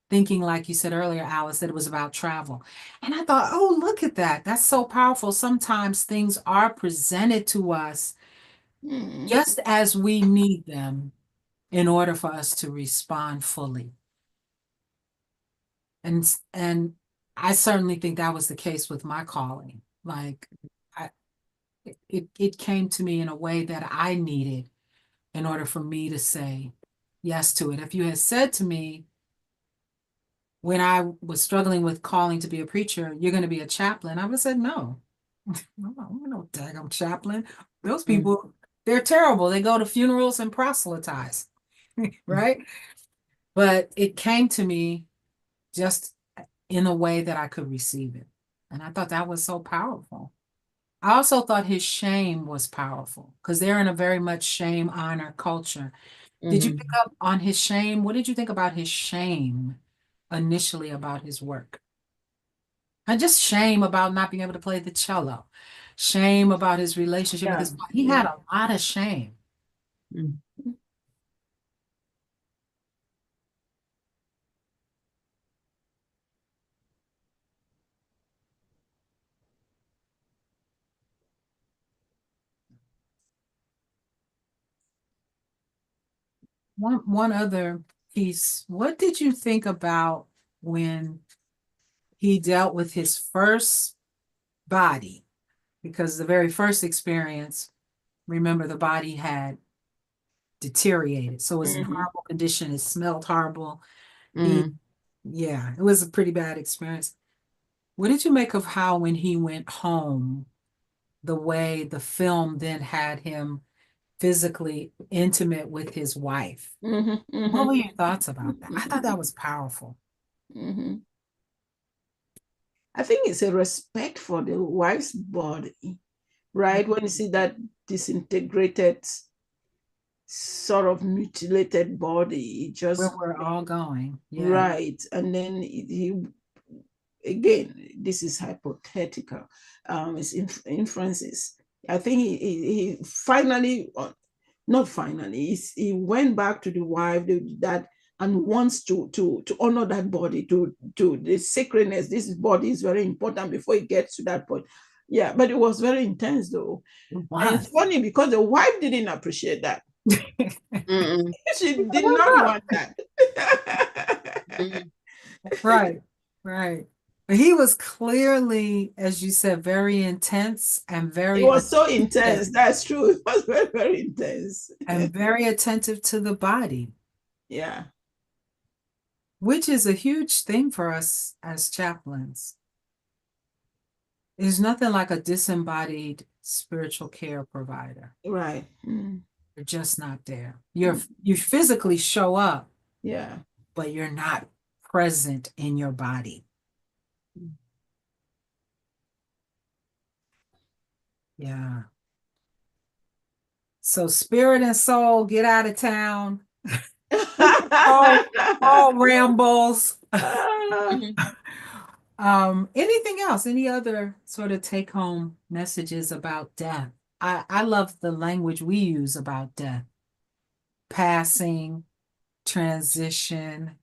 thinking, like you said earlier, Alice, that it was about travel. And I thought, oh, look at that. That's so powerful. Sometimes things are presented to us Mm. just as we need them in order for us to respond fully. And I certainly think that was the case with my calling. Like I it came to me in a way that I needed in order for me to say yes to it. If you had said to me when I was struggling with calling to be a preacher, you're going to be a chaplain, I would have said no. I'm no daggum chaplain. Those Mm. people, they're terrible. They go to funerals and proselytize, right? But it came to me just in a way that I could receive it. And I thought that was so powerful. I also thought his shame was powerful because they're in a very much shame honor culture. Did you pick Hmm. up on his shame? What did you think about his shame initially about his work? And just shame about not being able to play the cello, shame about his relationship with Yeah. his wife. He Yeah. had a lot of shame. Mm. One other piece, what did you think about when he dealt with his first body? Because the very first experience, remember, the body had deteriorated. So it was in Mhm. horrible condition. It smelled horrible. He Mm. Yeah, it was a pretty bad experience. What did you make of how when he went home, the way the film then had him physically intimate with his wife? Mhm, What mhm, were your thoughts about that? I thought mhm, that was powerful. mhm. I think it's a respect for the wife's body, right? When you see that disintegrated, sort of mutilated body, it Where just we're all going. Yeah. right. And then he again, this is hypothetical. It's inferences. I think he finally, not finally, he went back to the wife that and wants to honor that body, to the sacredness. This body is very important before he gets to that point. Yeah, but it was very intense though. It And it's was. funny because the wife didn't appreciate that. Mm-mm. She did What's not up? want that. Mm-mm. Right, right. But he was clearly, as you said, very intense It was so intense. That's true. It was very, very intense. and very attentive to the body, Yeah, which is a huge thing for us as chaplains. There's nothing like a disembodied spiritual care provider. right. You're just not there. Mm. You physically show up, Yeah. but you're not present in your body. Yeah. So spirit and soul, get out of town. All all rambles. Mhm. Anything else? Any other sort of take home messages about death? I love the language we use about death, passing, transition.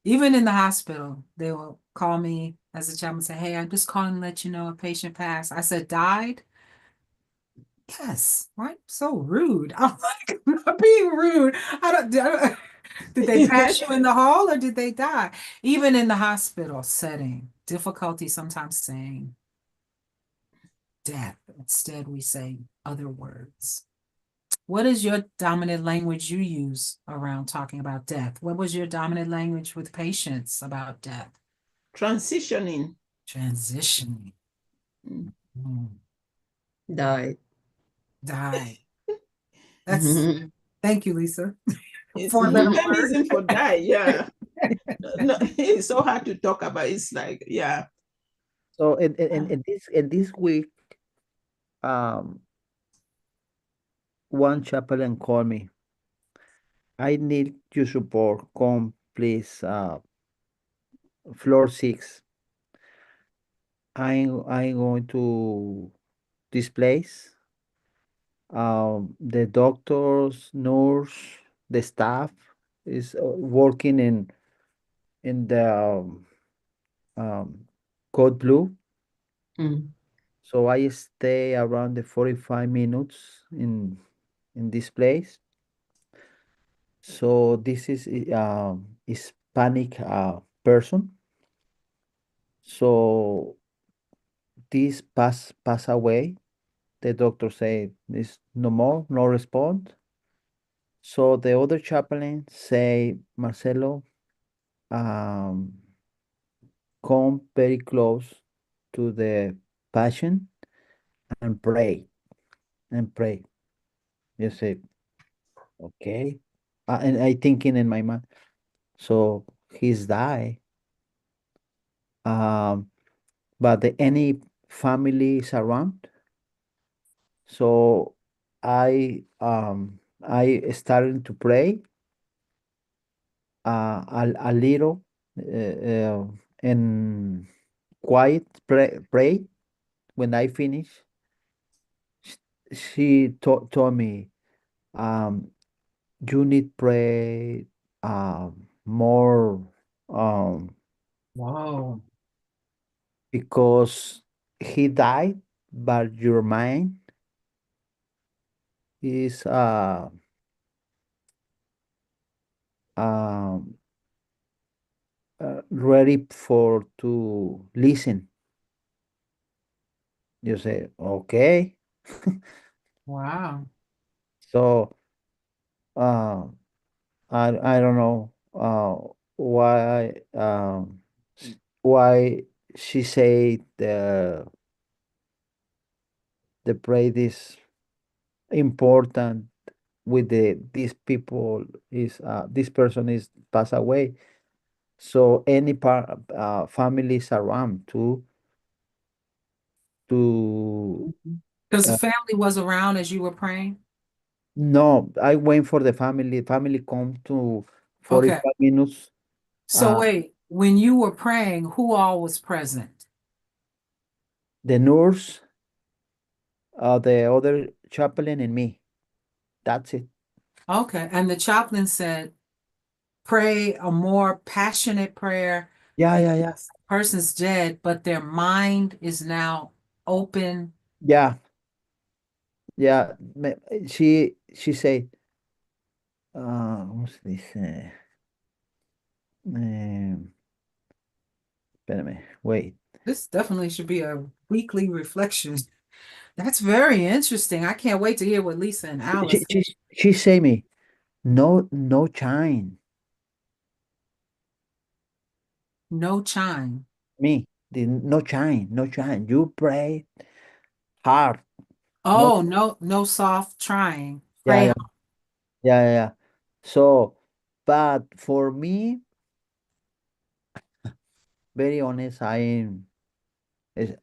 Even in the hospital, they will call me as a chaplain and say, "Hey, I'm just calling to let you know a patient passed." I said, "Died?" Yes. Right? So rude. I'm like, I'm not being rude. Did they pass you in the hall or did they die? Even in the hospital setting, difficulty sometimes saying death. Instead, we say other words. What is your dominant language you use around talking about death? What was your dominant language with patients about death? Transitioning. Transitioning. Mm. Died. Die. That's Mhm. Thank you, Lisa. It's a Four-letter word. euphemism for die. Yeah. No, it's so hard to talk about. It's like, yeah. So in this week, um, one chaplain called me. I need your support. Come, please. Floor 6. I'm going to this place. The doctors, nurse, the staff is working in the um, code blue. Mm. So I stay around the 45 minutes in this place. So this is Hispanic person. So this pass away. The doctor say this no more, no response. So the other chaplain say, Marcelo, um, come very close to the patient and pray and pray. You say, okay. And I thinking in my mind, so he's died. Um, but any family is around. So I started to pray a little and quiet pray. When I finish, she told me, um, you need pray more Whoa. because he died, but your mind is um ready for to listen. You say, okay. Wow. So uh I don't know why why she said the prayer is important with these people is this person is passed away, so any families around to Because the uh, family was around as you were praying? no, I went for the family come to Okay. 45 minutes. So uh wait, when you were praying, who all was present? the nurse, the other chaplain, and me. That's it. Okay. And the chaplain said, pray a more passionate prayer. Yeah, Like yeah, yeah, this person's dead, but their mind is now open. yeah, yeah. She say, ¿cómo se dice? Espérame, wait. This definitely should be a weekly reflection. That's very interesting. I can't wait to hear what Lisa and She Alice. she she say me, no chine. No chime. Me, no chine. You pray hard. No, Oh, no, no soft trying. yeah, Pray yeah, yeah, yeah, yeah. So, but for me, very honest, I'm is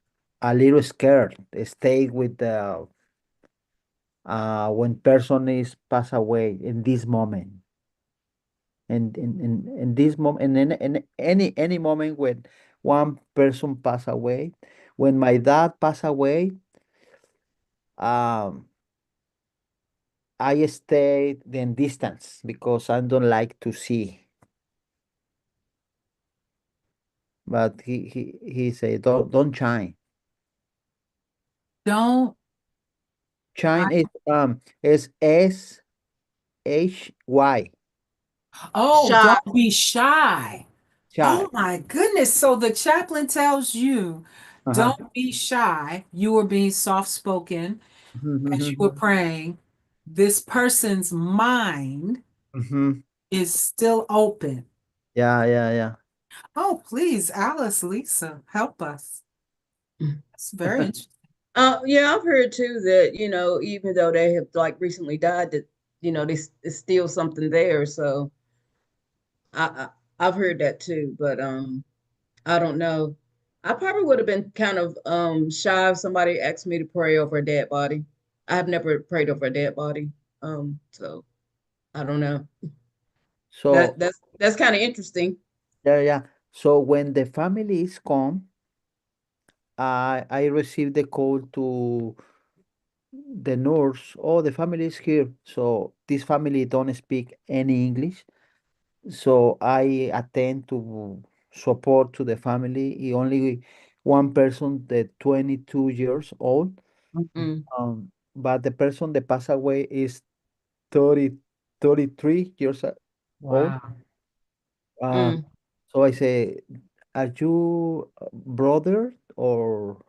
a little scared. Stay with the when person is pass away in this moment. And in this moment, and in any moment when one person pass away, when my dad passed away, um I stayed in distance because I don't like to see. But he said, don't shine. don't. I, Shine is SHY. oh, Shy. don't be shy. Shy. Oh my goodness. So the chaplain tells you, Uh-huh. don't be shy. You were being soft spoken as you were Mm-hmm. praying. This person's mind Mm-hmm. is still open. Yeah, yeah, yeah. Oh, please, Alice, Lisa, help us. It's very interesting. Yeah, I've heard too that, even though they have like recently died, that, there's still something there. So I've heard that too, but I don't know. I probably would have been kind of shy if somebody asked me to pray over a dead body. I have never prayed over a dead body. So I don't know. So That's kind of interesting. yeah, yeah. So when the family is come, I received the call to the nurse. Oh, the family is here. So this family don't speak any English. So I attend to support to the family. Only one person, the 22 years old. Mhm. But the person that passed away is 30, 33 years old. Wow. Uh, Mm. so I say, are you brother or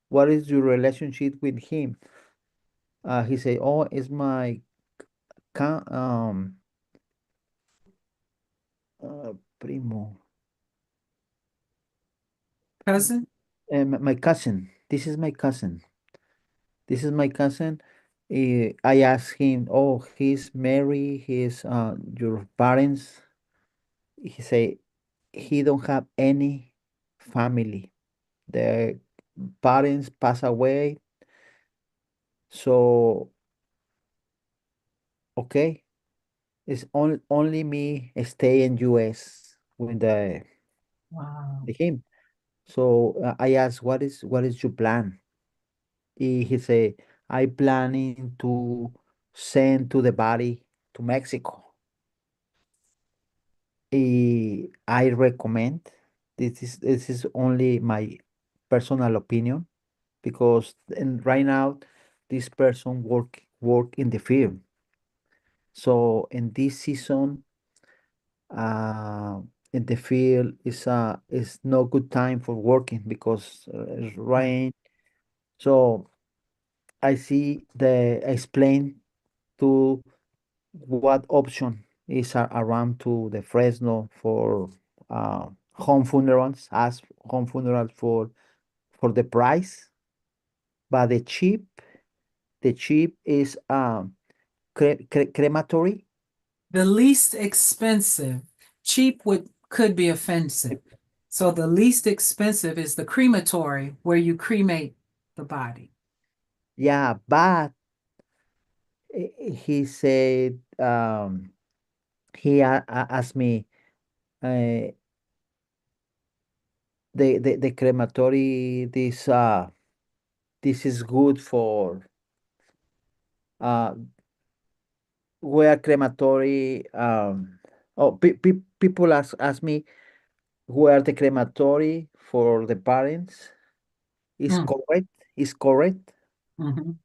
what is your relationship with him? He say, oh, it's my ca- um primo, Cousin? my cousin. This is my cousin. This is my cousin. I asked him, oh, he's married. He's your parents. He say he don't have any family. The parents pass away. So okay, it's only me stay in US with Wow. him. So I asked, what is your plan? He say, I planning to send to the body to Mexico. I recommend this is only my personal opinion because right now this person work in the field. So in this season, uh, in the field is no good time for working because it's rain. So I see the explain to what option. is around to the Fresno for home funerals, ask home funeral for the price, but the cheap is crematory. The least expensive, cheap could be offensive. So the least expensive is the crematory where you cremate the body. Yeah, but he said he asked me uh, the crematory this is good for uh where crematory people ask me where the crematory for the parents is Mm, correct. mhm.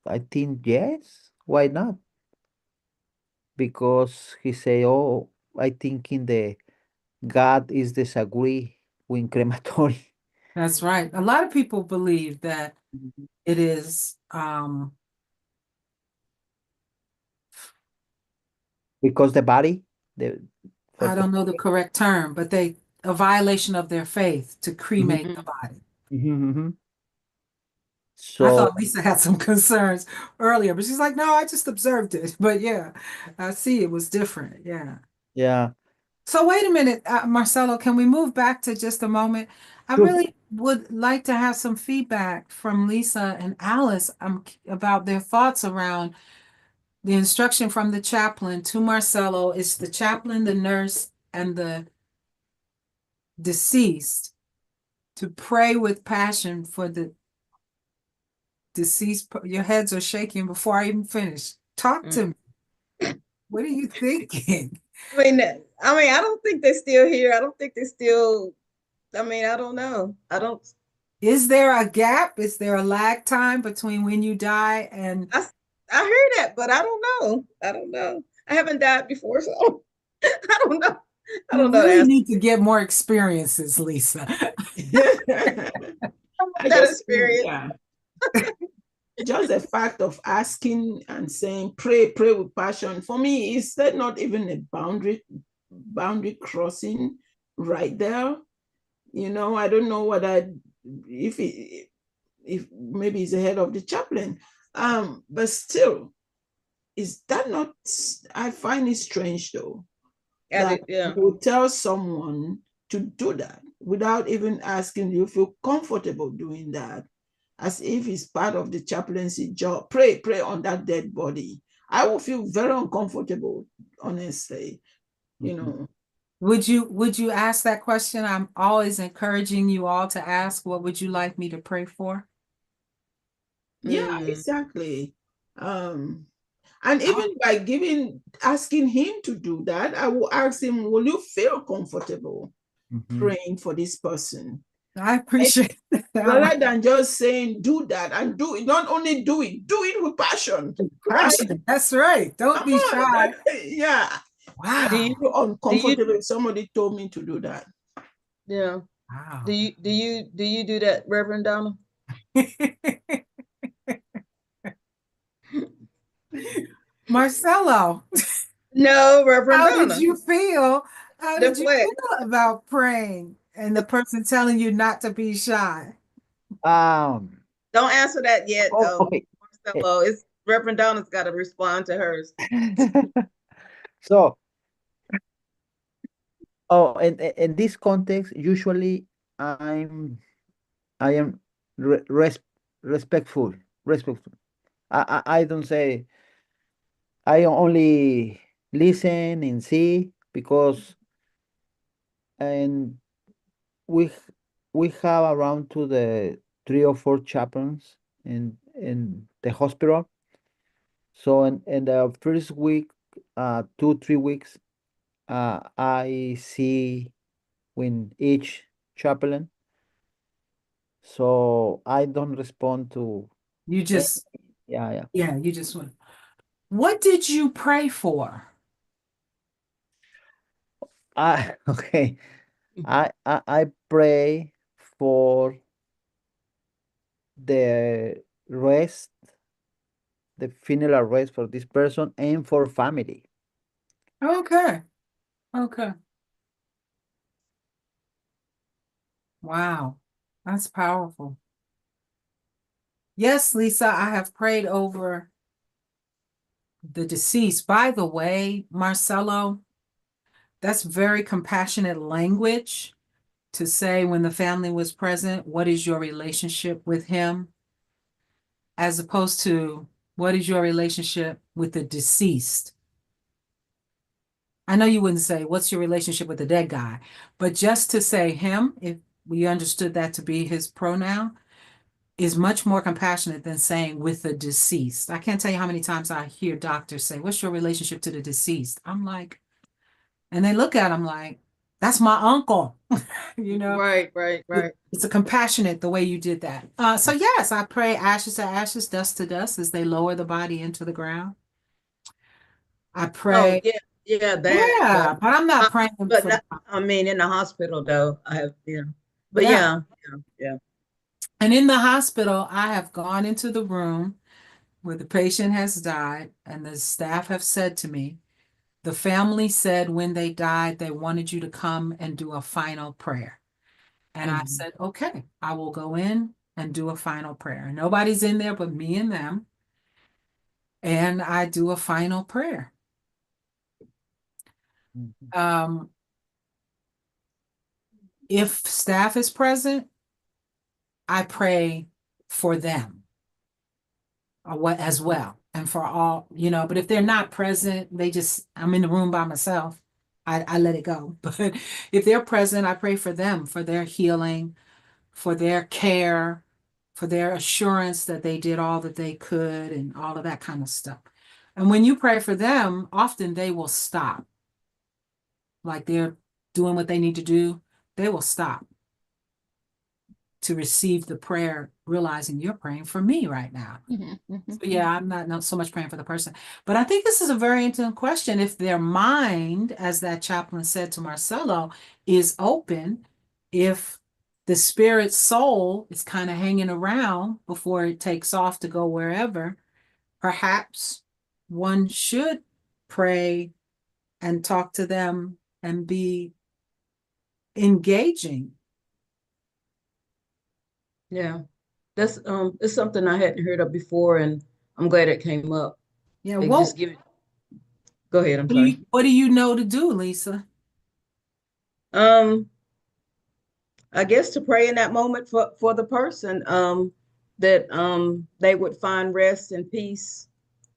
I think yes, why not? Because he say, oh, I think in the God is disagree with crematory. That's right. A lot of people believe that Mhm. it is, Because the body, the for I the don't know the correct term, but a violation of their faith to Mhm, cremate the Mm. body. mhm. I So thought Lisa had some concerns earlier, but she's like, no, I just observed it. But yeah, I see it was different. Yeah. yeah, So wait a minute, Marcelo, can we move back to just a moment? I sure. really would like to have some feedback from Lisa and Alice about their thoughts around the instruction from the chaplain to Marcelo. It's the chaplain, the nurse, and the deceased to pray with passion for the deceased. Your heads are shaking before I even finish. Talk Mm. to me. What are you thinking? I don't think they're still here. I don't think they're still. I don't know. I don't. Is there a gap? Is there a lag time between when you die and I I heard that, but I don't know. I don't know. I haven't died before, so I don't know. I you don't know the really answer. need to get more experiences, Lisa? I That just think, experience. yeah, just the fact of asking and saying, pray with passion. For me, is that not even a boundary crossing right there? I don't know if if maybe he's the head of the chaplain. But still, is that not? I find it strange though that you Yeah. would tell someone to do that without even asking you feel comfortable doing that, as if it's part of the chaplaincy job. Pray on that dead body. I will feel very uncomfortable, honestly. You Mhm. know. Would you ask that question? I'm always encouraging you all to ask, what would you like me to pray for? Yeah, Mm. exactly. Um, and even by asking him to do that, I will ask him, will you feel comfortable Mhm. praying for this person? I Right? appreciate that. Rather than just saying, do that and do it. Not only do it with passion, right? Passion. That's right. Don't Come be on. shy. Yeah. I Do you Wow. feel do you uncomfortable if somebody told me to do that. yeah. Wow. Do you do that, Reverend Donna? Marcelo, No, Reverend how did Donna. you feel? How The did you flesh. feel about praying and the person telling you not to be shy? Um, Don't answer that yet, okay. Eh, Marcelo. It's Reverend Donna's got to respond to hers. So, in this context, usually I'm I am respectful, respectful. I don't say I only listen and see because and we we have around to the 3 or 4 chaplains in the hospital. So in the first week, 2 3 weeks, I see when each chaplain. So I don't respond to You any, just, yeah, yeah. yeah, you just went. What did you pray for? Okay. I pray for the rest the funeral arrest for this person and for family. Okay. Okay. Wow. That's powerful. Yes, Lisa, I have prayed over the deceased. By the way, Marcelo, that's very compassionate language to say when the family was present, what is your relationship with him? As opposed to what is your relationship with the deceased? I know you wouldn't say what's your relationship with the dead guy, but just to say him, if we understood that to be his pronoun, is much more compassionate than saying with the deceased. I can't tell you how many times I hear doctors say, what's your relationship to the deceased? I'm like, and they look at him like, that's my uncle. You know, Right, right, right. it's a compassionate the way you did that. So yes, I pray ashes to ashes, dust to dust as they lower the body into the ground. I Oh pray, yeah, yeah, that. yeah, but I'm not Uh, praying but for, not, I mean, in the hospital though, I have, but yeah. yeah. And in the hospital, I have gone into the room where the patient has died, and the staff have said to me, the family said when they died, they wanted you to come and do a final prayer. And I Mhm. said, okay, I will go in and do a final prayer. Nobody's in there but me and them. And I do a final prayer. Mhm. Um, if staff is present, I pray for them or what as well. And for all, but if they're not present, I'm in the room by myself. I let it go. But if they're present, I pray for them, for their healing, for their care, for their assurance that they did all that they could and all of that kind of stuff. And when you pray for them, often they will stop. Like they're doing what they need to do, they will stop to receive the prayer, realizing you're praying for me right now. So yeah, I'm not so much praying for the person. But I think this is a very interesting question. If their mind, as that chaplain said to Marcelo, is open, if the spirit soul is kind of hanging around before it takes off to go wherever, perhaps one should pray and talk to them and be engaging. Yeah. That's it's something I hadn't heard of before, and I'm glad it came up. Yeah, They just give it. Go ahead. I'm sorry. what do you know to do, Lisa? Um, I guess to pray in that moment for the person, that they would find rest and peace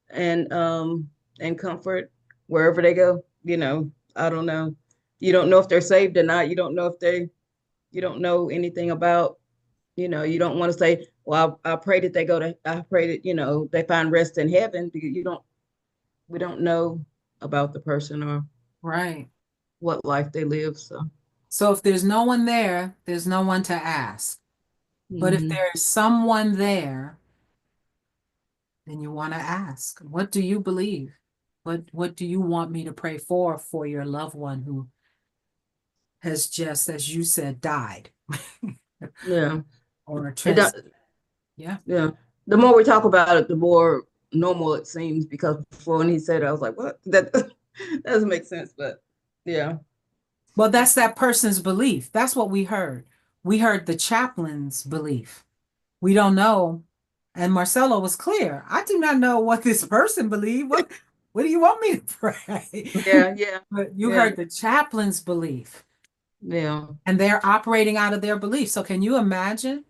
and comfort wherever they go. I don't know. You don't know if they're saved or not. You don't know if you don't know anything about, you don't want to say, well, I pray that I pray that, they find rest in heaven, because we don't know about the person or Right. what life they live. So, So if there's no one there, there's no one to ask. But if mhm. there is someone there, then you want to ask, what do you believe? What do you want me to pray for your loved one who has just, as you said, died Yeah. or It does, yeah. yeah. The more we talk about it, the more normal it seems, because before when he said it, I was like, what? That doesn't make sense, but yeah. Well, that's that person's belief. That's what we heard. We heard the chaplain's belief. We don't know. And Marcelo was clear. I do not know what this person believed. What do you want me to pray? Yeah, yeah, But you yeah, heard the chaplain's belief, yeah. and they're operating out of their belief. So can you imagine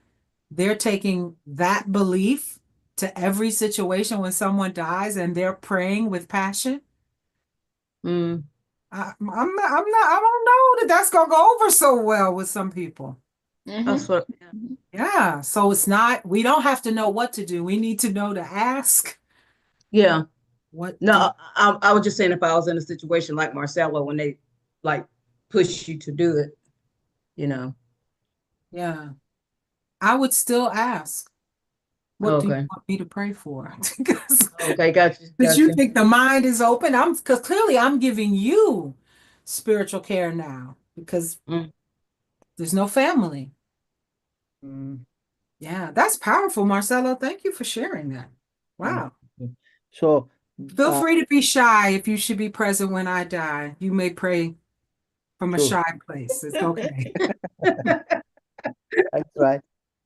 they're taking that belief to every situation when someone dies and they're praying with passion? Mm, I don't know that that's gonna go over so well with some people. that's what, yeah. Yeah, so we don't have to know what to do. We need to know to ask Yeah. what No, do, I was just saying, if I was in a situation like Marcelo, when they like push you to do it, you know. yeah. I would still ask, what do you Okay. want me to pray for? Because Okay, got you, Because got you you. think the mind is open. Because clearly I'm giving you spiritual care now because Mm, there's no family. Mm, Yeah, that's powerful, Marcelo. Thank you for sharing that. thank Wow. So, Feel uh, free to be shy if you should be present when I die. You may pray from a sure, shy place. It's okay. that's right.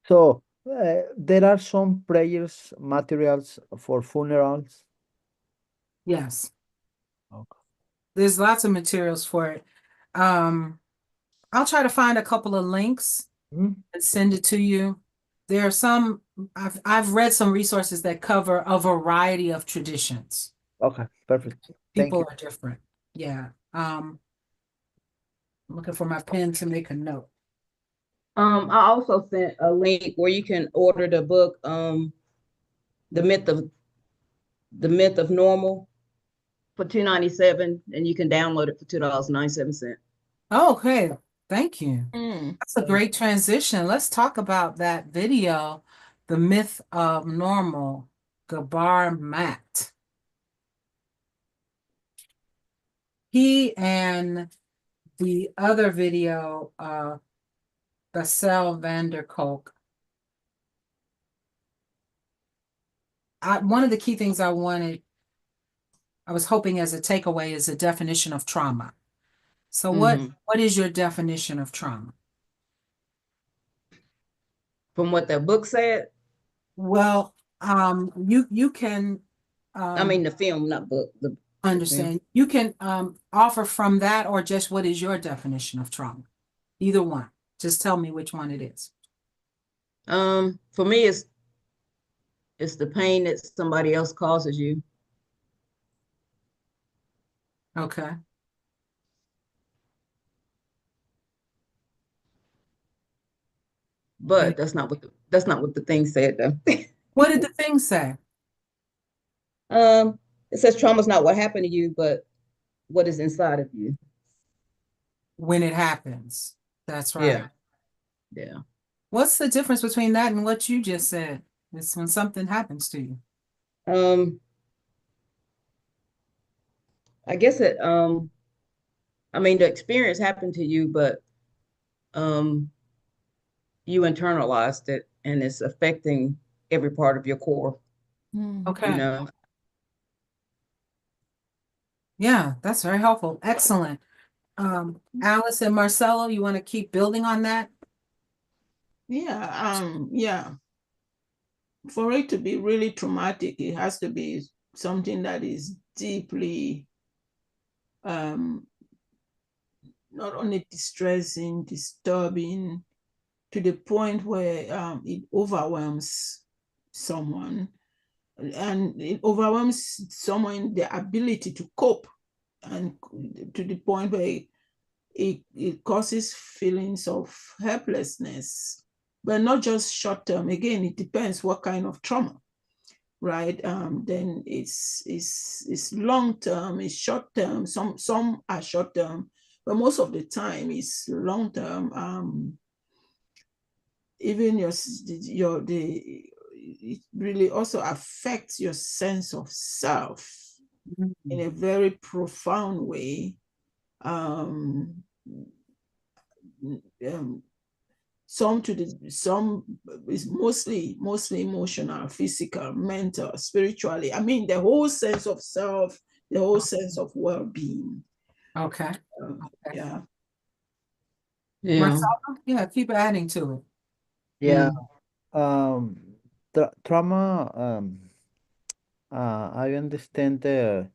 So, there are some prayers materials for funerals. Yes. Okay. There's lots of materials for it. Um, I'll try to find a couple of links Mhm. and send it to you. There are some, I've read some resources that cover a variety of traditions. Okay, perfect. Thank People you. are different. Yeah. I'm looking for my pen to make a note. I also sent a link where you can order the book, the myth of the myth of normal for $2.97, and you can download it for $2.97. Okay, thank you. Mm. That's a great transition. Let's talk about that video, The Myth of Normal, Gabar Matt. He and the other video, Bassel van der Kolk. One of the key things I was hoping as a takeaway is a definition of trauma. So what is your definition of trauma? From what that book said, Well, you can I mean the film, not book, the film. understand. You can offer from that or just what is your definition of trauma? Either one. Just tell me which one it is. For me, it's the pain that somebody else causes you. Okay. And But that's not what the thing said though. what did the thing say Um, it says trauma is not what happened to you, but what is inside of you. when it happens? That's right. Yeah, yeah. What's the difference between that and what you just said? It's when something happens to you. Um, I guess I mean the experience happened to you, but um you internalized it and it's affecting every part of your core, Mm. you Okay. know. Yeah, that's very helpful. Excellent. Alice and Marcelo, you want to keep building on that? Yeah. For it to be really traumatic, it has to be something that is deeply um not only distressing, disturbing, to the point where it overwhelms someone, and it overwhelms someone the ability to cope, and to the point where it causes feelings of helplessness, but not just short term. Again, it depends what kind of trauma, right? Then it's long term, it's short term. Some are short term, but most of the time it's long term. Even it really also affects your sense of self in a very profound way. Um, um, some is mostly emotional, physical, mental, spiritually. I mean, the whole sense of self, the whole sense of well-being. Okay. Okay. Yeah. Yeah. Marcelo, yeah, keep adding to it. Yeah. Mm. Trauma. I understand the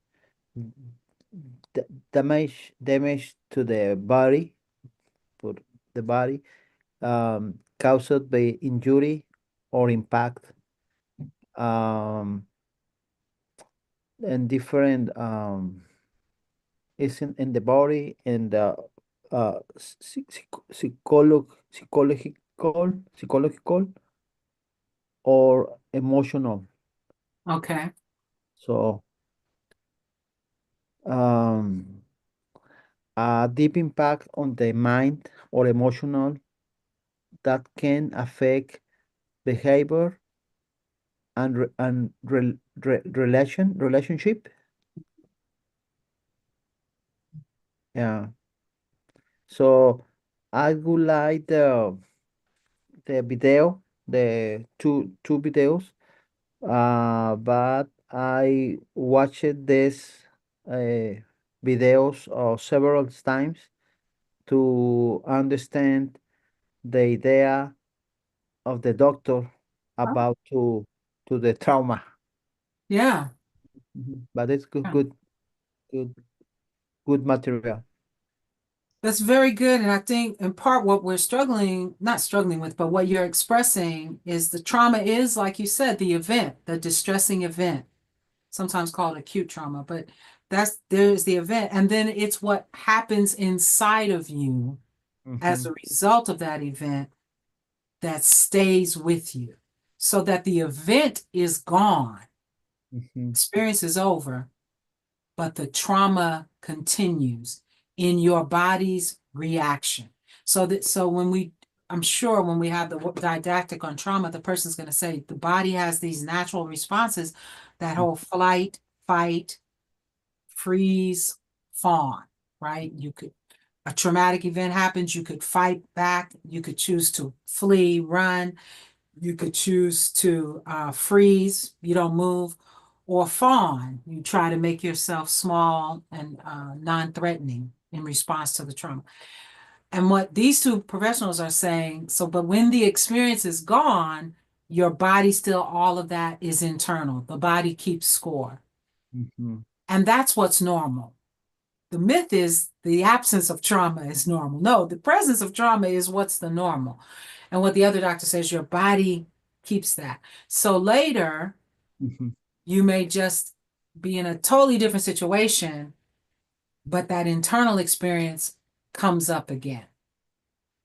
damage to the body, for the body, caused by injury or impact, um, and different is in the body and psychological or emotional. Okay. So um, a deep impact on the mind or emotional that can affect behavior and relationship. Yeah. So I would like the video, the two videos, but I watched this videos several times to understand the idea of the doctor Oh, about to the trauma. yeah. But it's good, Yeah. good, good material. That's very good. And I think in part what we're struggling, not struggling with, but what you're expressing is the trauma is, like you said, the event, the distressing event, sometimes called acute trauma, but there's the event. And then it's what happens inside of you as Hmm. a result of that event that stays with you. So that the event is gone, Hmm. experience is over, but the trauma continues in your body's reaction. So when I'm sure when we have the didactic on trauma, the person's going to say the body has these natural responses, that whole flight, fight, freeze, fawn, right? You could A traumatic event happens, you could fight back, you could choose to flee, run, you could choose to freeze, you don't move, or fawn. You try to make yourself small and non-threatening in response to the trauma. And what these two professionals are saying, so, but when the experience is gone, your body still, all of that is internal. The body keeps score. Hmm. And that's what's normal. The myth is the absence of trauma is normal. No, the presence of trauma is what's the normal. And what the other doctor says, your body keeps that. So later, Hmm. you may just be in a totally different situation, but that internal experience comes up again.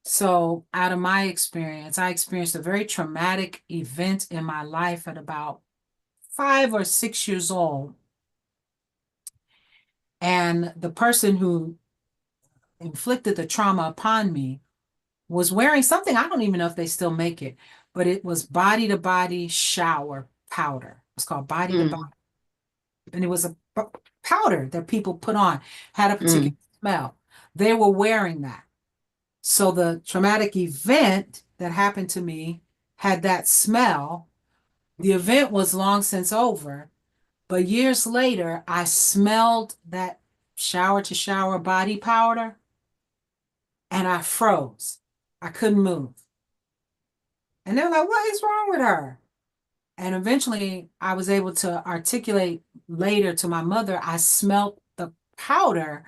So, out of my experience, I experienced a very traumatic event in my life at about 5 or 6 years old. And the person who inflicted the trauma upon me was wearing something, I don't even know if they still make it, but it was body to body shower powder. It's called body to body. Mm, And it was a powder that people put on, had a particular mm, smell. They were wearing that. So the traumatic event that happened to me had that smell. The event was long since over, but years later, I smelled that shower to shower body powder and I froze. I couldn't move. And they're like, what is wrong with her? And eventually I was able to articulate later to my mother, I smelt the powder,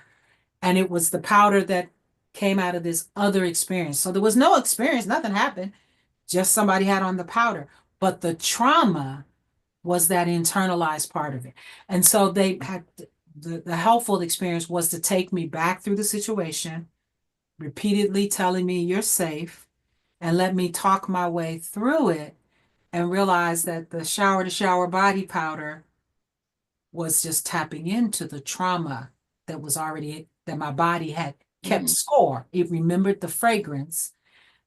and it was the powder that came out of this other experience. So there was no experience, nothing happened, just somebody had on the powder. But the trauma was that internalized part of it. And so they had the helpful experience was to take me back through the situation, repeatedly telling me you're safe, and let me talk my way through it and realize that the shower to shower body powder was just tapping into the trauma that was already, that my body had kept Mhm. score. It remembered the fragrance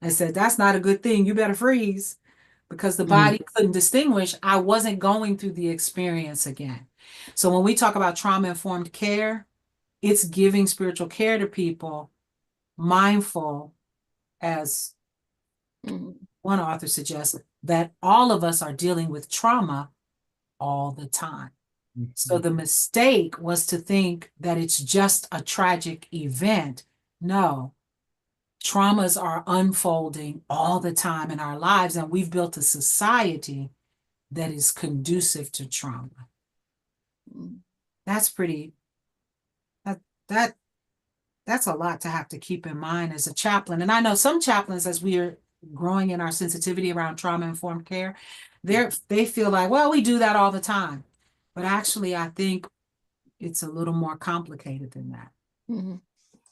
and said, that's not a good thing. You better freeze, because the body mm, couldn't distinguish. I wasn't going through the experience again. So when we talk about trauma informed care, it's giving spiritual care to people, mindful, as Mhm. one author suggests, that all of us are dealing with trauma all the time. So Hmm. the mistake was to think that it's just a tragic event. No, traumas are unfolding all the time in our lives, and we've built a society that is conducive to trauma. Mhm. That's pretty, that, that, that's a lot to have to keep in mind as a chaplain. And I know some chaplains, as we are growing in our sensitivity around trauma informed care, they feel like, well, we do that all the time. But actually, I think it's a little more complicated than that. Mhm.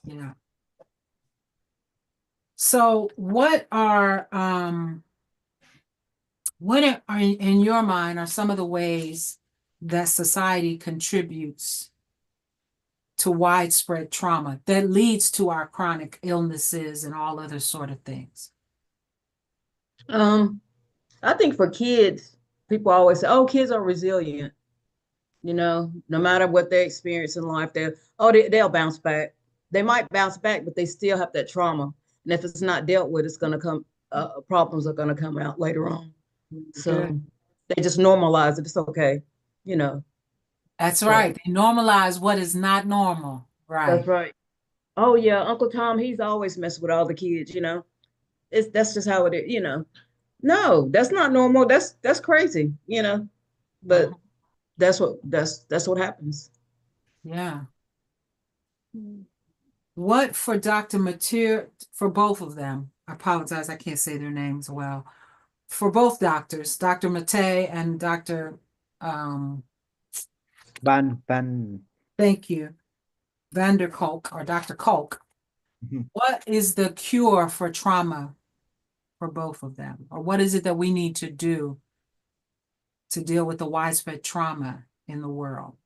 Yeah. So what are in your mind are some of the ways that society contributes to widespread trauma that leads to our chronic illnesses and all other sort of things? um, I think for kids, people always say, "Oh, kids are resilient." No matter what they experience in life, they'll bounce back. They might bounce back, but they still have that trauma, and if it's not dealt with, it's gonna come. Problems are gonna come out later on. Good. So they just normalize it. It's okay. you know. That's So right. They normalize what is not normal. that's Right. right. Oh yeah, Uncle Tom, he's always messing with all the kids, you know. That's just how it is, you know. No, that's not normal. That's crazy, you know. But Mhm. that's what happens. Yeah. What for Dr. Matir, for both of them, I apologize, I can't say their names well. For both doctors, Dr. Mate and Dr. Um, Van. thank you, Vander Kolk or Dr. Kolk. Mhm. What is the cure for trauma for both of them? Or what is it that we need to do to deal with the widespread trauma in the world?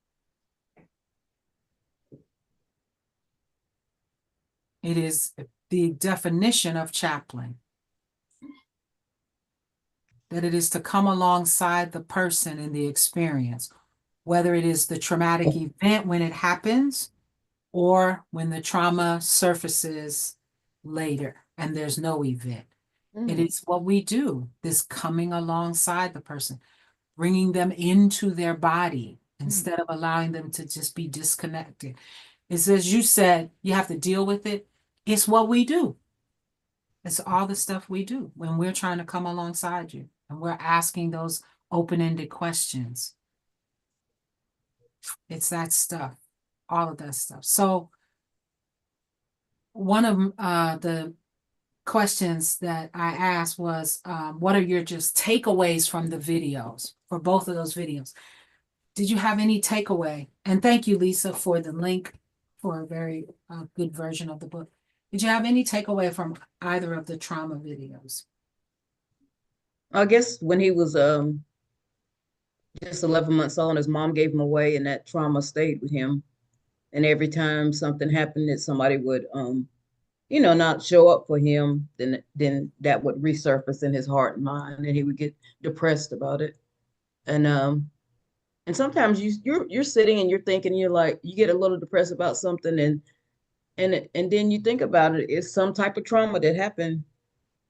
It is the definition of chaplain, that it is to come alongside the person in the experience, whether it is the traumatic event when it happens or when the trauma surfaces later and there's no event. It is what we do, this coming alongside the person, bringing them into their body instead of allowing them to just be disconnected. It's as you said, you have to deal with it. It's what we do. It's all the stuff we do when we're trying to come alongside you and we're asking those open-ended questions. It's that stuff, all of that stuff. So one of the questions that I asked was, what are your just takeaways from the videos, for both of those videos? Did you have any takeaway? And thank you, Lisa, for the link for a very good version of the book. Did you have any takeaway from either of the trauma videos? I guess when he was just 11 months old, his mom gave him away, and that trauma stayed with him. And every time something happened that somebody would you know, not show up for him, then that would resurface in his heart and mind, and he would get depressed about it. And sometimes you're sitting and you're thinking, you're like, you get a little depressed about something, and then you think about it, it's some type of trauma that happened,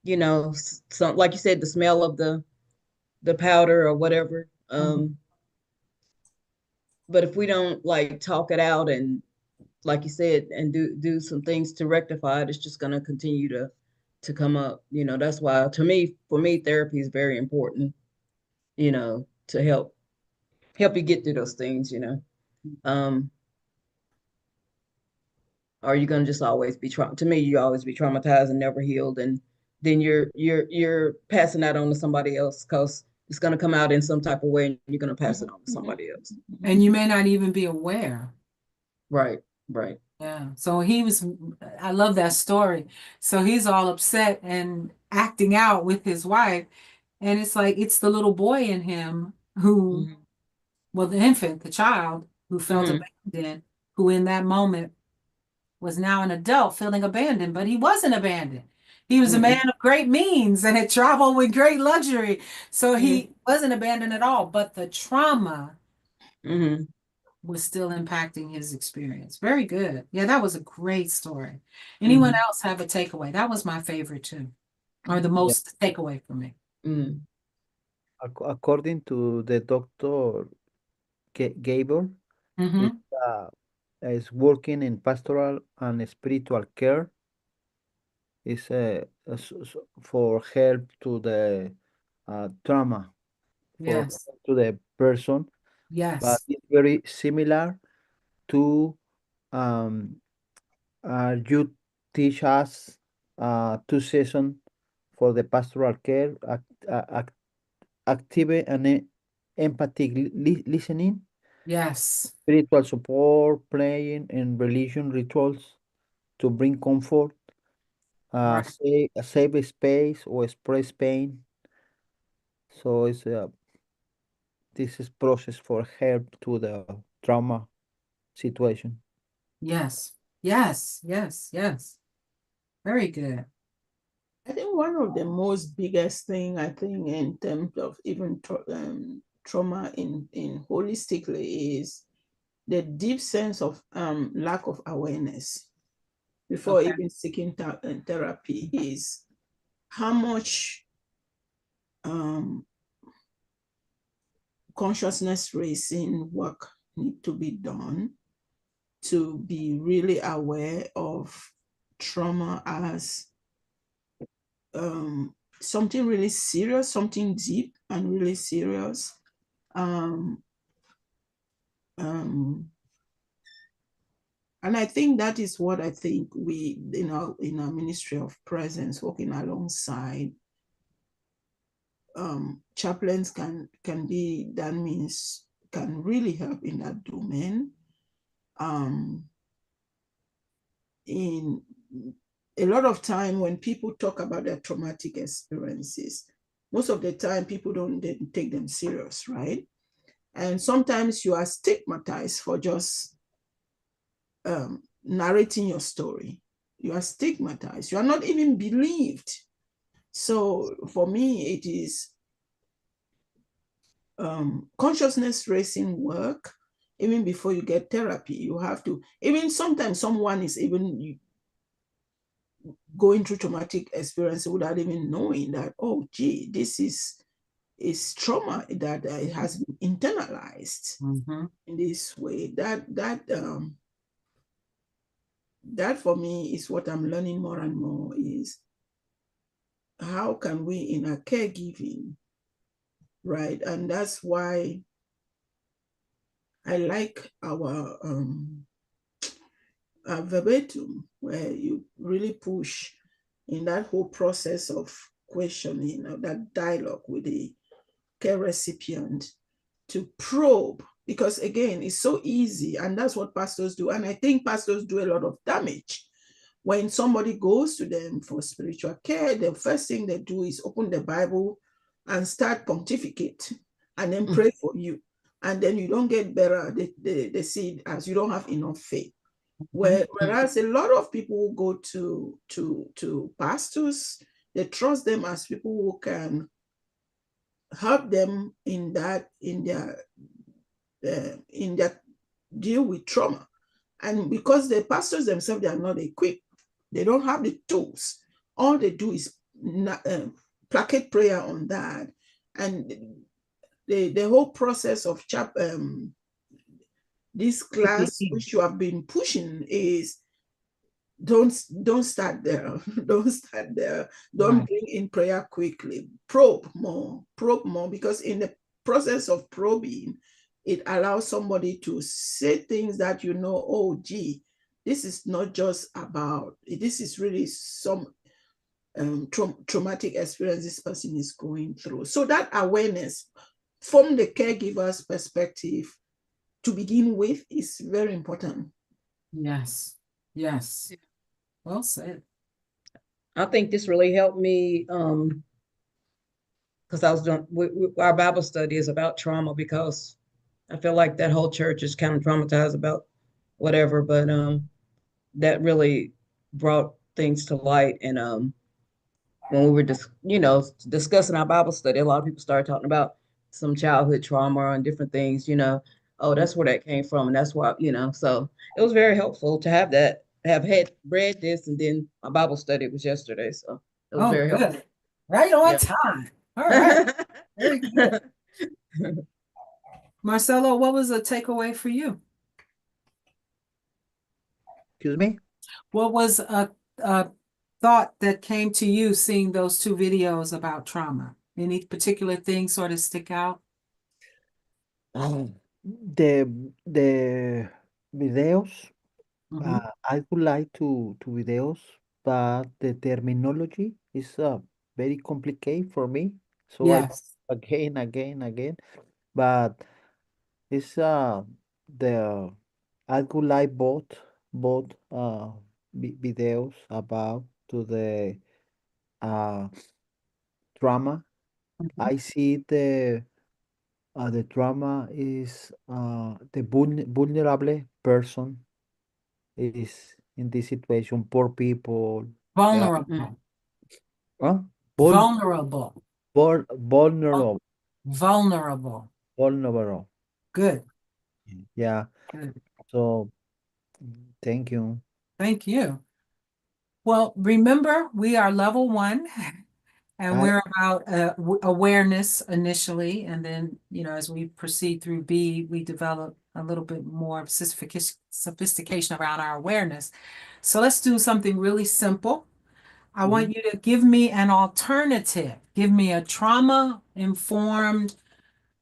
you know, some, like you said, the smell of the powder or whatever. Mhm. But if we don't like talk it out and, like you said, and do some things to rectify it, it's just going to continue to come up. You know, that's why, to me, for me, therapy is very important, you know, to help you get through those things, you know. um or you're going to just always be to me, you always be traumatized and never healed, and then you're passing that on to somebody else, because it's going to come out in some type of way and you're going to pass it on to somebody else. And you may not even be aware. Right, right. Yeah. So he was, I love that story. So he's all upset and acting out with his wife. And it's like, it's the little boy in him who, Hmm. well, the infant, the child who felt Hmm. abandoned, who in that moment was now an adult feeling abandoned, but he wasn't abandoned. He was a Hmm. man of great means and had traveled with great luxury. So Hmm. he wasn't abandoned at all, but the trauma Hmm. was still impacting his experience. Very good. Yeah, that was a great story. Anyone Hmm. else have a takeaway? That was my favorite too, or the Yeah. most takeaway for me. Hmm. According to the doctor Gabor, is Mm-hmm. uh, is working in pastoral and spiritual care. Is for help to the trauma for Yes. to the person, but Yes. it's very similar to um, you teach us 2 sessions for the pastoral care, active and empathic listening, Yes. spiritual support, playing, and religion rituals to bring comfort, Right. a safe space or express pain. So it's this is process for help to the trauma situation. Yes. Yes. Yes. Yes. Very good. I think one of the most biggest thing, I think, in terms of even trauma in holistically, is the deep sense of lack of awareness before Okay. even seeking therapy, is how much consciousness raising work need to be done to be really aware of trauma as something really serious, something deep and really serious. And I think that is what I think we, in our ministry of presence, working alongside chaplains can be, that means can really help in that domain. In a lot of time when people talk about their traumatic experiences, most of the time people don't take them serious, right? And sometimes you are stigmatized for just narrating your story. You are stigmatized. You are not even believed. So for me, it is consciousness raising work. Even before you get therapy, you have to, even sometimes someone is even going through traumatic experience without even knowing that, oh, gee, this is trauma that has been internalized in this way. That for me is what I'm learning more and more, is how can we in our caregiving, right? And that's why I like our verbatim, where you really push in that whole process of questioning, that dialogue with the care recipient, to probe, because again, it's so easy, and that's what pastors do. And I think pastors do a lot of damage. When somebody goes to them for spiritual care, the first thing they do is open the Bible and start pontificate and then pray for you. And then you don't get better. They see it as you don't have enough faith. Whereas a lot of people who go to pastors, they trust them as people who can help them in their deal with trauma. And because the pastors themselves, they are not equipped, they don't have the tools. All they do is placate prayer on that. And the whole process of this class, which you have been pushing, is don't start there. Don't start there. Don't bring in prayer quickly. Probe more, because in the process of probing, it allows somebody to say things that oh, gee, this is not just about, this is really some traumatic experience this person is going through. So that awareness from the caregiver's perspective to begin with is very important. Yes. Well said. I think this really helped me because I was doing our Bible study is about trauma, because I feel like that whole church is kind of traumatized about whatever, but that really brought things to light. And when we were discussing our Bible study, a lot of people started talking about some childhood trauma and different things, oh, that's where that came from. And that's why, so it was very helpful to have that, have had read this, and then my Bible study was yesterday. So it was very helpful. Good. Right on Yeah. time. All right. Very good. Marcelo, what was the takeaway for you? Excuse me? What was a thought that came to you seeing those two videos about trauma? Any particular thing sort of stick out? The videos, Mhm. I would like to videos, but the terminology is very complicated for me. So I Yes. again, but it's the I would like both videos about to the uh drama. Mhm. I see the drama is the vulnerable person is in this situation, poor people. Uh, Vulnerable. huh? Vulnerable. Vulnerable, Vulnerable. vulnerable. Good. Yeah. Good. So thank you. Thank you. Well, remember, we are level 1 And I, we're about awareness initially, and then, as we proceed through B, we develop a little bit more sophistication around our awareness. So let's do something really simple. I want you to give me an alternative. Give me a trauma-informed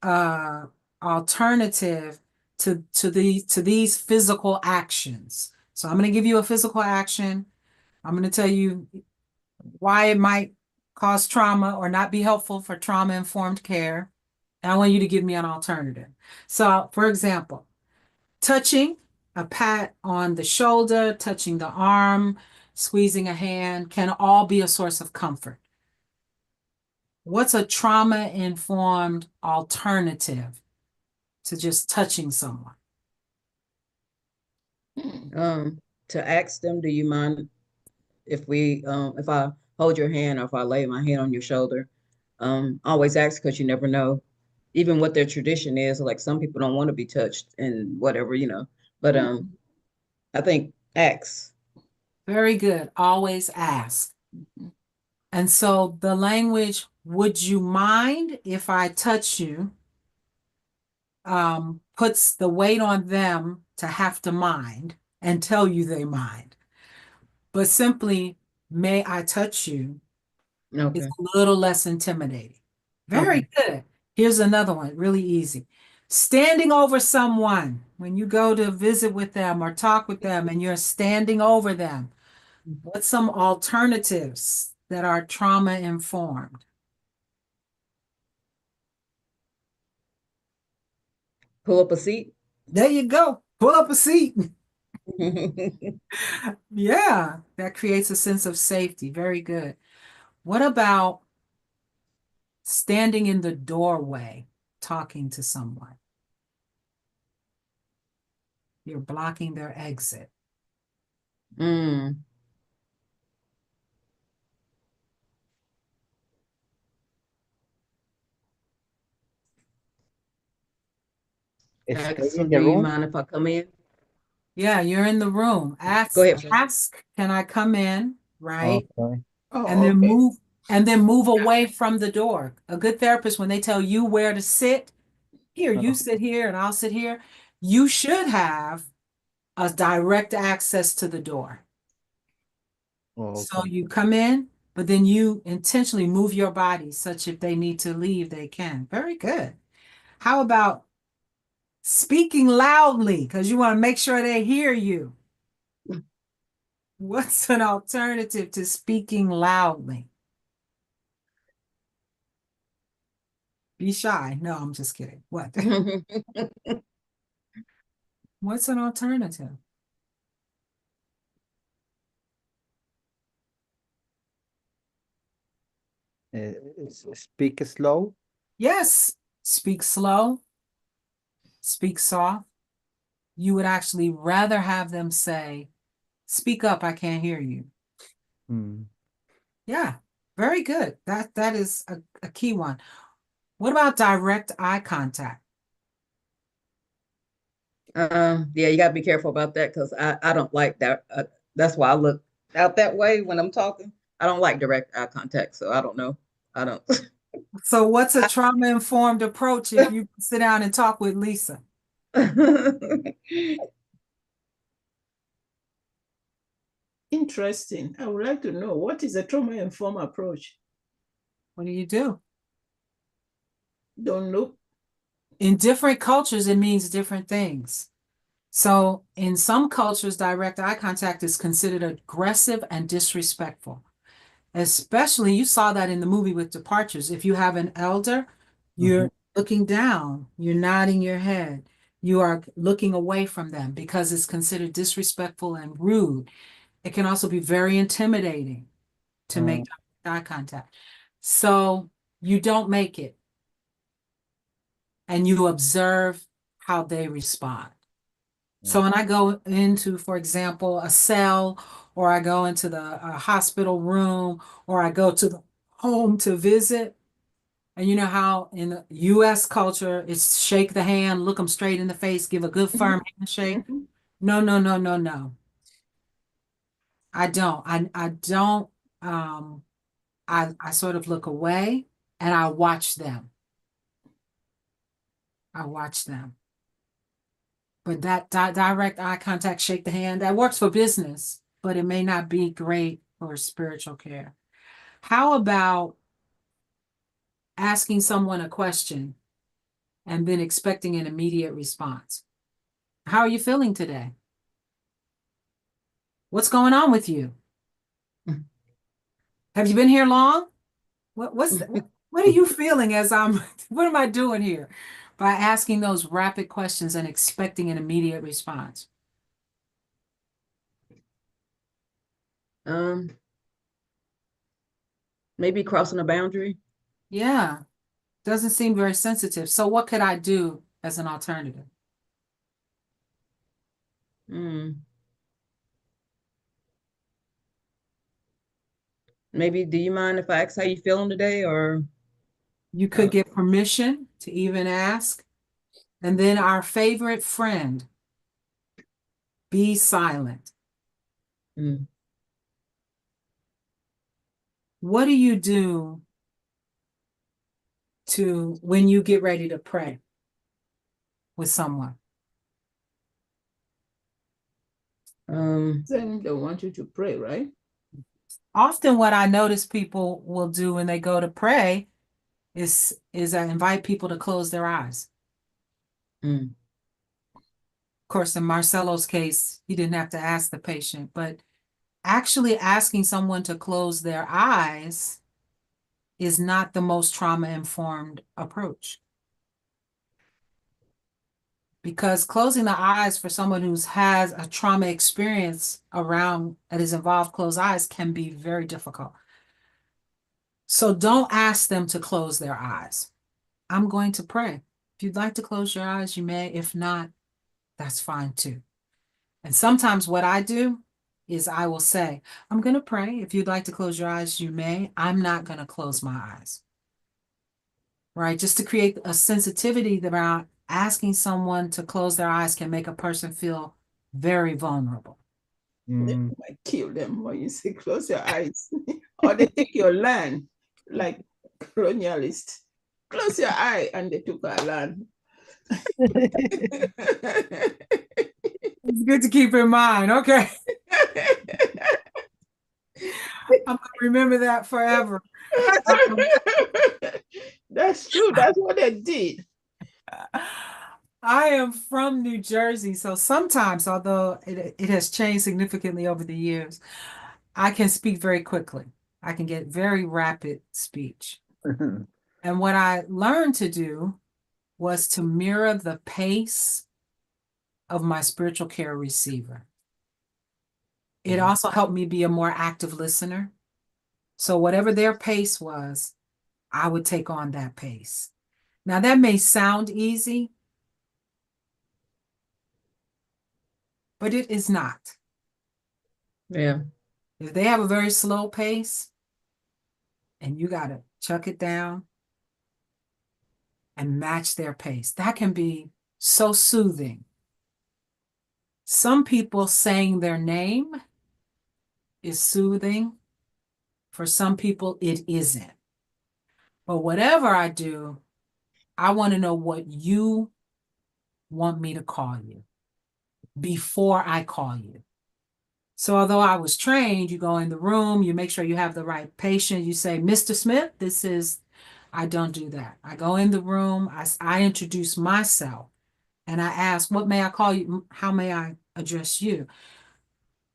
uh, alternative to these physical actions. So I'm going to give you a physical action. I'm going to tell you why it might cause trauma or not be helpful for trauma-informed care. And I want you to give me an alternative. So, for example, touching, a pat on the shoulder, touching the arm, squeezing a hand can all be a source of comfort. What's a trauma-informed alternative to just touching someone? To ask them, do you mind if I hold your hand or if I lay my hand on your shoulder? Always ask because you never know, even what their tradition is. Like some people don't want to be touched and whatever, But I think ask. Very good. Always ask. And so the language, would you mind if I touch you, puts the weight on them to have to mind and tell you they mind. But simply, may I touch you, is Okay. a little less intimidating. Very Okay. good. Here's another one, really easy. Standing over someone when you go to visit with them or talk with them and you're standing over them. What's some alternatives that are trauma informed? Pull up a seat. There you go. Pull up a seat. Yeah, that creates a sense of safety. Very good. What about standing in the doorway talking to someone? You're blocking their exit. Mm. stay So in do the you room. mind if I come in? Yeah, you're in the room. Go Ask, ahead, Michelle. ask, can I come in? Right? Okay. And Oh, then okay. move away from the door. A good therapist, when they tell you where to sit, here, you Oh, sit here and I'll sit here. You should have a direct access to the door. So okay. you come in, but then you intentionally move your body such if they need to leave, they can. Very good. How about speaking loudly? Because you want to make sure they hear you. What's an alternative to speaking loudly? Be shy. No, I'm just kidding. What? What's an alternative? Speak slow. Yes, speak slow, speak soft. You would actually rather have them say, speak up, I can't hear you. Hmm. Yeah, very good. That is a key one. What about direct eye contact? Yeah, you gotta be careful about that because I don't like that. That's why I look out that way when I'm talking. I don't like direct eye contact, so I don't know. I don't. So what's a trauma-informed approach if you sit down and talk with Lisa? Interesting. I would like to know what is a trauma-informed approach? What do you do? Don't know. In different cultures, it means different things. So in some cultures, direct eye contact is considered aggressive and disrespectful. Especially, you saw that in the movie with Departures. If you have an elder, you're looking down, you're nodding your head, you are looking away from them because it's considered disrespectful and rude. It can also be very intimidating to make eye contact. So you don't make it and you observe how they respond. So when I go into, for example, a cell, or I go into the hospital room, or I go to the home to visit, and you know how in the US culture, it's shake the hand, look them straight in the face, give a good firm handshake. Mhm. No, no, no, no, no. I don't. I don't. I sort of look away and I watch them. I watch them. But that direct eye contact, shake the hand, that works for business, but it may not be great for spiritual care. How about asking someone a question and then expecting an immediate response? How are you feeling today? What's going on with you? Have you been here long? What are you feeling as what am I doing here? By asking those rapid questions and expecting an immediate response. Maybe crossing a boundary. Yeah, doesn't seem very sensitive. So what could I do as an alternative? Maybe, do you mind if I ask how you feeling today? Or You could get permission to even ask. And then our favorite friend, be silent. What do you do when you get ready to pray with someone? Then they want you to pray, right? Often what I notice people will do when they go to pray is I invite people to close their eyes. Of course, in Marcelo's case, he didn't have to ask the patient, but actually asking someone to close their eyes is not the most trauma-informed approach. Because closing the eyes for someone who has a trauma experience around that is involved closed eyes can be very difficult. So don't ask them to close their eyes. I'm going to pray. If you'd like to close your eyes, you may. If not, that's fine too. And sometimes what I do is I will say, I'm going to pray. If you'd like to close your eyes, you may. I'm not going to close my eyes. Right? Just to create a sensitivity around asking someone to close their eyes can make a person feel very vulnerable. They might kill them when you say close your eyes. Or they take your land, like colonialists. Close your eye, and they took our land. It's good to keep in mind. Okay. I'm going to remember that forever. That's true. That's what they did. I am from New Jersey, so sometimes, although it has changed significantly over the years, I can speak very quickly. I can get very rapid speech. And what I learned to do was to mirror the pace of my spiritual care receiver. It also helped me be a more active listener. So whatever their pace was, I would take on that pace. Now that may sound easy, but it is not. Yeah. If they have a very slow pace and you got to chuck it down and match their pace, that can be so soothing. Some people saying their name is soothing. For some people, it isn't. But whatever I do, I want to know what you want me to call you before I call you. So although I was trained, you go in the room, you make sure you have the right patient. You say, Mr. Smith, I don't do that. I go in the room, I introduce myself, and I ask, what may I call you? How may I address you?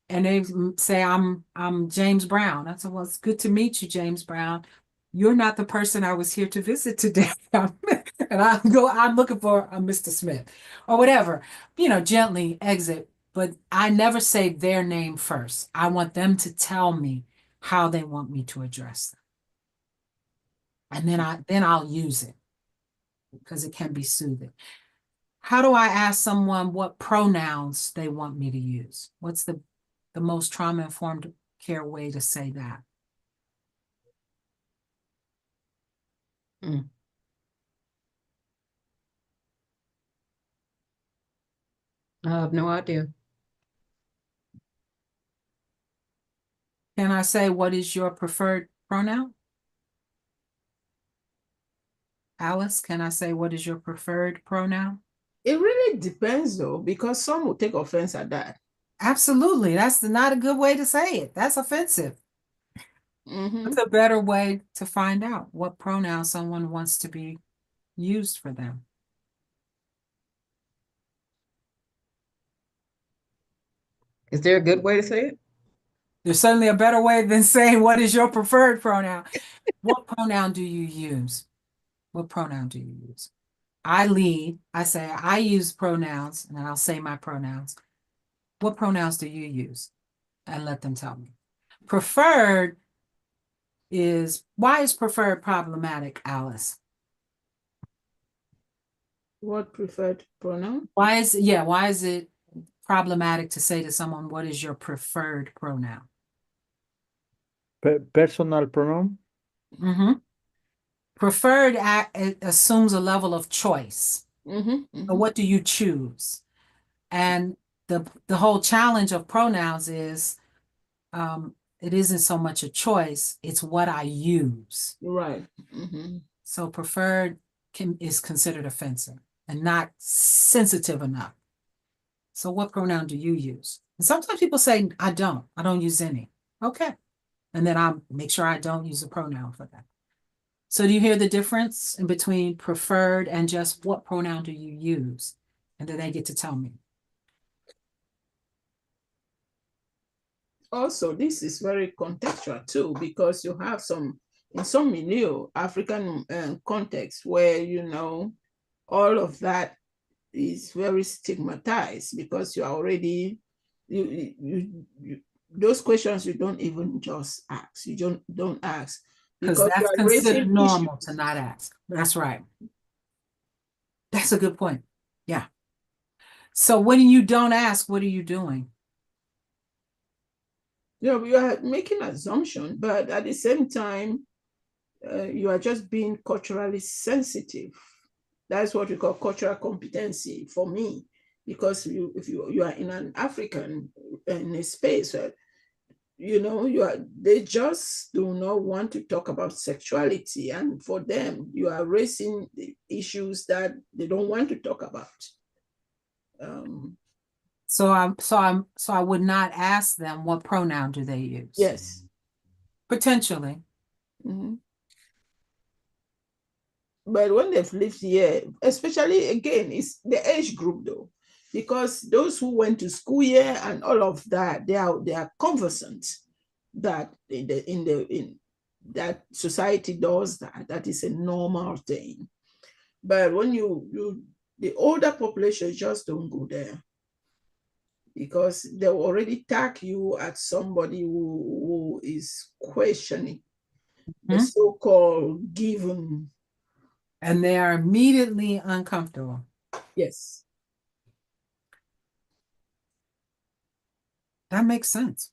And they say, I'm James Brown. I said, well, it's good to meet you, James Brown. You're not the person I was here to visit today. And I'm looking for a Mr. Smith or whatever, gently exit. But I never say their name first. I want them to tell me how they want me to address them. And then I'll use it because it can be soothing. How do I ask someone what pronouns they want me to use? What's the most trauma-informed care way to say that? I have no idea. Can I say, what is your preferred pronoun? Alice, can I say what is your preferred pronoun? It really depends though, because some will take offense at that. Absolutely. That's not a good way to say it. That's offensive. Mhm. What's a better way to find out what pronoun someone wants to be used for them? Is there a good way to say it? There's certainly a better way than saying, what is your preferred pronoun? What pronoun do you use? What pronoun do you use? I lead, I say, I use pronouns, and I'll say my pronouns. What pronouns do you use? And let them tell me. Preferred why is preferred problematic, Alice? What preferred pronoun? Why is it problematic to say to someone, what is your preferred pronoun? Personal pronoun? Mm-hmm. Preferred it assumes a level of choice. Mhm. So what do you choose? And the whole challenge of pronouns is it isn't so much a choice, it's what I use. Right. Mhm. So preferred is considered offensive and not sensitive enough. So what pronoun do you use? And sometimes people say, I don't use any. Okay. And then I'll make sure I don't use a pronoun for that. So do you hear the difference in between preferred and just what pronoun do you use? And then they get to tell me. Also, this is very contextual too, because you have in some milieu, African context where, all of that is very stigmatized because you are already, those questions you don't even just ask. You don't ask Because because you that's are considered raising normal issues. to not ask. That's right. That's a good point. Yeah. So when you don't ask, what are you doing? You are making assumption, but at the same time, you are just being culturally sensitive. That's what we call cultural competency for me, because if you are in an African in a space where they just do not want to talk about sexuality, and for them you are raising the issues that they don't want to talk about. Um, So I would not ask them what pronoun do they use? yes. Potentially. Mhm. But when they've lived here, especially again, it's the age group though, because those who went to school here and all of that, they are conversant that in that society does that. That is a normal thing. But when the older population just don't go there because they will already tag you as somebody who is questioning the Mhm. so-called given. And they are immediately uncomfortable. Yes. That makes sense.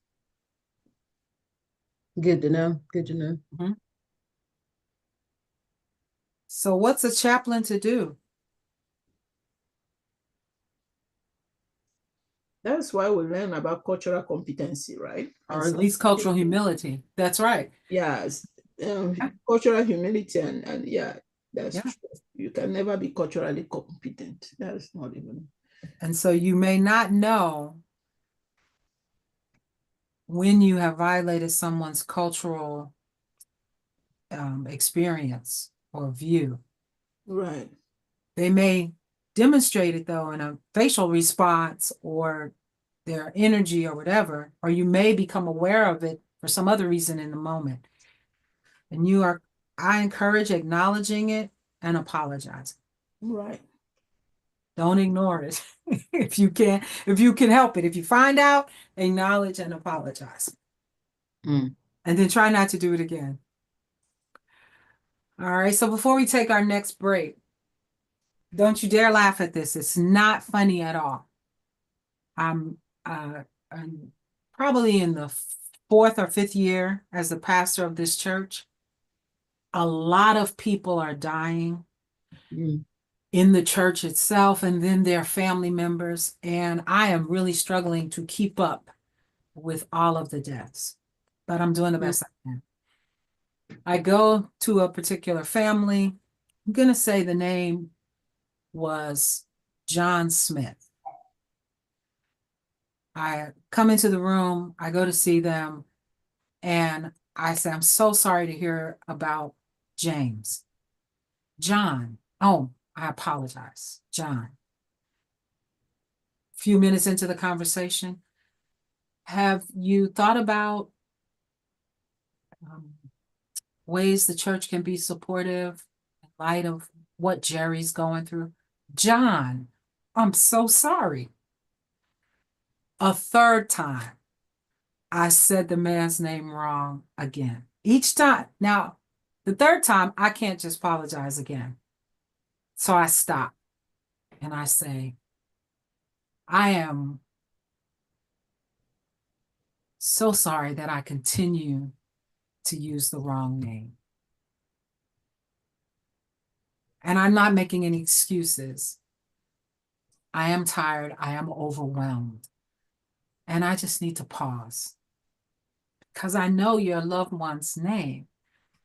Good to know. Good to know. Mhm. So what's a chaplain to do? That's why we learn about cultural competency, right? Or at least cultural humility. That's right. Yes, cultural humility and yeah, that's Yeah. true. You can never be culturally competent. That's not even. And so you may not know when you have violated someone's cultural experience or view. Right. They may demonstrate it though in a facial response or their energy or whatever, or you may become aware of it for some other reason in the moment. And I encourage acknowledging it and apologizing. Right. Don't ignore it. If you can help it. If you find out, acknowledge and apologize. Mm. And then try not to do it again. All right. So before we take our next break, don't you dare laugh at this. It's not funny at all. I'm probably in the fourth or fifth year as the pastor of this church. A lot of people are dying Mm. in the church itself and then their family members. And I am really struggling to keep up with all of the deaths, but I'm doing the best I can. I go to a particular family I'm gonna say the name was John Smith. I come into the room, I go to see them, and I say, I'm so sorry to hear about James. John, oh, I apologize, John. A few minutes into the conversation, have you thought about um, ways the church can be supportive in light of what Jerry's going through? John, I'm so sorry. A third time, I said the man's name wrong again. Each time. Now, the third time, I can't just apologize again. So I stop and I say, I am so sorry that I continue to use the wrong name. And I'm not making any excuses. I am tired. I am overwhelmed. And I just need to pause because I know your loved one's name.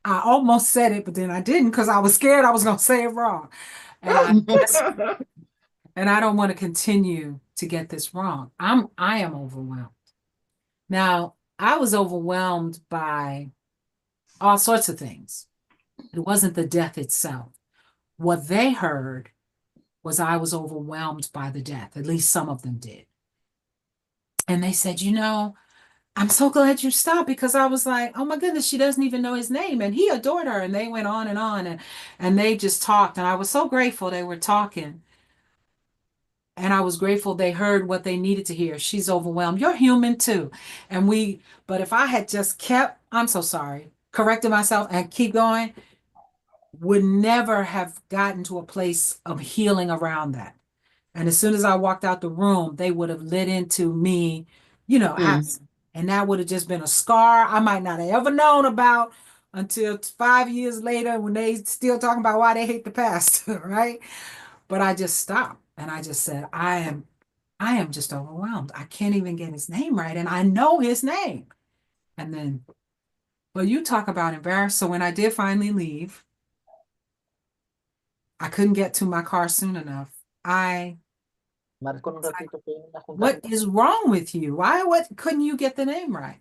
I almost said it, but then I didn't because I was scared I was going to say it wrong. And I don't want to continue to get this wrong. I am overwhelmed. Now, I was overwhelmed by all sorts of things. It wasn't the death itself. What they heard was I was overwhelmed by the death. At least some of them did. And they said, I'm so glad you stopped, because I was like, oh my goodness, she doesn't even know his name. And he adored her. And they went on and they just talked. And I was so grateful they were talking. And I was grateful they heard what they needed to hear. She's overwhelmed. You're human too. But if I had just kept, I'm so sorry, corrected myself and keep going, would never have gotten to a place of healing around that. And as soon as I walked out the room, they would have lit into me, and that would have just been a scar I might not have ever known about until 5 years later when they still talking about why they hate the past, right? But I just stopped and I just said, I am just overwhelmed. I can't even get his name right. And I know his name. And then, well, you talk about embarrassed. So when I did finally leave, I couldn't get to my car soon enough. I Marco, en un was like, ratito estoy en una what juntadita. is wrong with you? What couldn't you get the name right?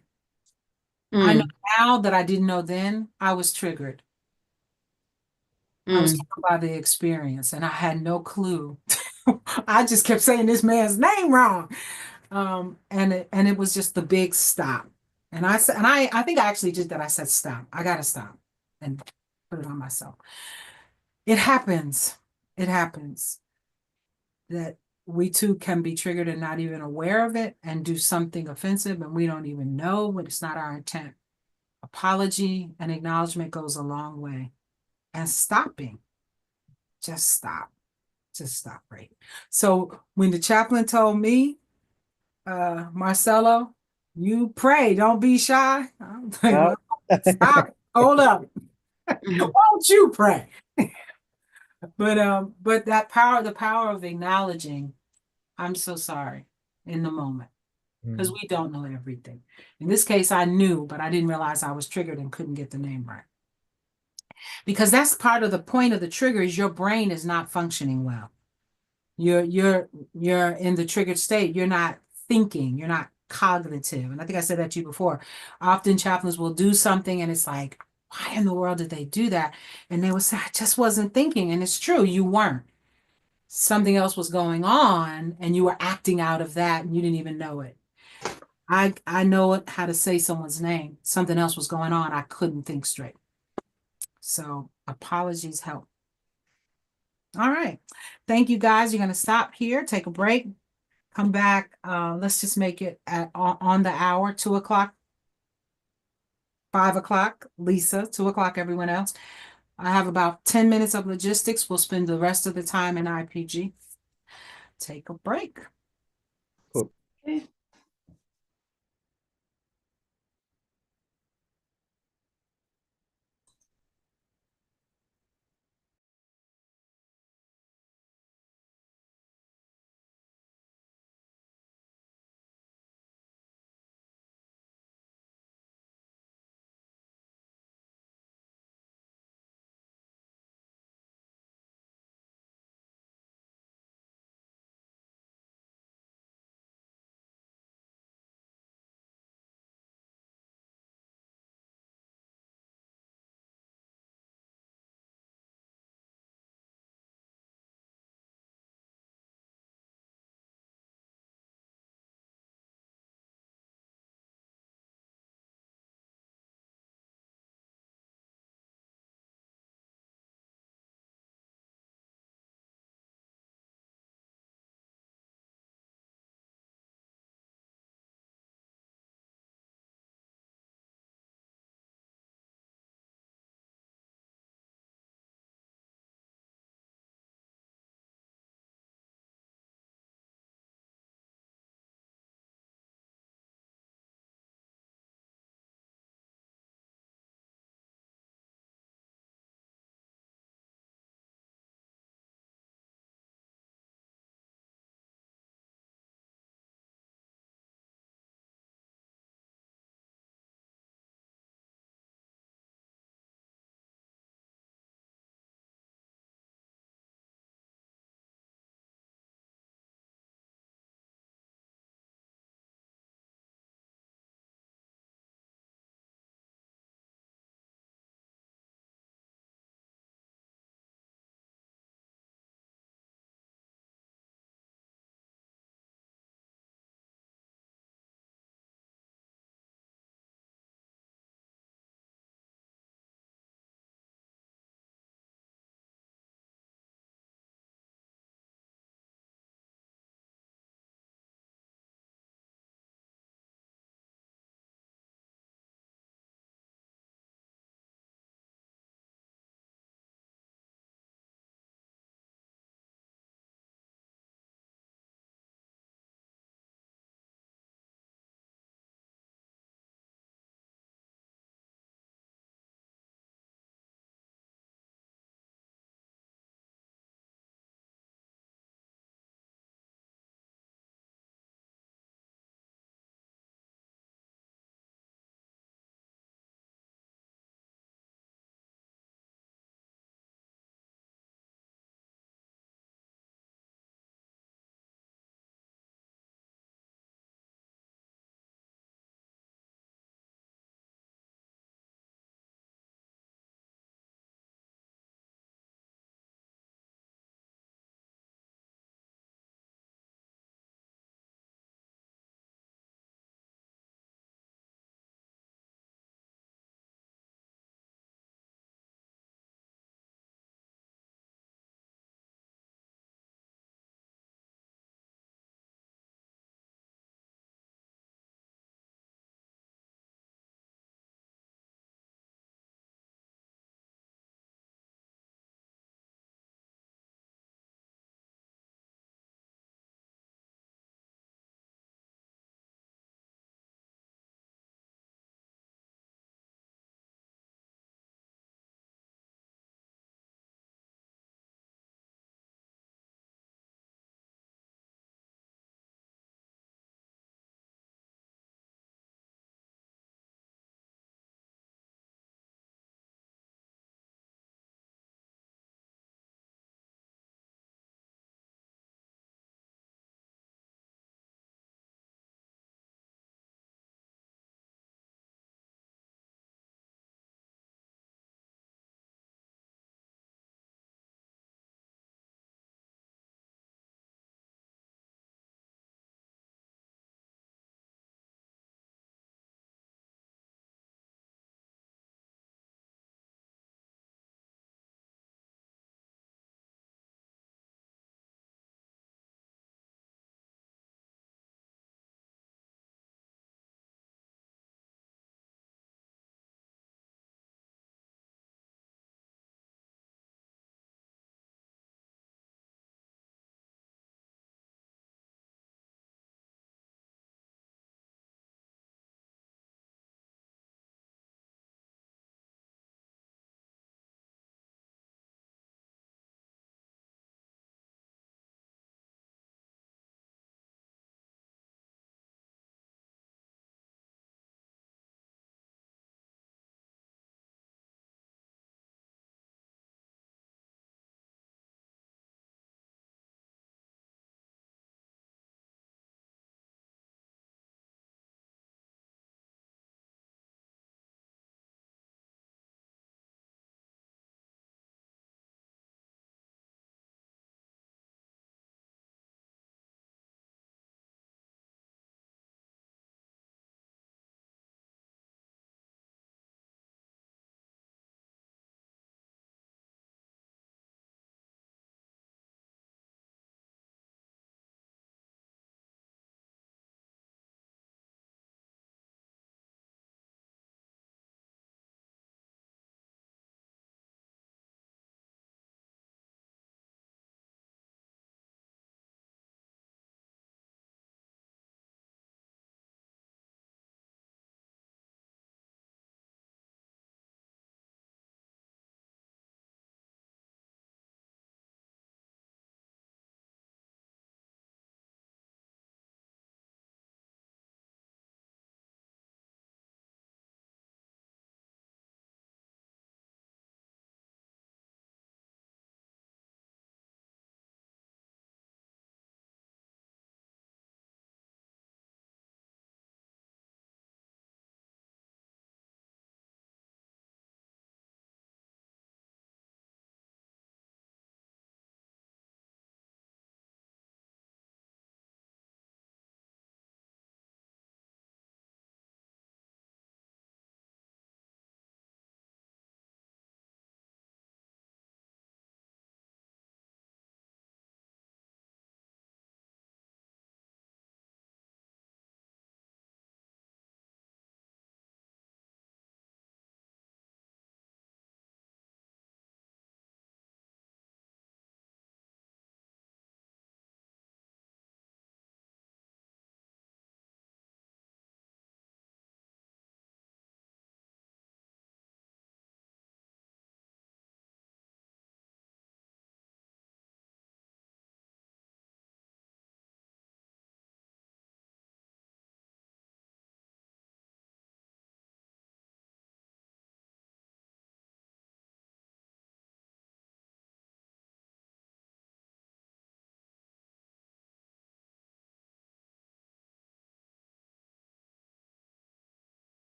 I know now that I didn't know then, I was triggered. I was triggered by the experience and I had no clue. I just kept saying this man's name wrong. And it was just the big stop. And I said, and I think I actually did that. I said, stop. I gotta stop and put it on myself. It happens. It happens that we too can be triggered and not even aware of it and do something offensive and we don't even know when it's not our intent. Apology and acknowledgement goes a long way. And stopping, just stop. Just stop, right? So when the chaplain told me, Marcelo, you pray, don't be shy. I'm like, Ah. well, stop, hold up. Won't you pray? But that power, the power of acknowledging, I'm so sorry in the moment. Because we don't know everything. In this case, I knew, but I didn't realize I was triggered and couldn't get the name right. Because that's part of the point of the trigger is your brain is not functioning well. You're in the triggered state. You're not thinking. You're not cognitive. And I think I said that to you before. Often chaplains will do something and it's like, why in the world did they do that? And they would say, I just wasn't thinking. And it's true, you weren't. Something else was going on and you were acting out of that and you didn't even know it. I know how to say someone's name. Something else was going on. I couldn't think straight. So apologies help. All right. Thank you guys. You're going to stop here, take a break, come back. Let's just make it on the hour, 2:00, 5:00, Lisa, 2:00, everyone else. I have about 10 minutes of logistics. We'll spend the rest of the time in IPG. Take a break. Cool. Okay.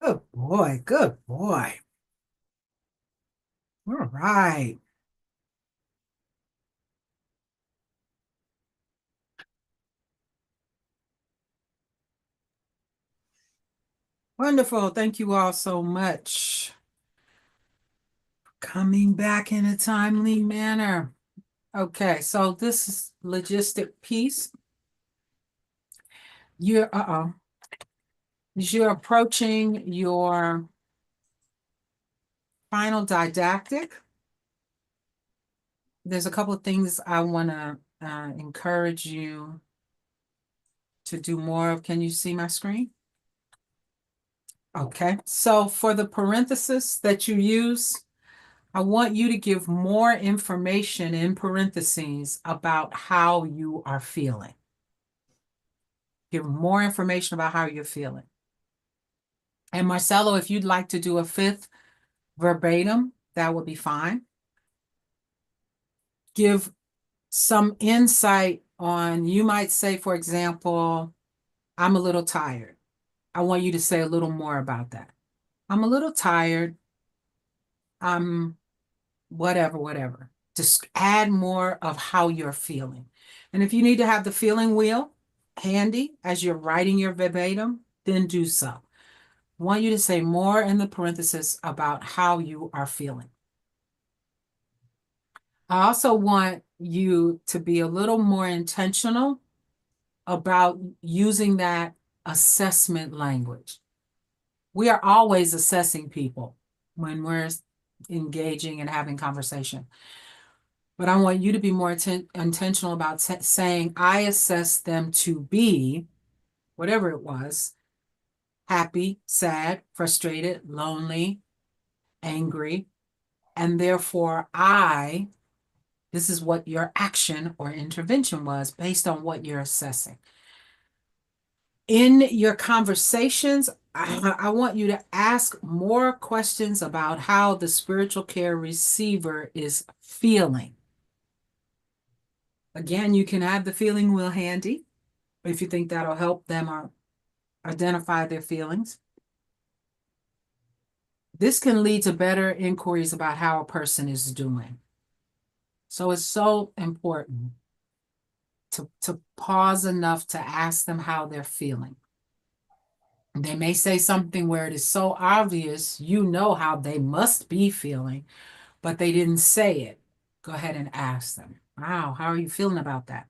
Good boy, good boy. All right. Wonderful. Thank you all so much. Coming back in a timely manner. Okay, so this is logistic piece. As you're approaching your final didactic, there's a couple of things I want to encourage you to do more of. Can you see my screen? Okay, so for the parenthesis that you use, I want you to give more information in parentheses about how you are feeling. Give more information about how you're feeling. And Marcelo, if you'd like to do a fifth verbatim, that would be fine. Give some insight on, you might say, for example, I'm a little tired. I want you to say a little more about that. I'm a little tired. I'm whatever. Just add more of how you're feeling. And if you need to have the feeling wheel handy as you're writing your verbatim, then do so. I want you to say more in the parenthesis about how you are feeling. I also want you to be a little more intentional about using that assessment language. We are always assessing people when we're engaging and having conversation. But I want you to be more intentional about saying, I assess them to be, whatever it was, happy, sad, frustrated, lonely, angry, and therefore this is what your action or intervention was based on what you're assessing. In your conversations, I want you to ask more questions about how the spiritual care receiver is feeling. Again, you can have the feeling wheel handy if you think that'll help them identify their feelings. This can lead to better inquiries about how a person is doing. So it's so important to pause enough to ask them how they're feeling. They may say something where it is so obvious, you know how they must be feeling, but they didn't say it. Go ahead and ask them, wow, how are you feeling about that?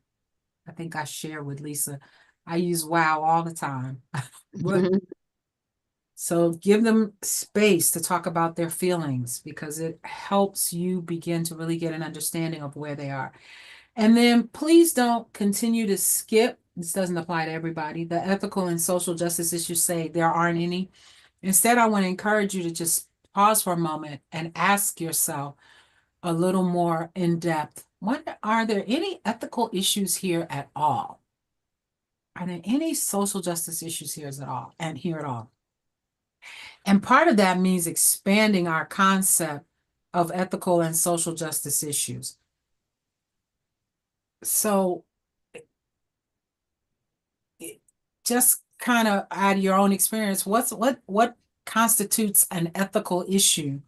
I think I share with Lisa, I use wow all the time. So give them space to talk about their feelings because it helps you begin to really get an understanding of where they are. And then please don't continue to skip. This doesn't apply to everybody. The ethical and social justice issues say there aren't any. Instead, I want to encourage you to just pause for a moment and ask yourself a little more in depth. Are there any ethical issues here at all? Are there any social justice issues here at all? And part of that means expanding our concept of ethical and social justice issues. So just kind of out of your own experience, what constitutes an ethical issue?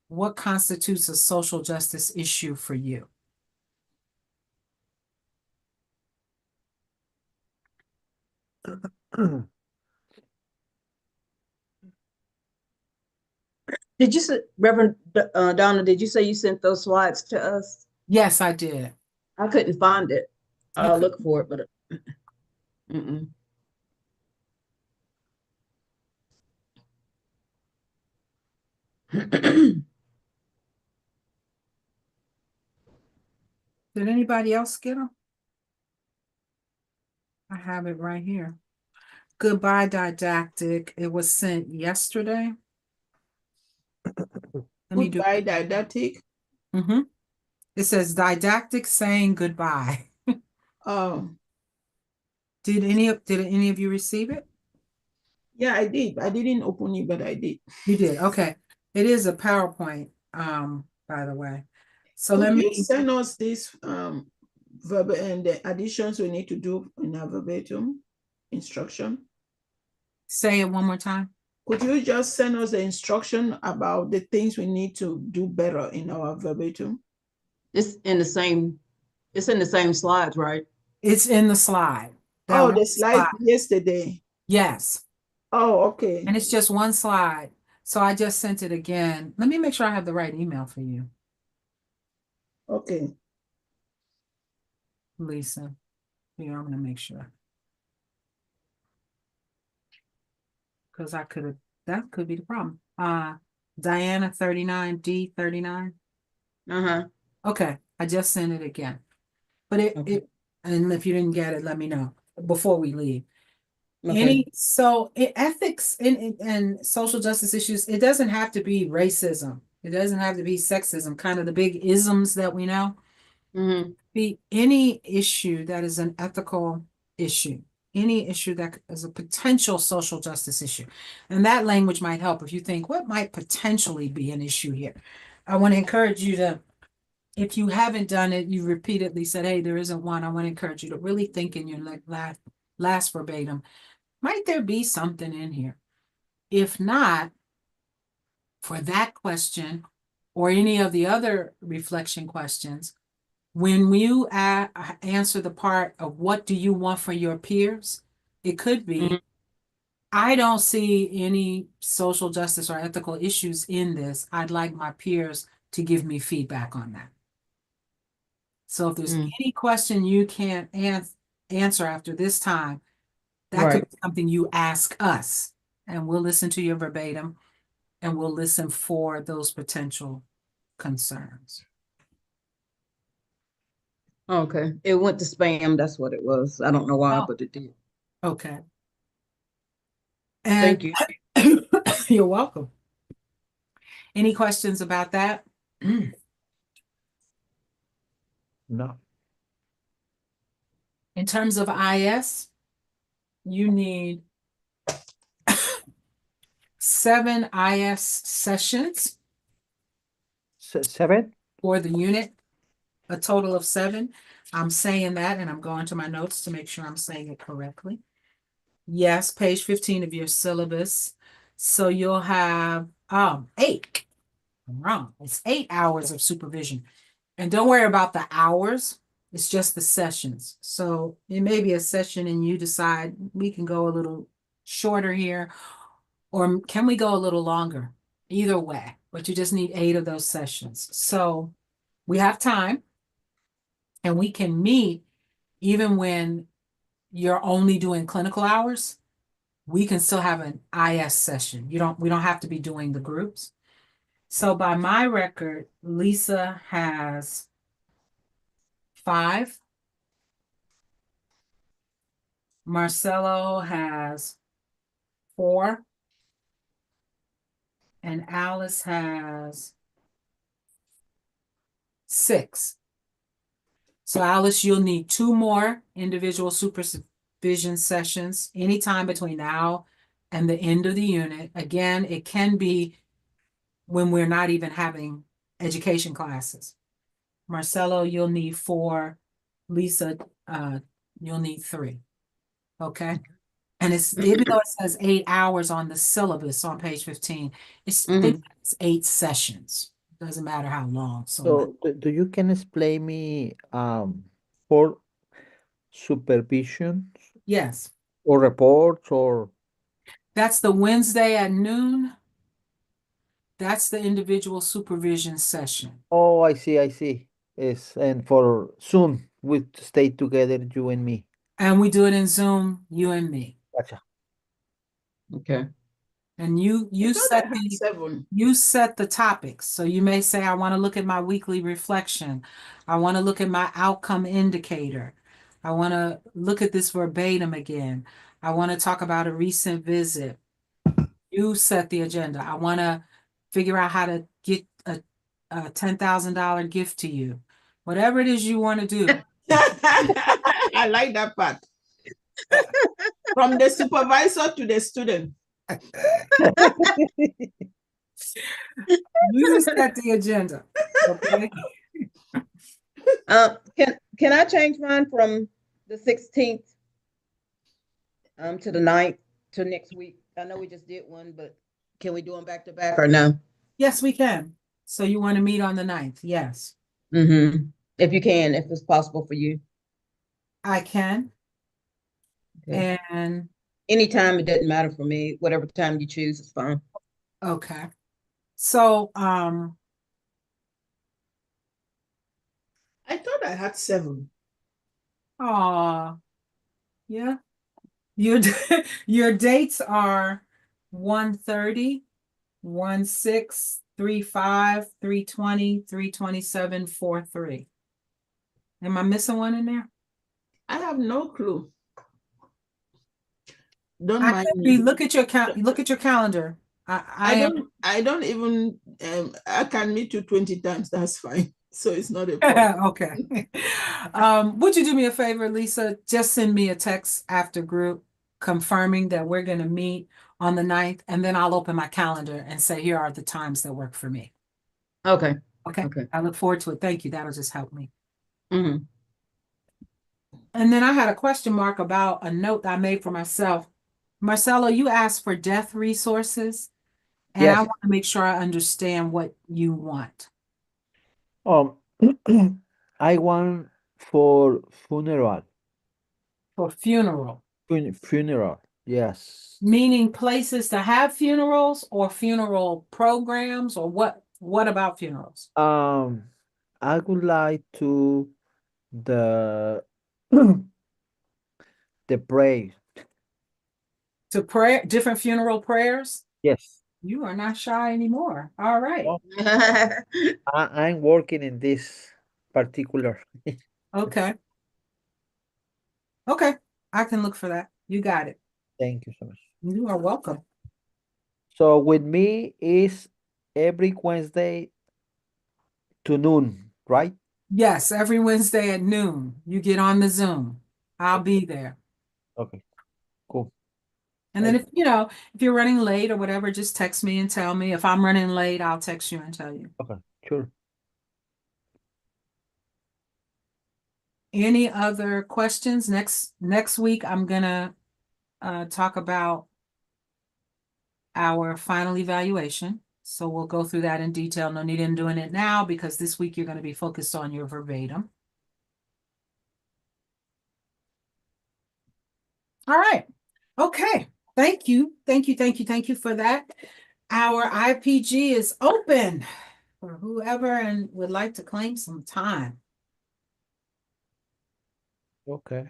What constitutes a social justice issue for you? Did you say, Reverend Donna, did you say you sent those slides to us? Yes, I did. I couldn't find it. I'll Okay. look for it, but mm-mm. Did anybody else get them? I have it right here. Goodbye didactic. It was sent yesterday. Let me do. Goodbye, didactic. Mm-hmm. It says didactic saying goodbye. Oh, Did any of you receive it? yeah, I did. I didn't open it, but I did. You did. Okay. It is a PowerPoint, by the way. So Could let you me send us this verb and the additions we need to do in our verbatim instruction? say it one more time. Could you just send us the instruction about the things we need to do better in our verbatim? It's in the same, it's in the same slides, right? It's in the slide. That Oh, one the slide yesterday. Yes. Oh, okay. And it's just one slide. So I just sent it again. Let me make sure I have the right email for you, Okay. Lisa. Here, I'm going to make sure. Because that could be the problem. Diana 39, D 39. Uh-huh. Okay, I just sent it again. But Okay. and if you didn't get it, let me know before we leave. Okay. Ethics and social justice issues, it doesn't have to be racism. It doesn't have to be sexism, kind of the big isms that we know. Mm-hmm. Be any issue that is an ethical issue, any issue that is a potential social justice issue. And that language might help if you think, what might potentially be an issue here? I want to encourage you to, if you haven't done it, you repeatedly said, hey, there isn't one. I want to encourage you to really think in your last verbatim, might there be something in here? If not, for that question or any of the other reflection questions, when you answer the part of what do you want for your peers, it could Mm-hmm. be, I don't see any social justice or ethical issues in this. I'd like my peers to give me feedback on that. So if there's Mm-hmm. any question you can't answer after this time, that could Right. be something you ask us, and we'll listen to your verbatim and we'll listen for those potential concerns. Okay. It went to spam. That's what it was. I don't know why, Oh, but it did. okay. Thank And you. you're welcome. Any questions about that? No. In terms of IS, you need 7 IS sessions 7? for the unit, a total of 7. I'm saying that, and I'm going to my notes to make sure I'm saying it correctly. Yes, page 15 of your syllabus. So you'll have 8. I'm wrong. It's 8 hours of supervision. And don't worry about the hours. It's just the sessions. So it may be a session and you decide we can go a little shorter here, or can we go a little longer? Either way, but you just need 8 of those sessions. So we have time and we can meet even when you're only doing clinical hours. We can still have an IS session. We don't have to be doing the groups. So by my record, Lisa has 5. Marcelo has 4. And Alice has 6. So Alice, you'll need 2 more individual supervision sessions anytime between now and the end of the unit. Again, it can be when we're not even having education classes. Marcelo, you'll need 4. Lisa, you'll need 3. Okay. And even though it says 8 hours on the syllabus on page 15, Mm-hmm. it's 8 sessions. Doesn't matter how long. So So do you can explain me for supervision yes, or reports or that's the Wednesday at noon. That's the individual supervision session. oh I see. Yes, and for soon we stay together, you and me. And we do it in Zoom, you and me. Gotcha. Okay. And I thought I had 7. you set the topics. So you may say, I want to look at my weekly reflection. I want to look at my outcome indicator. I want to look at this verbatim again. I want to talk about a recent visit. You set the agenda. I want to figure out how to get a $10,000 gift to you. Whatever it is you want to do. I like that part. From the supervisor to the student. You set the agenda. Okay. Can I change mine from the 16th to the 9th to next week? I know we just did one, but can we do them back to back or no? Yes, we can. So you want to meet on the 9th? Yes, Mm-hmm. If you can, if it's possible for you. I can. Okay. And Anytime, it doesn't matter for me. Whatever time you choose is fine. okay. So, I thought I had 7. yeah. Your your dates are 1:30, 1/6, 3/5, 3/20, 3/27, 4/3. Am I missing one in there? I have no clue. Don't I mind could me. be, look at your calendar. I am I don't even I can meet you 20 times. That's fine. So it's not a problem. okay. Would you do me a favor, Lisa? Just send me a text after group confirming that we're going to meet on the 9th, and then I'll open my calendar and say, here are the times that work for me. Okay. Okay. Okay. I look forward to it. Thank you. That'll just help me. Mm-hmm. And then I had a question mark about a note I made for myself. Marcelo, you asked for death resources, and I Yes. want to make sure I understand what you want. Um, I want for funeral. For funeral, Funeral. Yes. meaning places to have funerals or funeral programs, or what? What about funerals? I would like to the the pray. To pray, different funeral prayers? Yes. You are not shy anymore. All right. Oh, I'm working in this particular. Okay. Okay. I can look for that. You got it. Thank you so much. You are welcome. So with me is every Wednesday to noon, right? Yes, every Wednesday at noon, you get on the Zoom. I'll be there. Okay, cool. And then Thank if if you're running late or whatever, just text me and tell me. If I'm running late, I'll text you and tell you. Okay, sure. Any other questions? Next week, I'm gonna talk about our final evaluation. So we'll go through that in detail. No need in doing it now because this week you're going to be focused on your verbatim. All right. Okay. Thank you. Thank you. Thank you. Thank you for that. Our IPG is open for whoever and would like to claim some time. Okay.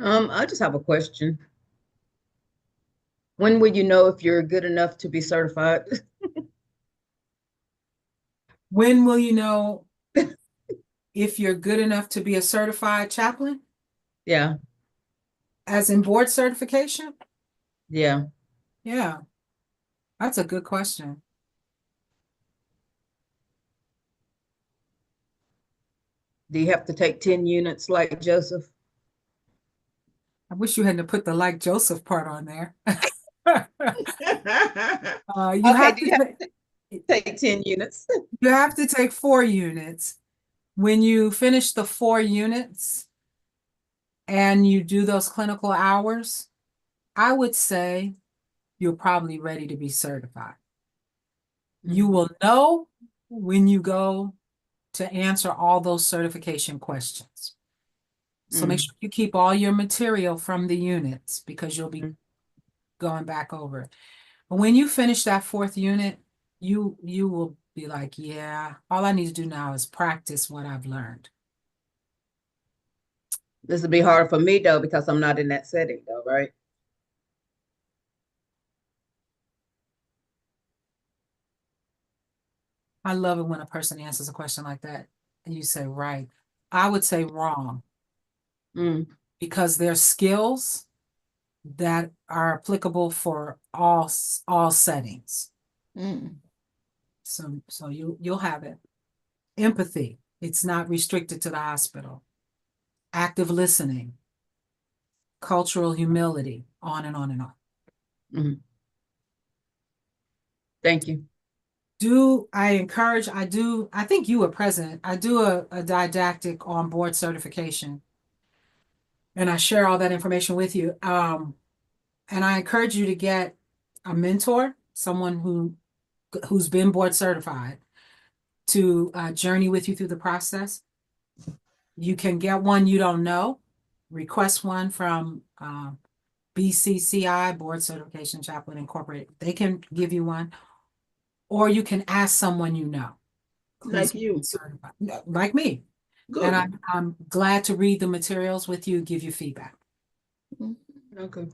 I just have a question. When will you know if you're good enough to be certified? When will you know if you're good enough to be a certified chaplain, Yeah, as in board certification? yeah. Yeah, that's a good question. Do you have to take 10 units like Joseph? I wish you hadn't put the like Joseph part on there. You Okay, have do to you have to take 10 units? you have to take 4 units. When you finish the 4 units and you do those clinical hours, I would say you're probably ready to be certified. You will know when you go to answer all those certification questions. So make Mm. sure you keep all your material from the units because you'll be going back over it. But when you finish that 4th unit, you will be like, yeah, all I need to do now is practice what I've learned. This will be hard for me though, because I'm not in that setting though, right? I love it when a person answers a question like that and you say right. I would say wrong Mm, because there's skills that are applicable for all settings. Mm. So you'll have it. Empathy. It's not restricted to the hospital. Active listening, cultural humility, on and on and on. mhm. Thank you. I think you were present. I do a didactic on board certification and I share all that information with you. And I encourage you to get a mentor, someone who's been board certified to journey with you through the process. You can get one you don't know, request one from BCCI, Board Certification Chaplain Incorporated. They can give you one, or you can ask someone you know who's Like you. certified, like me. Good. And I'm glad to read the materials with you, give you feedback. Okay.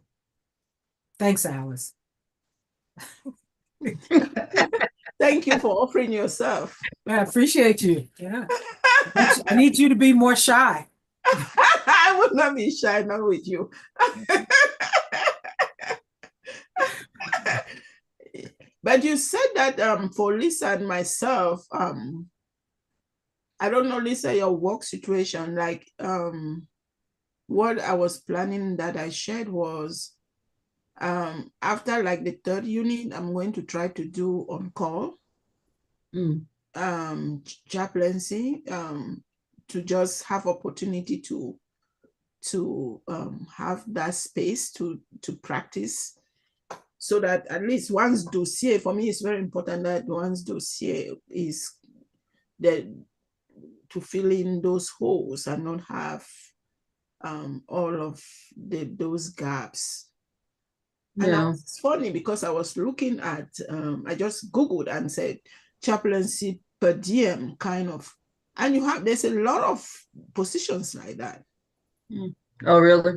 Thanks, Alice. Thank you for offering yourself. I appreciate you. Yeah. I need you to be more shy. I will not be shy, not with you. But you said that for Lisa and myself, I don't know, Lisa, your work situation, like what I was planning that I shared was after like the third unit, I'm going to try to do on call Mm, chaplaincy to just have opportunity to have that space to practice, so that at least one's dossier, for me it's very important that one's dossier is that to fill in those holes and not have all of those gaps. And yeah. it's funny because I was looking at, I just Googled and said chaplaincy per diem kind of, and there's a lot of positions like that. Mm. Oh, really?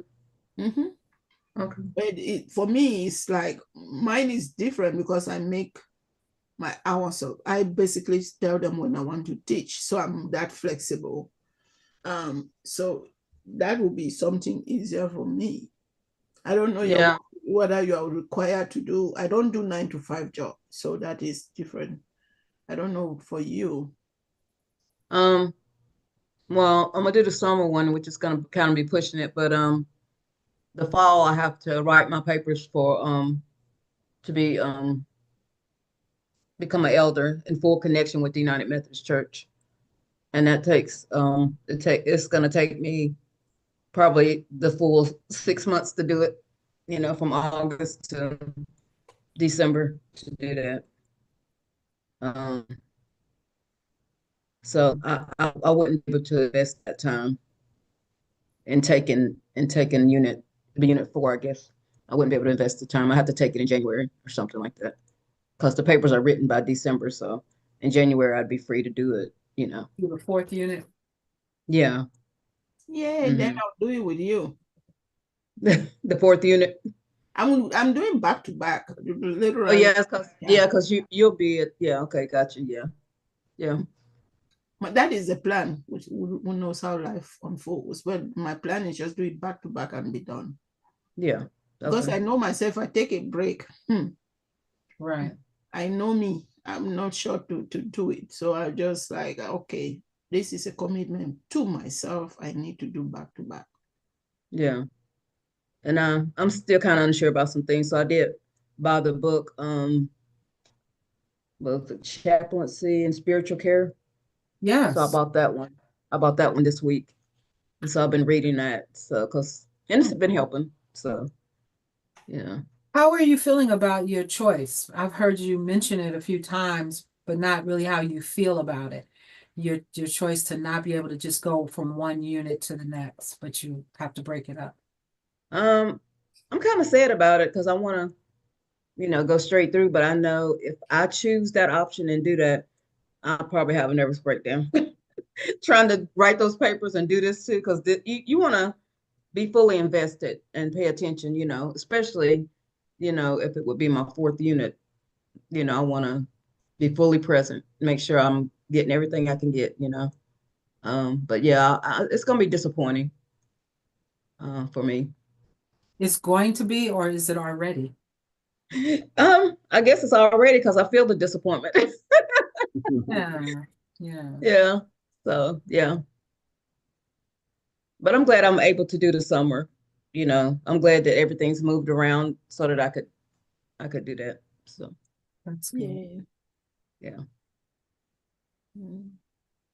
Mm-hmm. Okay. But for me, it's like mine is different because I make my hours up. I basically tell them when I want to teach. So I'm that flexible. So that will be something easier for me. I don't know Yeah. whether you are required to do, I don't do 9 to 5 job. So that is different. I don't know for you. Well, I'm gonna do the summer one, which is gonna kind of be pushing it, but the fall I have to write my papers for to be become an elder in full connection with the United Methodist Church. And that takes it's gonna take me probably the full 6 months to do it, from August to December to do that. Um, so I wouldn't be able to invest that time in taking unit 4, I guess. I wouldn't be able to invest the time. I have to take it in January or something like that. Because the papers are written by December, so in January I'd be free to do it, Do the fourth unit. Yeah. Yeah, then I'll do it with you. The 4th unit. I'm doing back to back, Oh literally. yeah, because you'll be at, yeah, okay, gotcha. Yeah. Yeah. But that is the plan, which who knows how life unfolds. But my plan is just do it back to back and be done. Yeah. Because Okay. I know myself, I take a break. Right. I know me. I'm not sure to do it. So I just like, okay, this is a commitment to myself. I need to do back to back. Yeah. And I'm still kind of unsure about some things. So I did buy the book, both the chaplaincy and spiritual care. So I Yes. bought that one. I bought that one this week. And so I've been reading that. So, and it's been helping. So, yeah. How are you feeling about your choice? I've heard you mention it a few times, but not really how you feel about it. Your choice to not be able to just go from one unit to the next, but you have to break it up. I'm kind of sad about it because I want to, go straight through. But I know if I choose that option and do that, I'll probably have a nervous breakdown trying to write those papers and do this too. Because you want to be fully invested and pay attention, especially, if it would be my 4th unit, I want to be fully present, make sure I'm getting everything I can get, you know. But yeah, it's gonna be disappointing for me. It's going to be, or is it already? I guess it's already because I feel the disappointment. Yeah, yeah. Yeah. So yeah. But I'm glad I'm able to do the summer. You know, I'm glad that everything's moved around so that I could do that. So That's good. Yeah. yeah. Mm.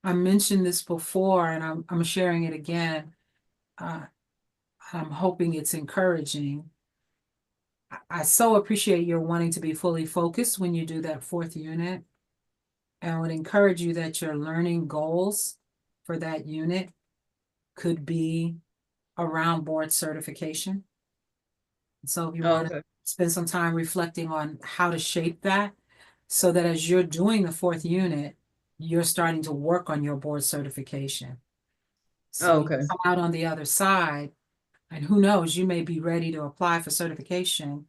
I mentioned this before and I'm sharing it again. Uh, I'm hoping it's encouraging. I so appreciate your wanting to be fully focused when you do that fourth unit. And I would encourage you that your learning goals for that unit could be around board certification. So if you want to Okay. spend some time reflecting on how to shape that so that as you're doing the fourth unit, you're starting to work on your board certification. So you Okay. come out on the other side, and who knows, you may be ready to apply for certification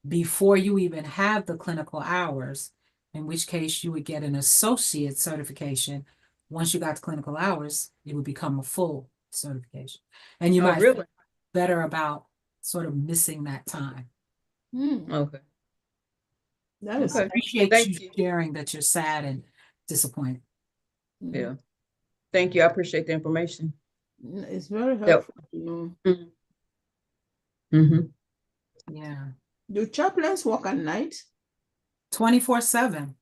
before you even have the clinical hours, in which case you would get an associate certification. Once you got the clinical hours, it would become a full certification. And you Oh, might feel really? better about sort of missing that time. Mm. Okay. That is I Okay. appreciate you Thank you. sharing that you're sad and disappointed. Yeah. Thank you. I appreciate the information. It's very Yep. helpful to know. Mm-hmm. Yeah. Do chaplains work at night? 24/7.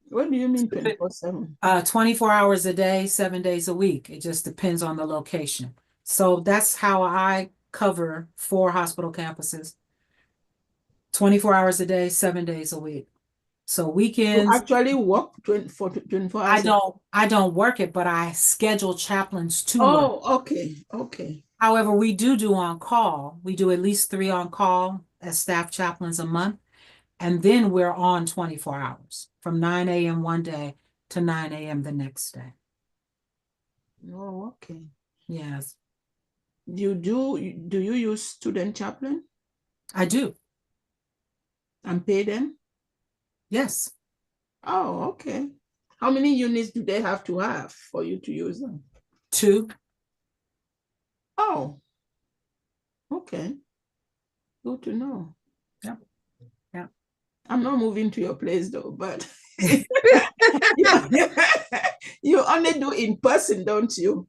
What do you mean 24/7? 24 hours a day, 7 days a week. It just depends on the location. So that's how I cover 4 hospital campuses. 24 hours a day, 7 days a week. So You weekends, actually work 24 hours? I don't work it, but I schedule chaplains to work. Oh, okay, okay. However, we do on call. We do at least 3 on call as staff chaplains a month. And then we're on 24 hours from 9 a.m. one day to 9 a.m. the next day. Oh, okay. Yes, Do you use student chaplain I do. and pay them? Yes. Oh, okay. How many units do they have to have for you to use them? 2. Oh, okay. Good to know. Yep. Yep. I'm not moving to your place though, but you only do in person, don't you?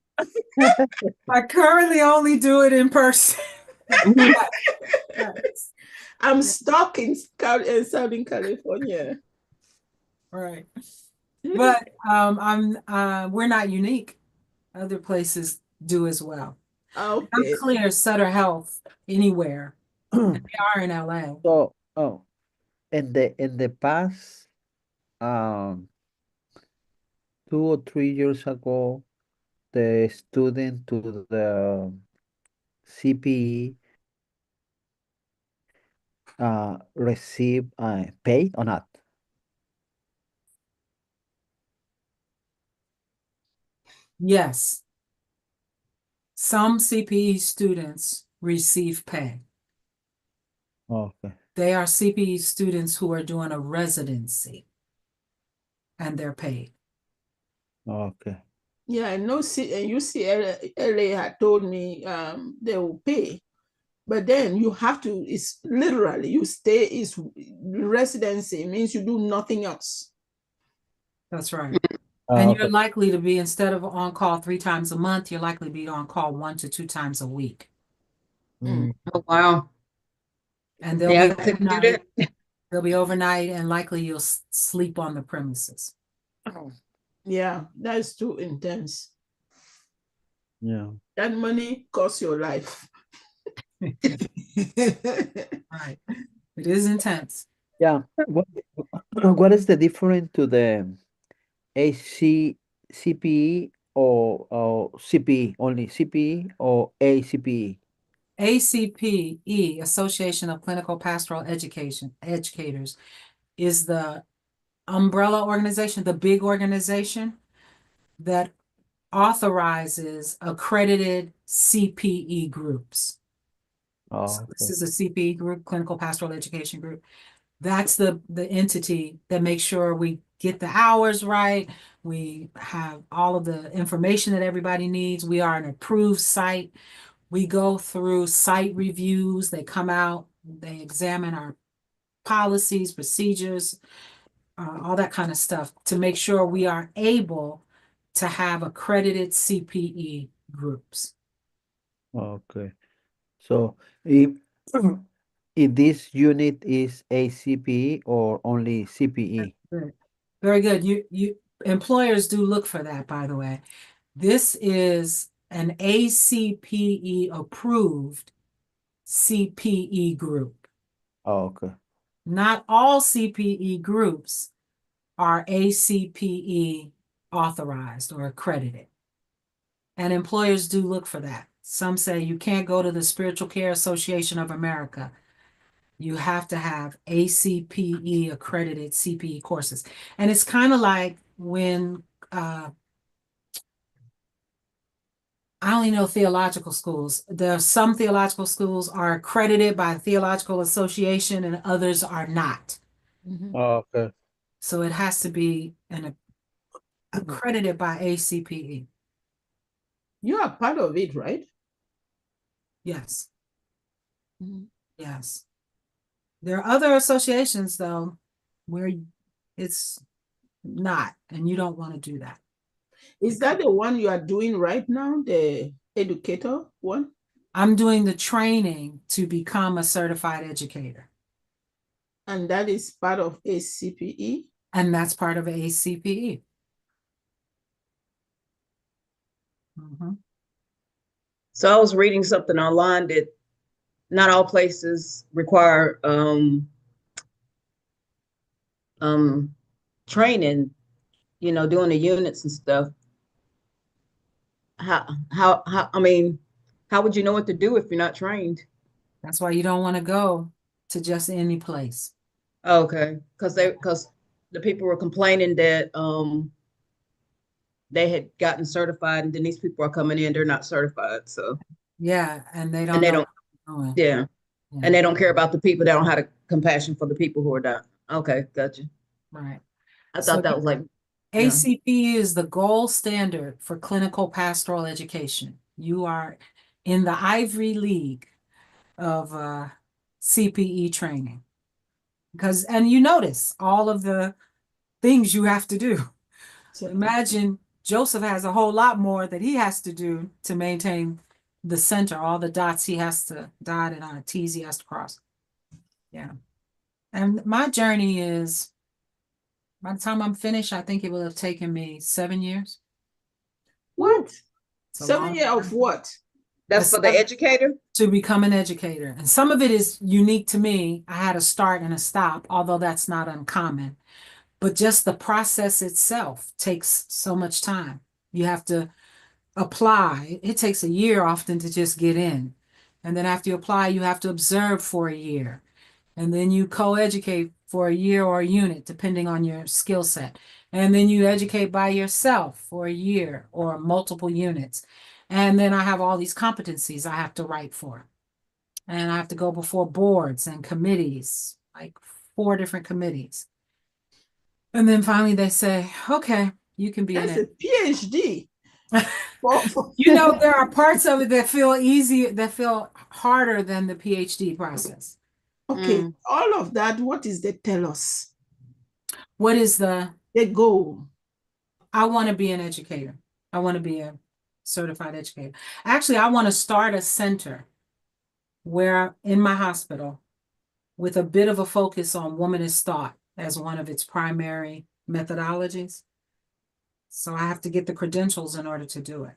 I currently only do it in person. Yes. I'm stuck in Southern California. Right. But we're not unique. Other places do as well. I'm Okay. clear Sutter Health anywhere. They are in LA. So, oh, in the past, um, 2 or 3 years ago, the student to the CPE receive pay or not? Yes. Some CPE students receive pay. Okay. They are CPE students who are doing a residency and they're paid. Okay. Yeah, I know. UCLA had told me they will pay, but then you have to. It's literally you stay. Is residency means you do nothing else. That's right. And you're Okay. likely to be, instead of on call 3 times a month, you're likely to be on call 1 to 2 times a week. Mm. Oh, wow. And they'll Yeah, be I couldn't do overnight. that. They'll be overnight and likely you'll sleep on the premises. Yeah, that is too intense. Yeah. That money costs your life. Right. It is intense. Yeah. What is the difference to the AC CPE or CPE only CPE or ACPE? ACPE, Association of Clinical Pastoral Educators, is the umbrella organization, the big organization that authorizes accredited CPE groups. So Oh, this okay. is a CPE group, Clinical Pastoral Education Group. That's the entity that makes sure we get the hours right. We have all of the information that everybody needs. We are an approved site. We go through site reviews. They come out, they examine our policies, procedures, all that kind of stuff to make sure we are able to have accredited CPE groups. Okay. So if if this unit is a CPE or only CPE? Good. Very good. You employers do look for that, by the way. This is an ACPE approved CPE group. Oh, okay. Not all CPE groups are ACPE authorized or accredited. And employers do look for that. Some say you can't go to the Spiritual Care Association of America. You have to have ACPE accredited CPE courses. And it's kind of like when I only know theological schools. There are some theological schools are accredited by Theological Association and others are not. Oh, okay. So it has to be accredited by ACPE. You are part of it, right? Yes. Mhm. Yes. There are other associations though where it's not, and you don't want to do that. Is that the one you are doing right now, the educator one? I'm doing the training to become a certified educator, And that is part of ACPE? and that's part of ACPE. Mhm. So I was reading something online that not all places require training, doing the units and stuff. I mean, how would you know what to do if you're not trained? That's why you don't want to go to just any place. Okay, because the people were complaining that they had gotten certified, and then these people are coming in, they're not certified. So Yeah, and they don't and they know don't, what they're doing. yeah, Yeah, and they don't care about the people. They don't have the compassion for the people who are not. Okay, gotcha. right. I So thought that was like, yeah. ACPE is the gold standard for clinical pastoral education. You are in the Ivory League of CPE training. And you notice all of the things you have to do. So imagine Joseph has a whole lot more that he has to do to maintain the center, all the dots he has to dot and T's he has to cross. Yeah. And my journey is, by the time I'm finished, I think it will have taken me 7 years. What? It's a 7 long years of time. what? That's for the educator? To become an educator. And some of it is unique to me. I had a start and a stop, although that's not uncommon. But just the process itself takes so much time. You have to apply. It takes a year often to just get in. And then after you apply, you have to observe for a year. And then you co-educate for a year or a unit, depending on your skill set. And then you educate by yourself for a year or multiple units. And then I have all these competencies I have to write for. And I have to go before boards and committees, like 4 different committees. And then finally they say, okay, you can be in That's a it. PhD. There are parts of it that feel easy, that feel harder than the PhD process. Okay, all of that, what is the telos? What is the goal? I want to be an educator. I want to be a certified educator. Actually, I want to start a center where in my hospital with a bit of a focus on womanist thought as one of its primary methodologies. So I have to get the credentials in order to do it.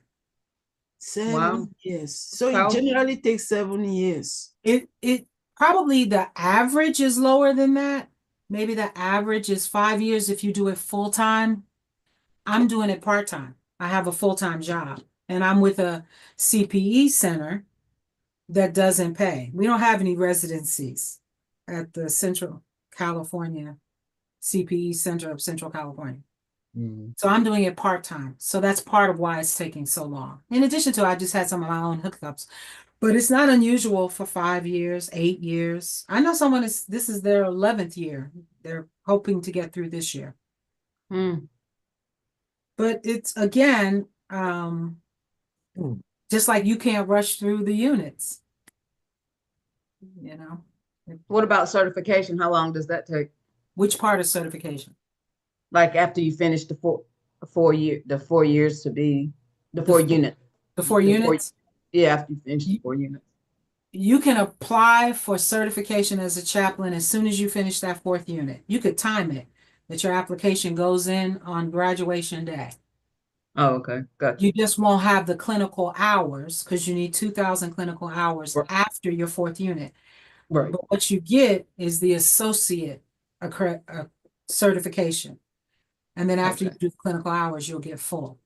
7 years. So How- it generally takes 7 years. It probably the average is lower than that. Maybe the average is 5 years if you do it full time. I'm doing it part time. I have a full-time job and I'm with a CPE center that doesn't pay. We don't have any residencies at the Central California CPE Center of Central California. So I'm doing it part time. So that's part of why it's taking so long. In addition to, I just had some of my own hookups. But it's not unusual for 5 years, 8 years. I know someone this is their 11th year. They're hoping to get through this year. Hmm. But it's again, Mm. just like you can't rush through the units, you know. What about certification? How long does that take? Which part of certification? Like after you finish the 4 years to be the The, four unit, the four the four, units. yeah, after you finish the You, 4 units. you can apply for certification as a chaplain as soon as you finish that fourth unit. You could time it that your application goes in on graduation day. Oh, okay, gotcha. You just won't have the clinical hours because you need 2,000 clinical hours Right, after your fourth unit. right, But what you get is the associate certification. And then after you okay. do clinical hours, you'll get full.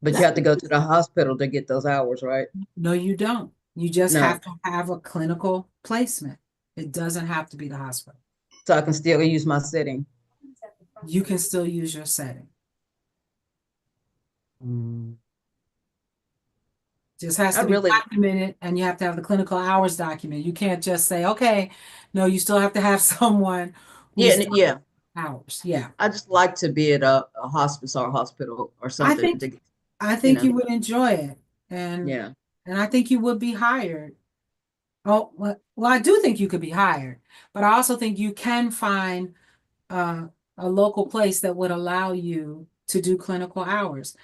But you have to go to the hospital to get those hours, right? No, you don't. You just have No, to have a clinical placement. It doesn't have to be the hospital. so I can still use my setting. You can still use your setting. Mm. Just has I to be really, documented, and you have to have the clinical hours document. You can't just say, okay, no, you still have to have someone yeah, who's yeah. hours. Yeah. I just like to be at a hospice or a hospital or I something think to, I you think know, you would enjoy it. And yeah. and I think you would be hired. Oh, well, I do think you could be hired, but I also think you can find uh, a local place that would allow you to do clinical hours,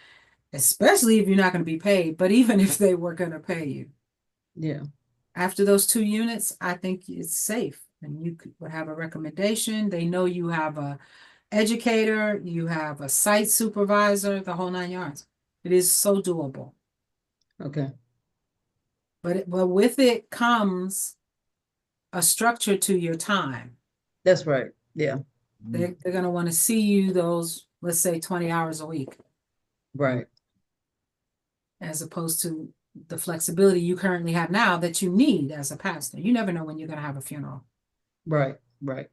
especially if you're not going to be paid. But even if they were going to pay you, Yeah. after those 2 units, I think it's safe, and would have a recommendation. They know you have a educator, you have a site supervisor, the whole 9 yards. It is so doable. Okay. But with it comes a structure to your time. That's right. Yeah. They're going to want to see you those, let's say, 20 hours a week, Right. as opposed to the flexibility you currently have now that you need as a pastor. You never know when you're going to have a funeral. Right. Right.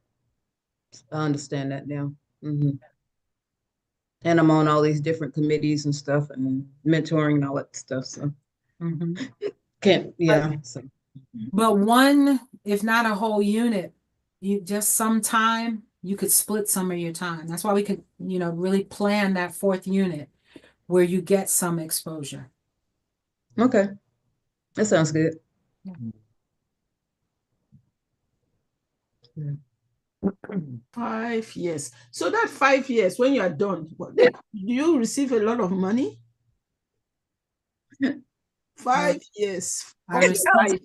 I understand that now. Hmm. And I'm on all these different committees and stuff and mentoring and all that stuff. So Mhm. can't, But, yeah. So but one, if not a whole unit, you just some time, you could split some of your time. That's why we could, really plan that fourth unit where you get some exposure. okay. That sounds good. Yeah. 5 years. So that 5 years, when you are done, do you receive a lot of money? I, 5 years. I Only receive, 5.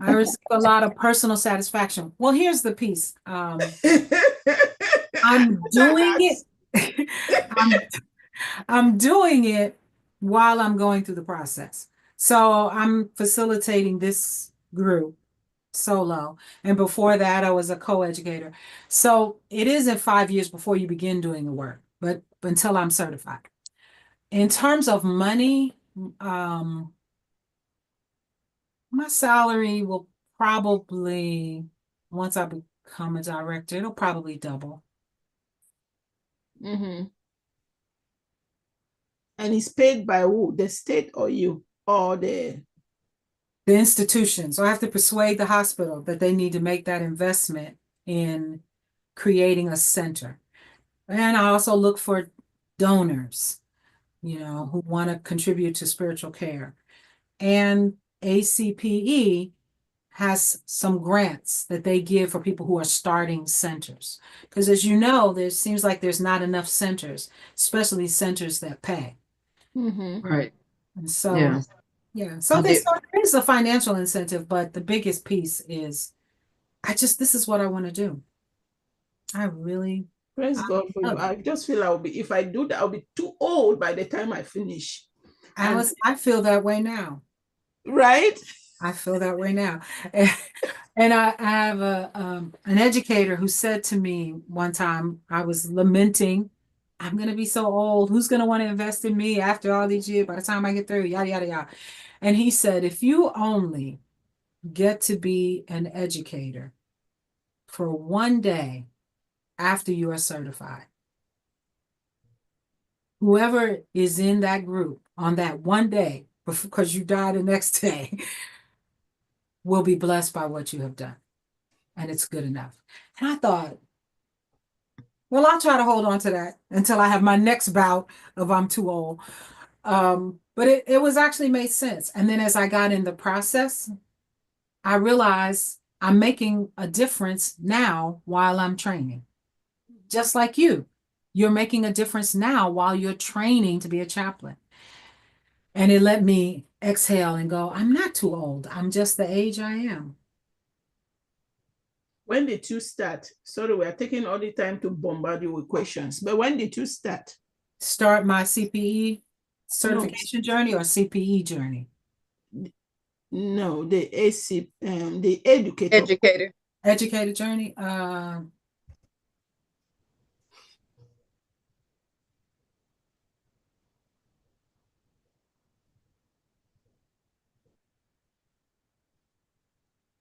I receive a lot of personal satisfaction. Well, here's the piece. I'm doing it. I'm I'm doing it while I'm going through the process. So I'm facilitating this group solo. And before that, I was a co-educator. So it isn't 5 years before you begin doing the work, but until I'm certified. In terms of money, um, my salary will probably, once I become a director, it'll probably double. Mhm. And it's paid by who? The state or you? Or The institution. So I have to persuade the hospital that they need to make that investment in creating a center. And I also look for donors, who want to contribute to spiritual care. And ACPE has some grants that they give for people who are starting centers. Because as you know, there seems like there's not enough centers, especially centers that pay. Mhm. Right. And so, Yeah. yeah, I so did. there's a financial incentive, but the biggest piece is this is what I want to do. I really, Praise I God for you. love it. I just feel if I do that, I'll be too old by the time I finish. And Alice, I feel that way now. right? I feel that way now. And I have an educator who said to me one time, I was lamenting, I'm going to be so old. Who's going to want to invest in me after all these years? By the time I get through, yada, yada, yada. And he said, if you only get to be an educator for one day after you are certified, whoever is in that group on that one day because you die the next day, will be blessed by what you have done. And it's good enough. And I thought, well, I'll try to hold on to that until I have my next bout of I'm too old. But it was actually made sense. And then as I got in the process, I realized I'm making a difference now while I'm training. Just like you're making a difference now while you're training to be a chaplain. And it let me exhale and go, I'm not too old. I'm just the age I am. When did you start? Sorry, we are taking all the time to bombard you with questions, but when did you start? Start my CPE certification journey or CPE journey? No, the AC, the educator. Educator. Educator journey.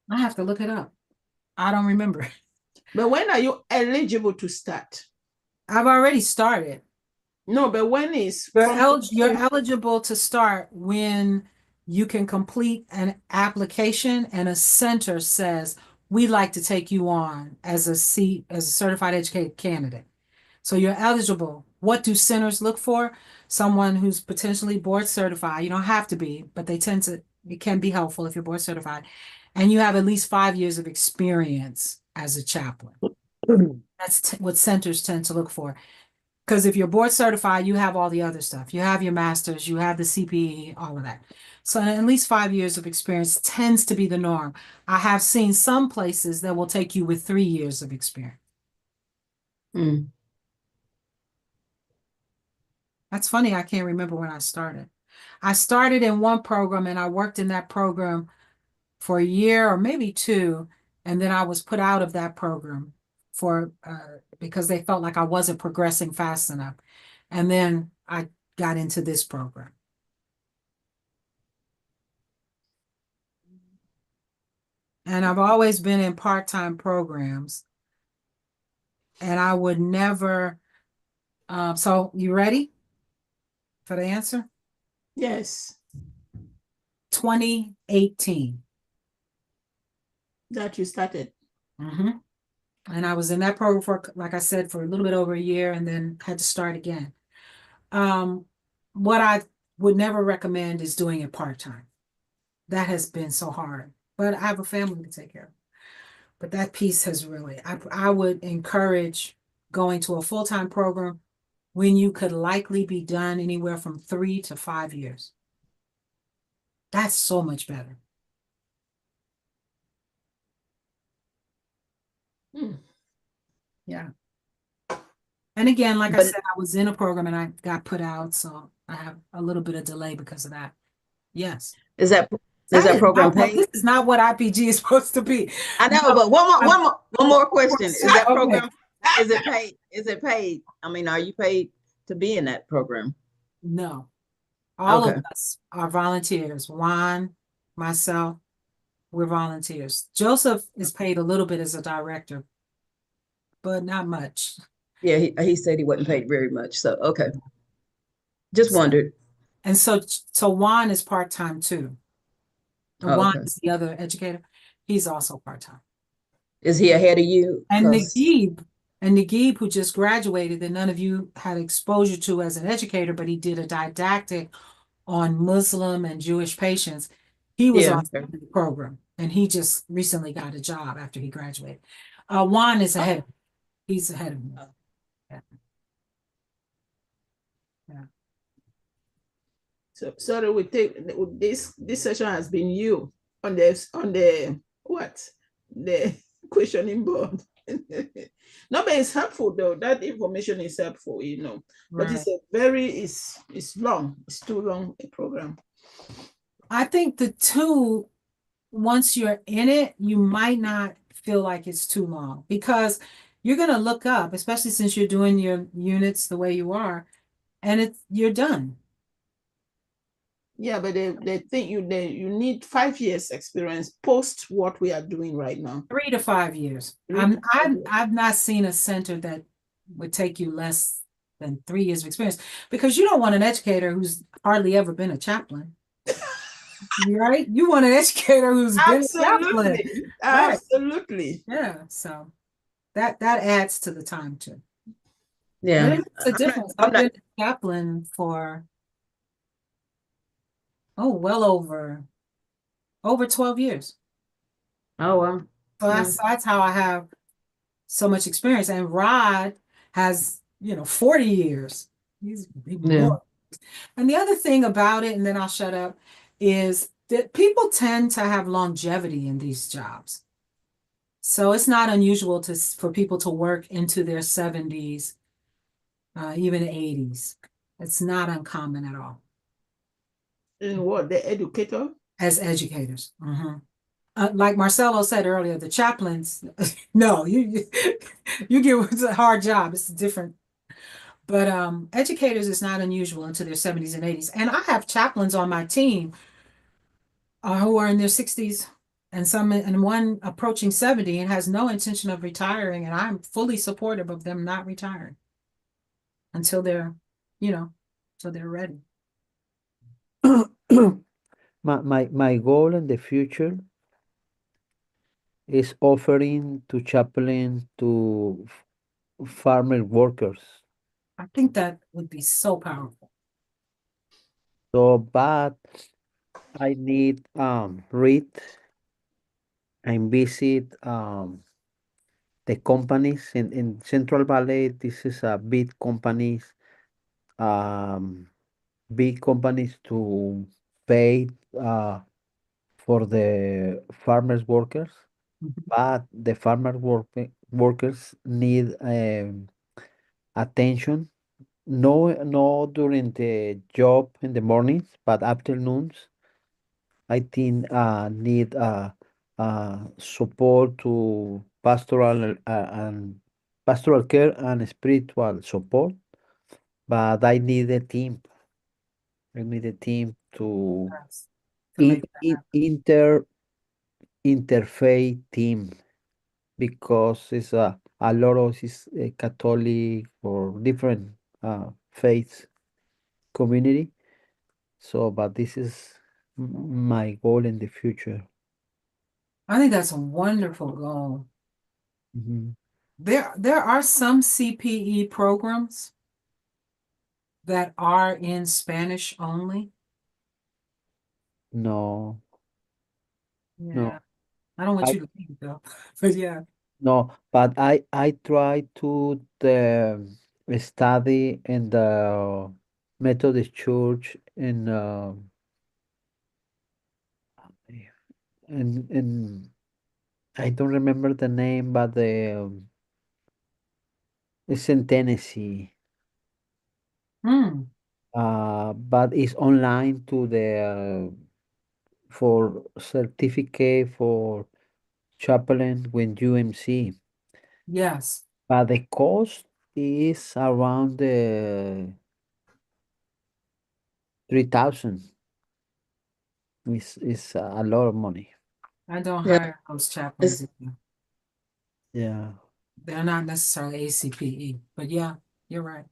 I have to look it up. I don't remember. But when are you eligible to start? I've already started. No, but when is You're eligible to start when you can complete an application and a center says, we'd like to take you on as a certified educated candidate. So you're eligible. What do centers look for? Someone who's potentially board certified. You don't have to be, but it can be helpful if you're board certified. And you have at least 5 years of experience as a chaplain. That's what centers tend to look for. Because if you're board certified, you have all the other stuff. You have your master's, you have the CPE, all of that. So at least 5 years of experience tends to be the norm. I have seen some places that will take you with 3 years of experience. Mm. That's funny. I can't remember when I started. I started in one program and I worked in that program for a year or maybe 2. And then I was put out of that program because they felt like I wasn't progressing fast enough. And then I got into this program. And I've always been in part-time programs. And I would never, so you ready for the answer? Yes. 2018. That you started. Mm-hmm. And I was in that program for, like I said, for a little bit over a year and then had to start again. What I would never recommend is doing it part-time. That has been so hard, but I have a family to take care of. But that piece has really, I would encourage going to a full-time program when you could likely be done anywhere from 3 to 5 years. That's so much better. Yeah. And again, like I said, I was in a program and I got put out, so I have a little bit of delay because of that. Yes. Is that program paid? This is not what IPG is supposed to be. I know, but one more question. Is that program, is it paid? Is it paid? I mean, are you paid to be in that program? No. All of us are volunteers. Juan, myself, we're volunteers. Joseph is paid a little bit as a director, but not much. Yeah, he said he wasn't paid very much. So, okay. Just wondered. And so Juan is part-time too. And Juan is the other educator. He's also part-time. Is he ahead of you? And Naguib, who just graduated, that none of you had exposure to as an educator, but he did a didactic on Muslim and Jewish patients. He was on the program, and he just recently got a job after he graduated. Juan is ahead. He's ahead of me. Yeah. So sorry, we take this session has been you on the questioning board. No, but it's helpful though. That information is helpful, you know. But Right. it's long. It's too long a program. I think once you're in it, you might not feel like it's too long because you're gonna look up, especially since you're doing your units the way you are, and you're done. Yeah, but they think you need 5 years experience post what we are doing right now. 3 to 5 years. I've not seen a center that would take you less than 3 years of experience because you don't want an educator who's hardly ever been a chaplain. right? You want an educator who's been a chaplain, Absolutely. right? Absolutely. Yeah, so that adds to the time too. And Yeah. it makes a difference. I'm I've not, been a chaplain for well over 12 years. oh, well. So Yeah. that's how I have so much experience. And Rod has, 40 years. He's even Yeah. more. And the other thing about it, and then I'll shut up, is that people tend to have longevity in these jobs. So it's not unusual for people to work into their 70s, even 80s. It's not uncommon at all In what? The educator? as educators. Like Marcelo said earlier, the chaplains, no, you get a hard job. It's different. But educators is not unusual into their 70s and 80s. And I have chaplains on my team who are in their 60s and one approaching 70 and has no intention of retiring. And I'm fully supportive of them not retiring until they're, you know, so they're ready. My goal in the future is offering to chaplain to farmer workers. I think that would be so powerful. So, but I need read and visit the companies in Central Valley. This is a um, big companies to pay for the farmers workers, Mhm. but the workers need attention. No during the job in the mornings, but afternoons. I think need support to pastoral care and spiritual support. But I need a team. I need a team to Yes, to make that happen. interfaith team because it's a lot of is Catholic or different faiths community. So, but this is my goal in the future. I think that's a wonderful goal. Mhm. There are some CPE programs that are in Spanish only. No, Yeah, no, I don't want I you to think though, but yeah. no, but I try to the study in the Methodist Church in I don't remember the name, but it's in Tennessee. Hmm. But it's online to the for certificate for chaplain with UMC. Yes, But the cost is around the 3,000. Is a lot of money. I don't Yeah. hire those chaplains It's, either. Yeah, They're not necessarily ACPE, but yeah, you're right.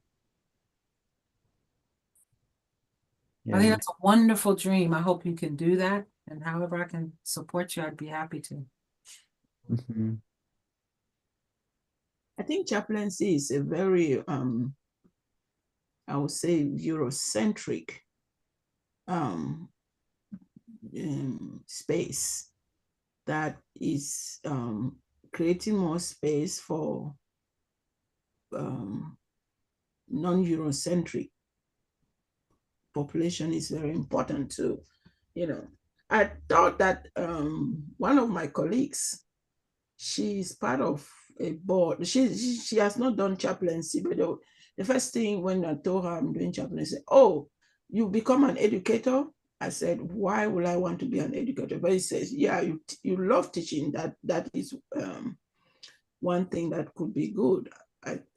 I think yeah. that's a wonderful dream. I hope you can do that. And however I can support you, I'd be happy to. Mhm. I think chaplaincy is a very, I would say, Eurocentric um, space that is creating more space for non-Eurocentric population is very important too. You know, I thought that one of my colleagues, she's part of a board. She has not done chaplaincy, but the first thing when I told her I'm doing chaplaincy, oh, you become an educator. I said, why would I want to be an educator? But he says, yeah, you love teaching. That is one thing that could be good.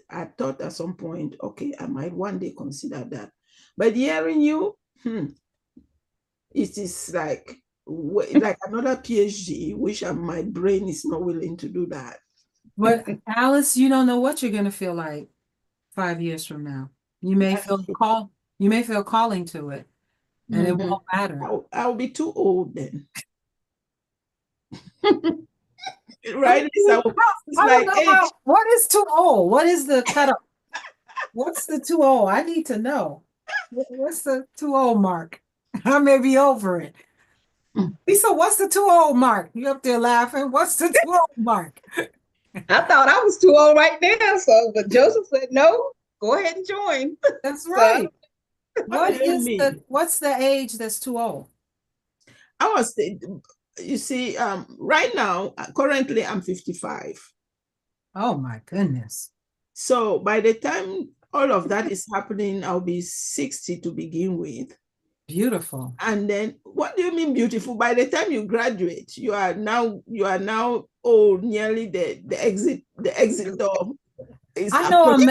I thought at some point, okay, I might one day consider that. But hearing you, it is like another PhD, which my brain is not willing to do that. But Alice, you don't know what you're gonna feel like 5 years from now. You may That's feel true. you may feel calling to it. and it Mhm. won't matter. I'll be too old then. I Right? mean, It's I don't like know age. what is too old? What is the cutoff? What's the too old? I need to know. What's the too old mark? I may be over it. Lisa, what's the too old mark? You up there laughing? What's the too old mark? I thought I was too old right now, so but Joseph said no, go ahead and join. That's So I right. What do you mean? What's the age that's too old? I was, you see, right now, currently I'm 55. Oh my goodness. So by the time all of that is happening, I'll be 60 to begin with. Beautiful. And then what do you mean beautiful? By the time you graduate, you are now old, nearly the exit door is approaching.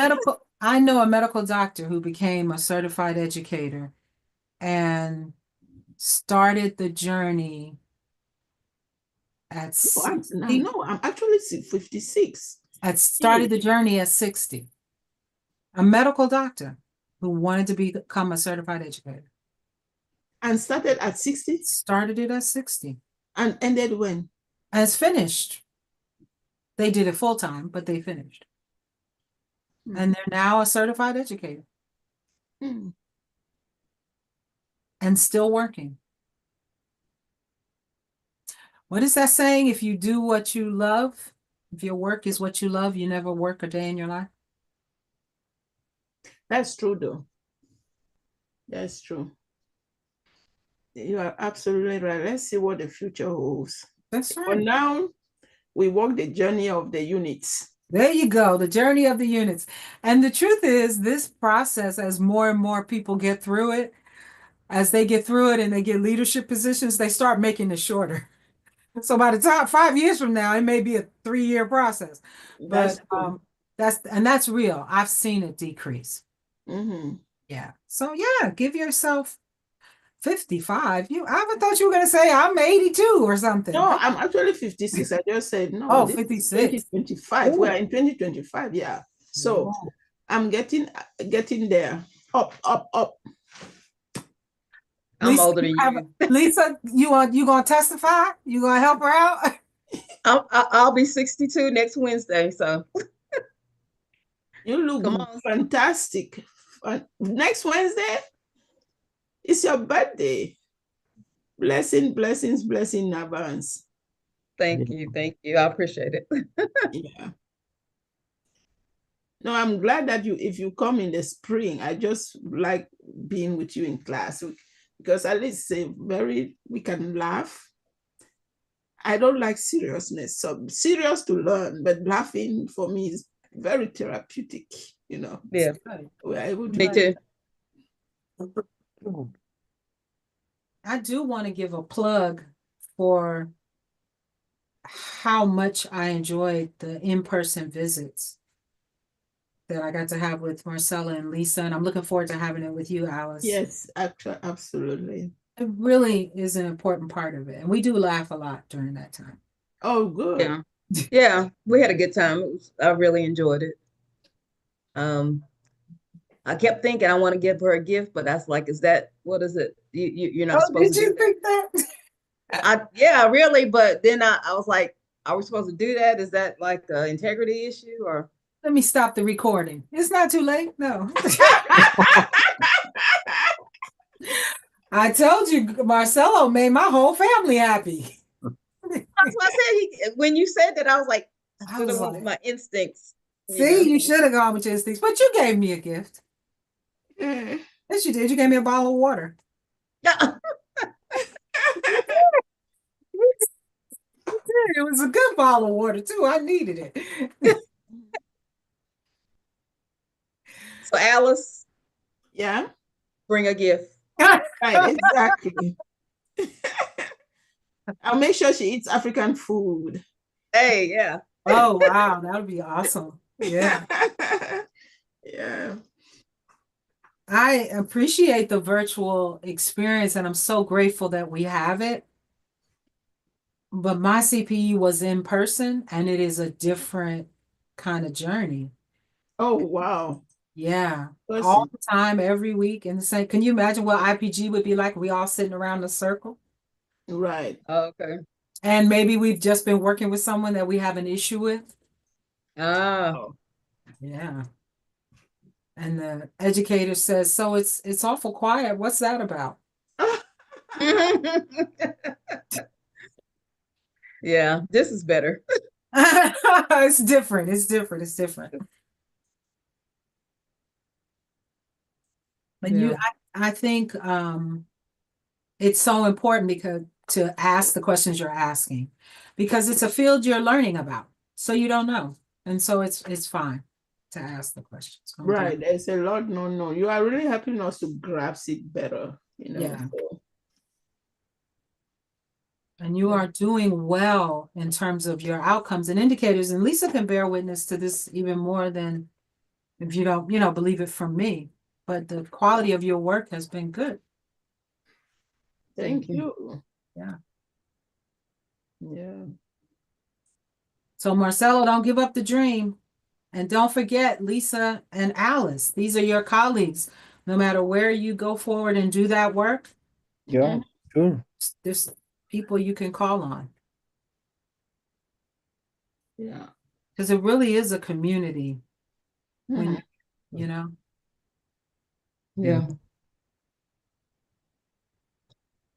I know a medical doctor who became a certified educator and started the journey at No, I'm actually 56. started the journey at 60. A medical doctor who wanted to become a certified educator. And started at 60 Started it at 60. and ended when? As finished. They did it full time, but they finished. And they're now a certified educator and still working. What is that saying? If you do what you love, if your work is what you love, you never work a day in your life. That's true, though. That's true. You are absolutely right. Let's see what the future holds. That's For right. now, we walk the journey of the units. There you go, the journey of the units. And the truth is, this process, as more and more people get through it, as they get through it and they get leadership positions, they start making it shorter. So by the time 5 years from now, it may be a 3-year process. That's But true. that's real. I've seen it decrease. Mm-hmm. Yeah. So yeah, give yourself 55. I thought you were gonna say I'm 82 or something. No, I'm actually 56. I just said no. Oh, This is 56. 2025. We are in 2025. Yeah. So Whoa. I'm getting there. Up. I'm Lisa, older than you. Lisa, you gonna testify? You gonna help her out? I'll be 62 next Wednesday. So You come look on. fantastic. Next Wednesday is your birthday. Blessings in advance. Thank you. Thank you. I appreciate it. Yeah. No, I'm glad that if you come in the spring, I just like being with you in class because at least we can laugh. I don't like seriousness. So serious to learn, but laughing for me is very therapeutic, you know. Yeah, We're able to me too. I do want to give a plug for how much I enjoyed the in-person visits that I got to have with Marcella and Lisa, and I'm looking forward to having it with you, Alice. Yes, actually, absolutely. It really is an important part of it, and we do laugh a lot during that time. Oh, good. Yeah. Yeah, we had a good time. I really enjoyed it. I kept thinking I want to give her a gift, but that's like, what is it? You're not supposed to do that. Think that? Yeah, really. But then I was like, are we supposed to do that? Is that like an integrity issue or? Let me stop the recording. It's not too late. No. I told you, Marcelo made my whole family happy. That's what I said. When you said that, I was like, I I should have was went like, with my instincts. see, you should have gone with your instincts, but you gave me a gift. Mm. Yes, you did. You gave me a bottle of water. It was a good bottle of water too. I needed it. So Alice, Yeah, bring a gift. right, exactly. I'll make sure she eats African food. Hey, yeah. Oh, wow. That would be awesome. Yeah. Yeah. I appreciate the virtual experience and I'm so grateful that we have it. But my CPE was in person and it is a different kind of journey. Oh, wow. Yeah, all Person. the time, every week in the same. Can you imagine what IPG would be like? We all sitting around the circle, Right. Okay. and maybe we've just been working with someone that we have an issue with. Ah. Oh. Yeah. And the educator says, so it's awful quiet. What's that about? Yeah, this is better. It's different. It's different. It's different. But Yeah. I think it's so important because to ask the questions you're asking, because it's a field you're learning about. So you don't know. And so it's fine to ask the questions. I'm Right. glad. There's a lot. No, no. You are really helping us to grasp it better, Yeah. So And you are doing well in terms of your outcomes and indicators. And Lisa can bear witness to this even more than if you don't, believe it from me. But the quality of your work has been good. thank you. Yeah. Yeah. So Marcelo, don't give up the dream. And don't forget Lisa and Alice. These are your colleagues. No matter where you go forward and do that work, Yeah, sure. there's people you can call on. Yeah. Because it really is a community when Mhm. you know. Yeah.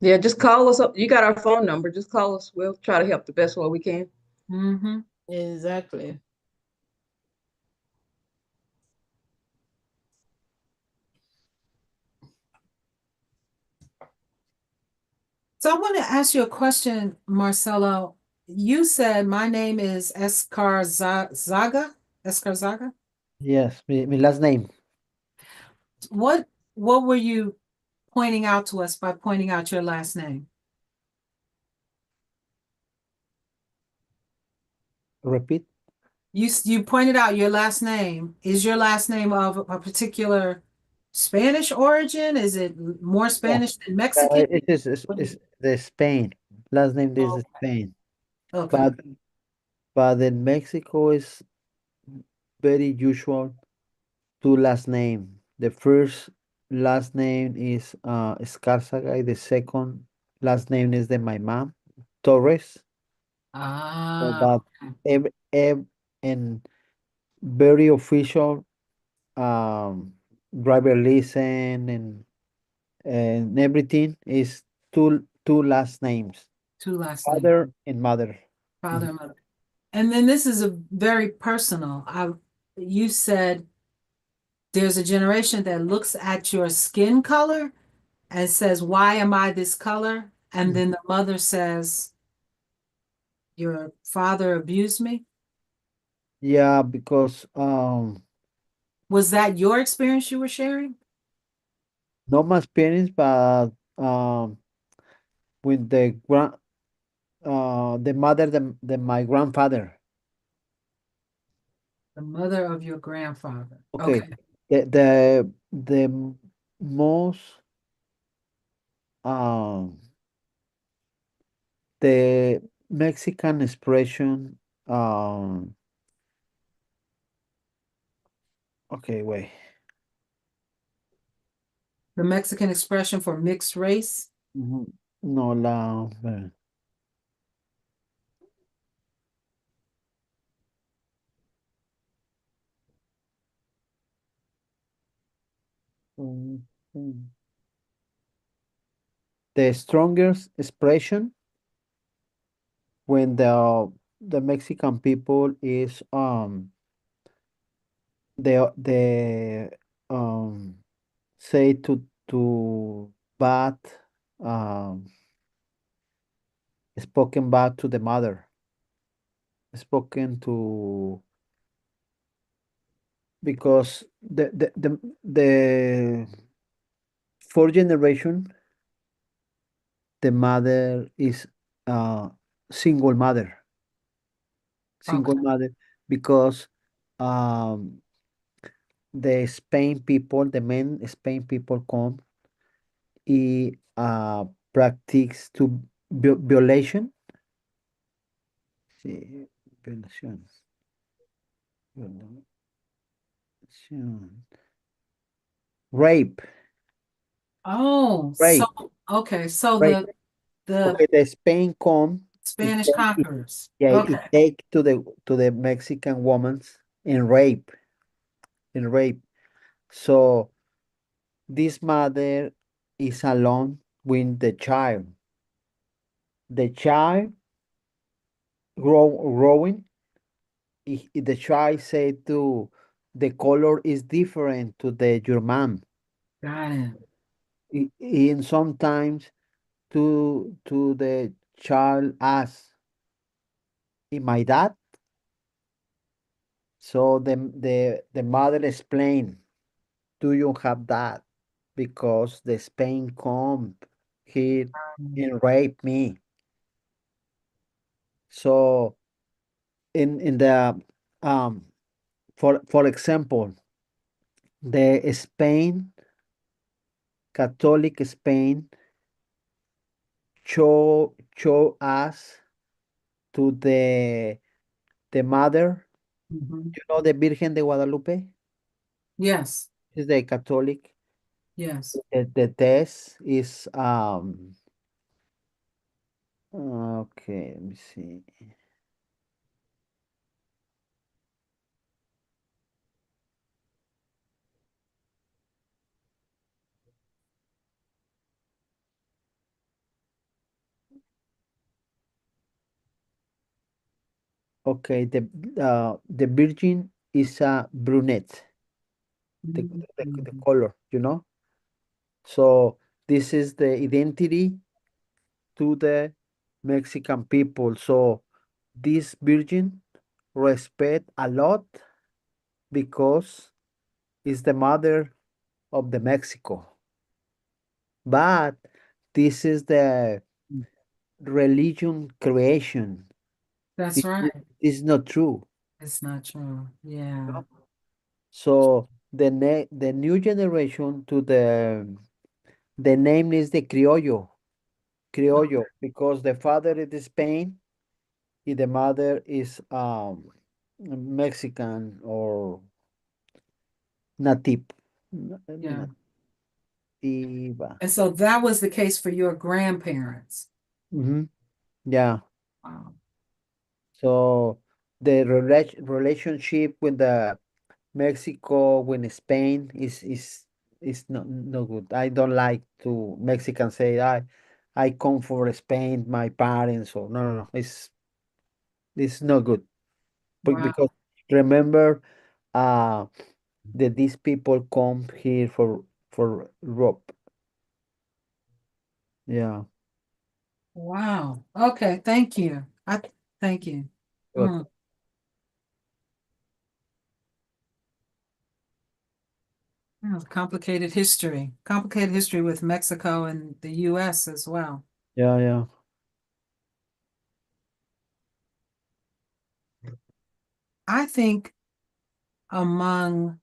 Yeah, just call us up. You got our phone number. Just call us. We'll try to help the best way we can. Mm-hmm. Exactly. So I want to ask you a question, Marcelo. You said my name is Zaga. Zaga. Yes, my last name. What what were you pointing out to us by pointing out your last name? Repeat. You pointed out your last name. Is your last name of a particular Spanish origin? Is it more Yeah. Spanish than Mexican? It is What is is the Spain. Last name is Oh, Spain. okay. But but in Mexico is very usual two last name. The first last name is Escarzaga. The second last name is the my mom, Torres. So, Ah, but every and very official um driver license and everything is two last names, two last names, father and mother. father Mhm. and mother. And then this is a very personal. You said there's a generation that looks at your skin color and says, "Why am I this color?" And then the mother says, "Your father abused me." Yeah, because Was that your experience you were sharing? not my parents, but with the mother, the my grandfather. The mother of your grandfather. Okay, Okay. the most um the Mexican expression okay, wait. The Mexican expression for mixed race. Mhm. No, mm, mm. The strongest expression when the Mexican people is the say to bad um spoken bad to the mother, spoken to because the fourth generation the mother is uh single mother, single Okay. mother because um the Spain people, the men Spain people come y practice to violation. Sí, violación. Violación. Rape, Oh, so, rape, okay, so rape. the Okay, the Spain come, it, Spanish it conquerors. yeah, it Okay, take to the Mexican women and rape, and rape. So this mother is alone with the child. The child growing. The child said to the color is different to the your mom. got it. And sometimes to the child asks, "Is my dad?" So the mother explained, "Do you have that? Because the Spain come here and rape me." So in the um for example, the Spain Catholic Spain show us to the mother. Mhm. You know the Virgen de Guadalupe Yes, is the Catholic. yes. The test is okay. Let me see. Okay, the Virgin is a brunette. The Mhm. color, you know. So this is the identity to the Mexican people. So this Virgin respect a lot because it's the mother of the Mexico. But this is the religion creation. That's This right. is not true. It's not true. Yeah. No? So the new generation to the name is the criollo, criollo, because the father is Spain and the mother is Mexican or native. Yeah. Nativa. And so that was the case for your grandparents. Hmm. Yeah. Wow. So the relationship with the Mexico with Spain is not good. I don't like to Mexicans say I come for Spain, my parents or no. It's not good. Because Wow. remember uh that these people come here for rope. Yeah. Wow. Okay. Thank you. Thank you. But Mm. Yeah, complicated history with Mexico and the US as well. yeah. I think among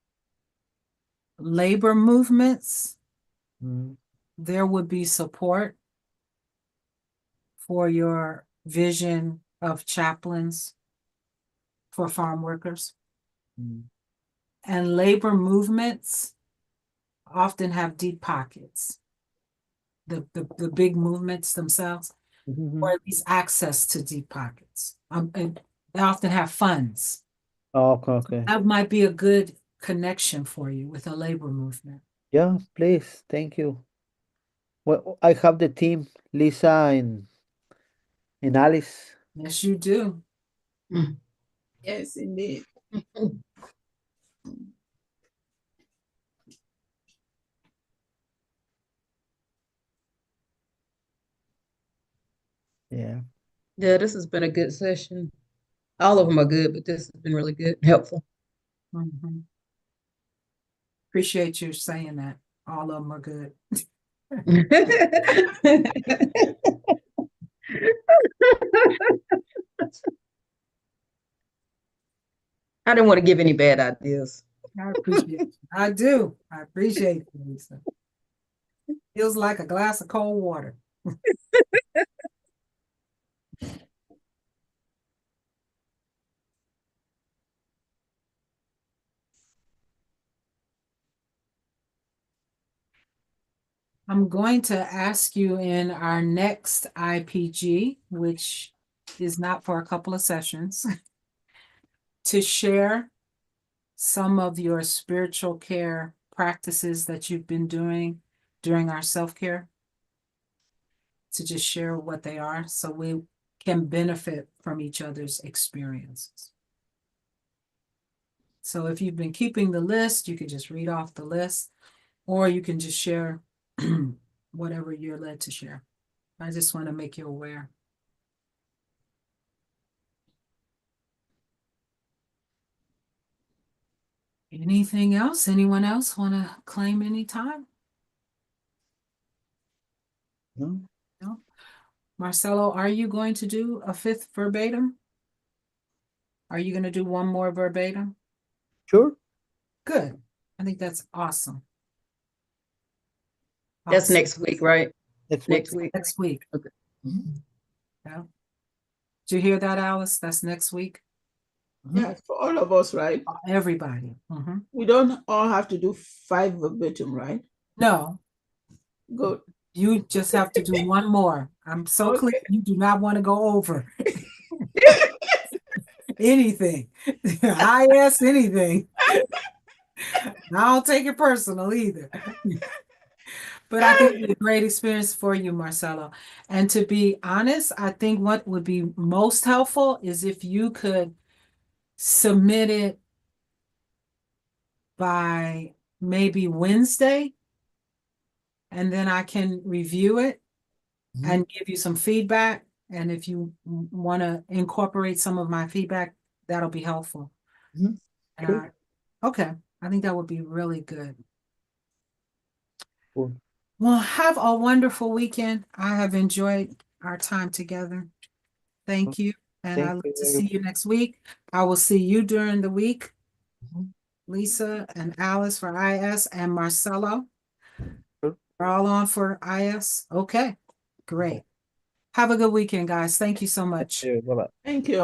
labor movements, Mm, there would be support for your vision of chaplains for farm workers. mm, And labor movements often have deep pockets, the big movements themselves, or mhm. at least access to deep pockets. And they often have funds. Okay, okay. That might be a good connection for you with a labor movement. Yeah, please. Thank you. Well, I have the team, Lisa and Alice. Yes, you do. Yes, indeed. Yeah. Yeah, this has been a good session. All of them are good, but this has been really good, helpful. Mhm. Appreciate you saying that. All of them are good. I didn't want to give any bad ideas. I appreciate you. I do. I appreciate you, Lisa. Feels like a glass of cold water. I'm going to ask you in our next IPG, which is not for a couple of sessions, to share some of your spiritual care practices that you've been doing during our self-care, to just share what they are so we can benefit from each other's experiences. So if you've been keeping the list, you can just read off the list, or you can just share whatever you're led to share. I just want to make you aware. Anything else? Anyone else want to claim any time? No? No? Marcelo, are you going to do a fifth verbatim? Are you going to do one more verbatim? Sure. Good. I think that's awesome. That's Awesome. next week, right? Next Next week. week. Next week. Okay. Yeah. Did you hear that, Alice? That's next week. Yeah, for all of us, right? Everybody. We don't all have to do 5 verbatim, right? No, Good. you just have to do one more. I'm so clear. Okay. You do not want to go over anything. I ask anything. I don't take it personal either. But I think it's a great experience for you, Marcelo. And to be honest, I think what would be most helpful is if you could submit it by maybe Wednesday, and then I can review it and give you some feedback. And if you want to incorporate some of my feedback, that'll be helpful. Sure. Okay, I think that would be really good. Cool. Well, have a wonderful weekend. I have enjoyed our time together. Thank you. And I Thank look you to very see you next week. I will see you during the week. Mhm. Lisa and Alice for IS and Marcelo. Sure. We're all on for IS. Okay, great. Have a good weekend, guys. Thank you so much. Bye-bye. Thank you.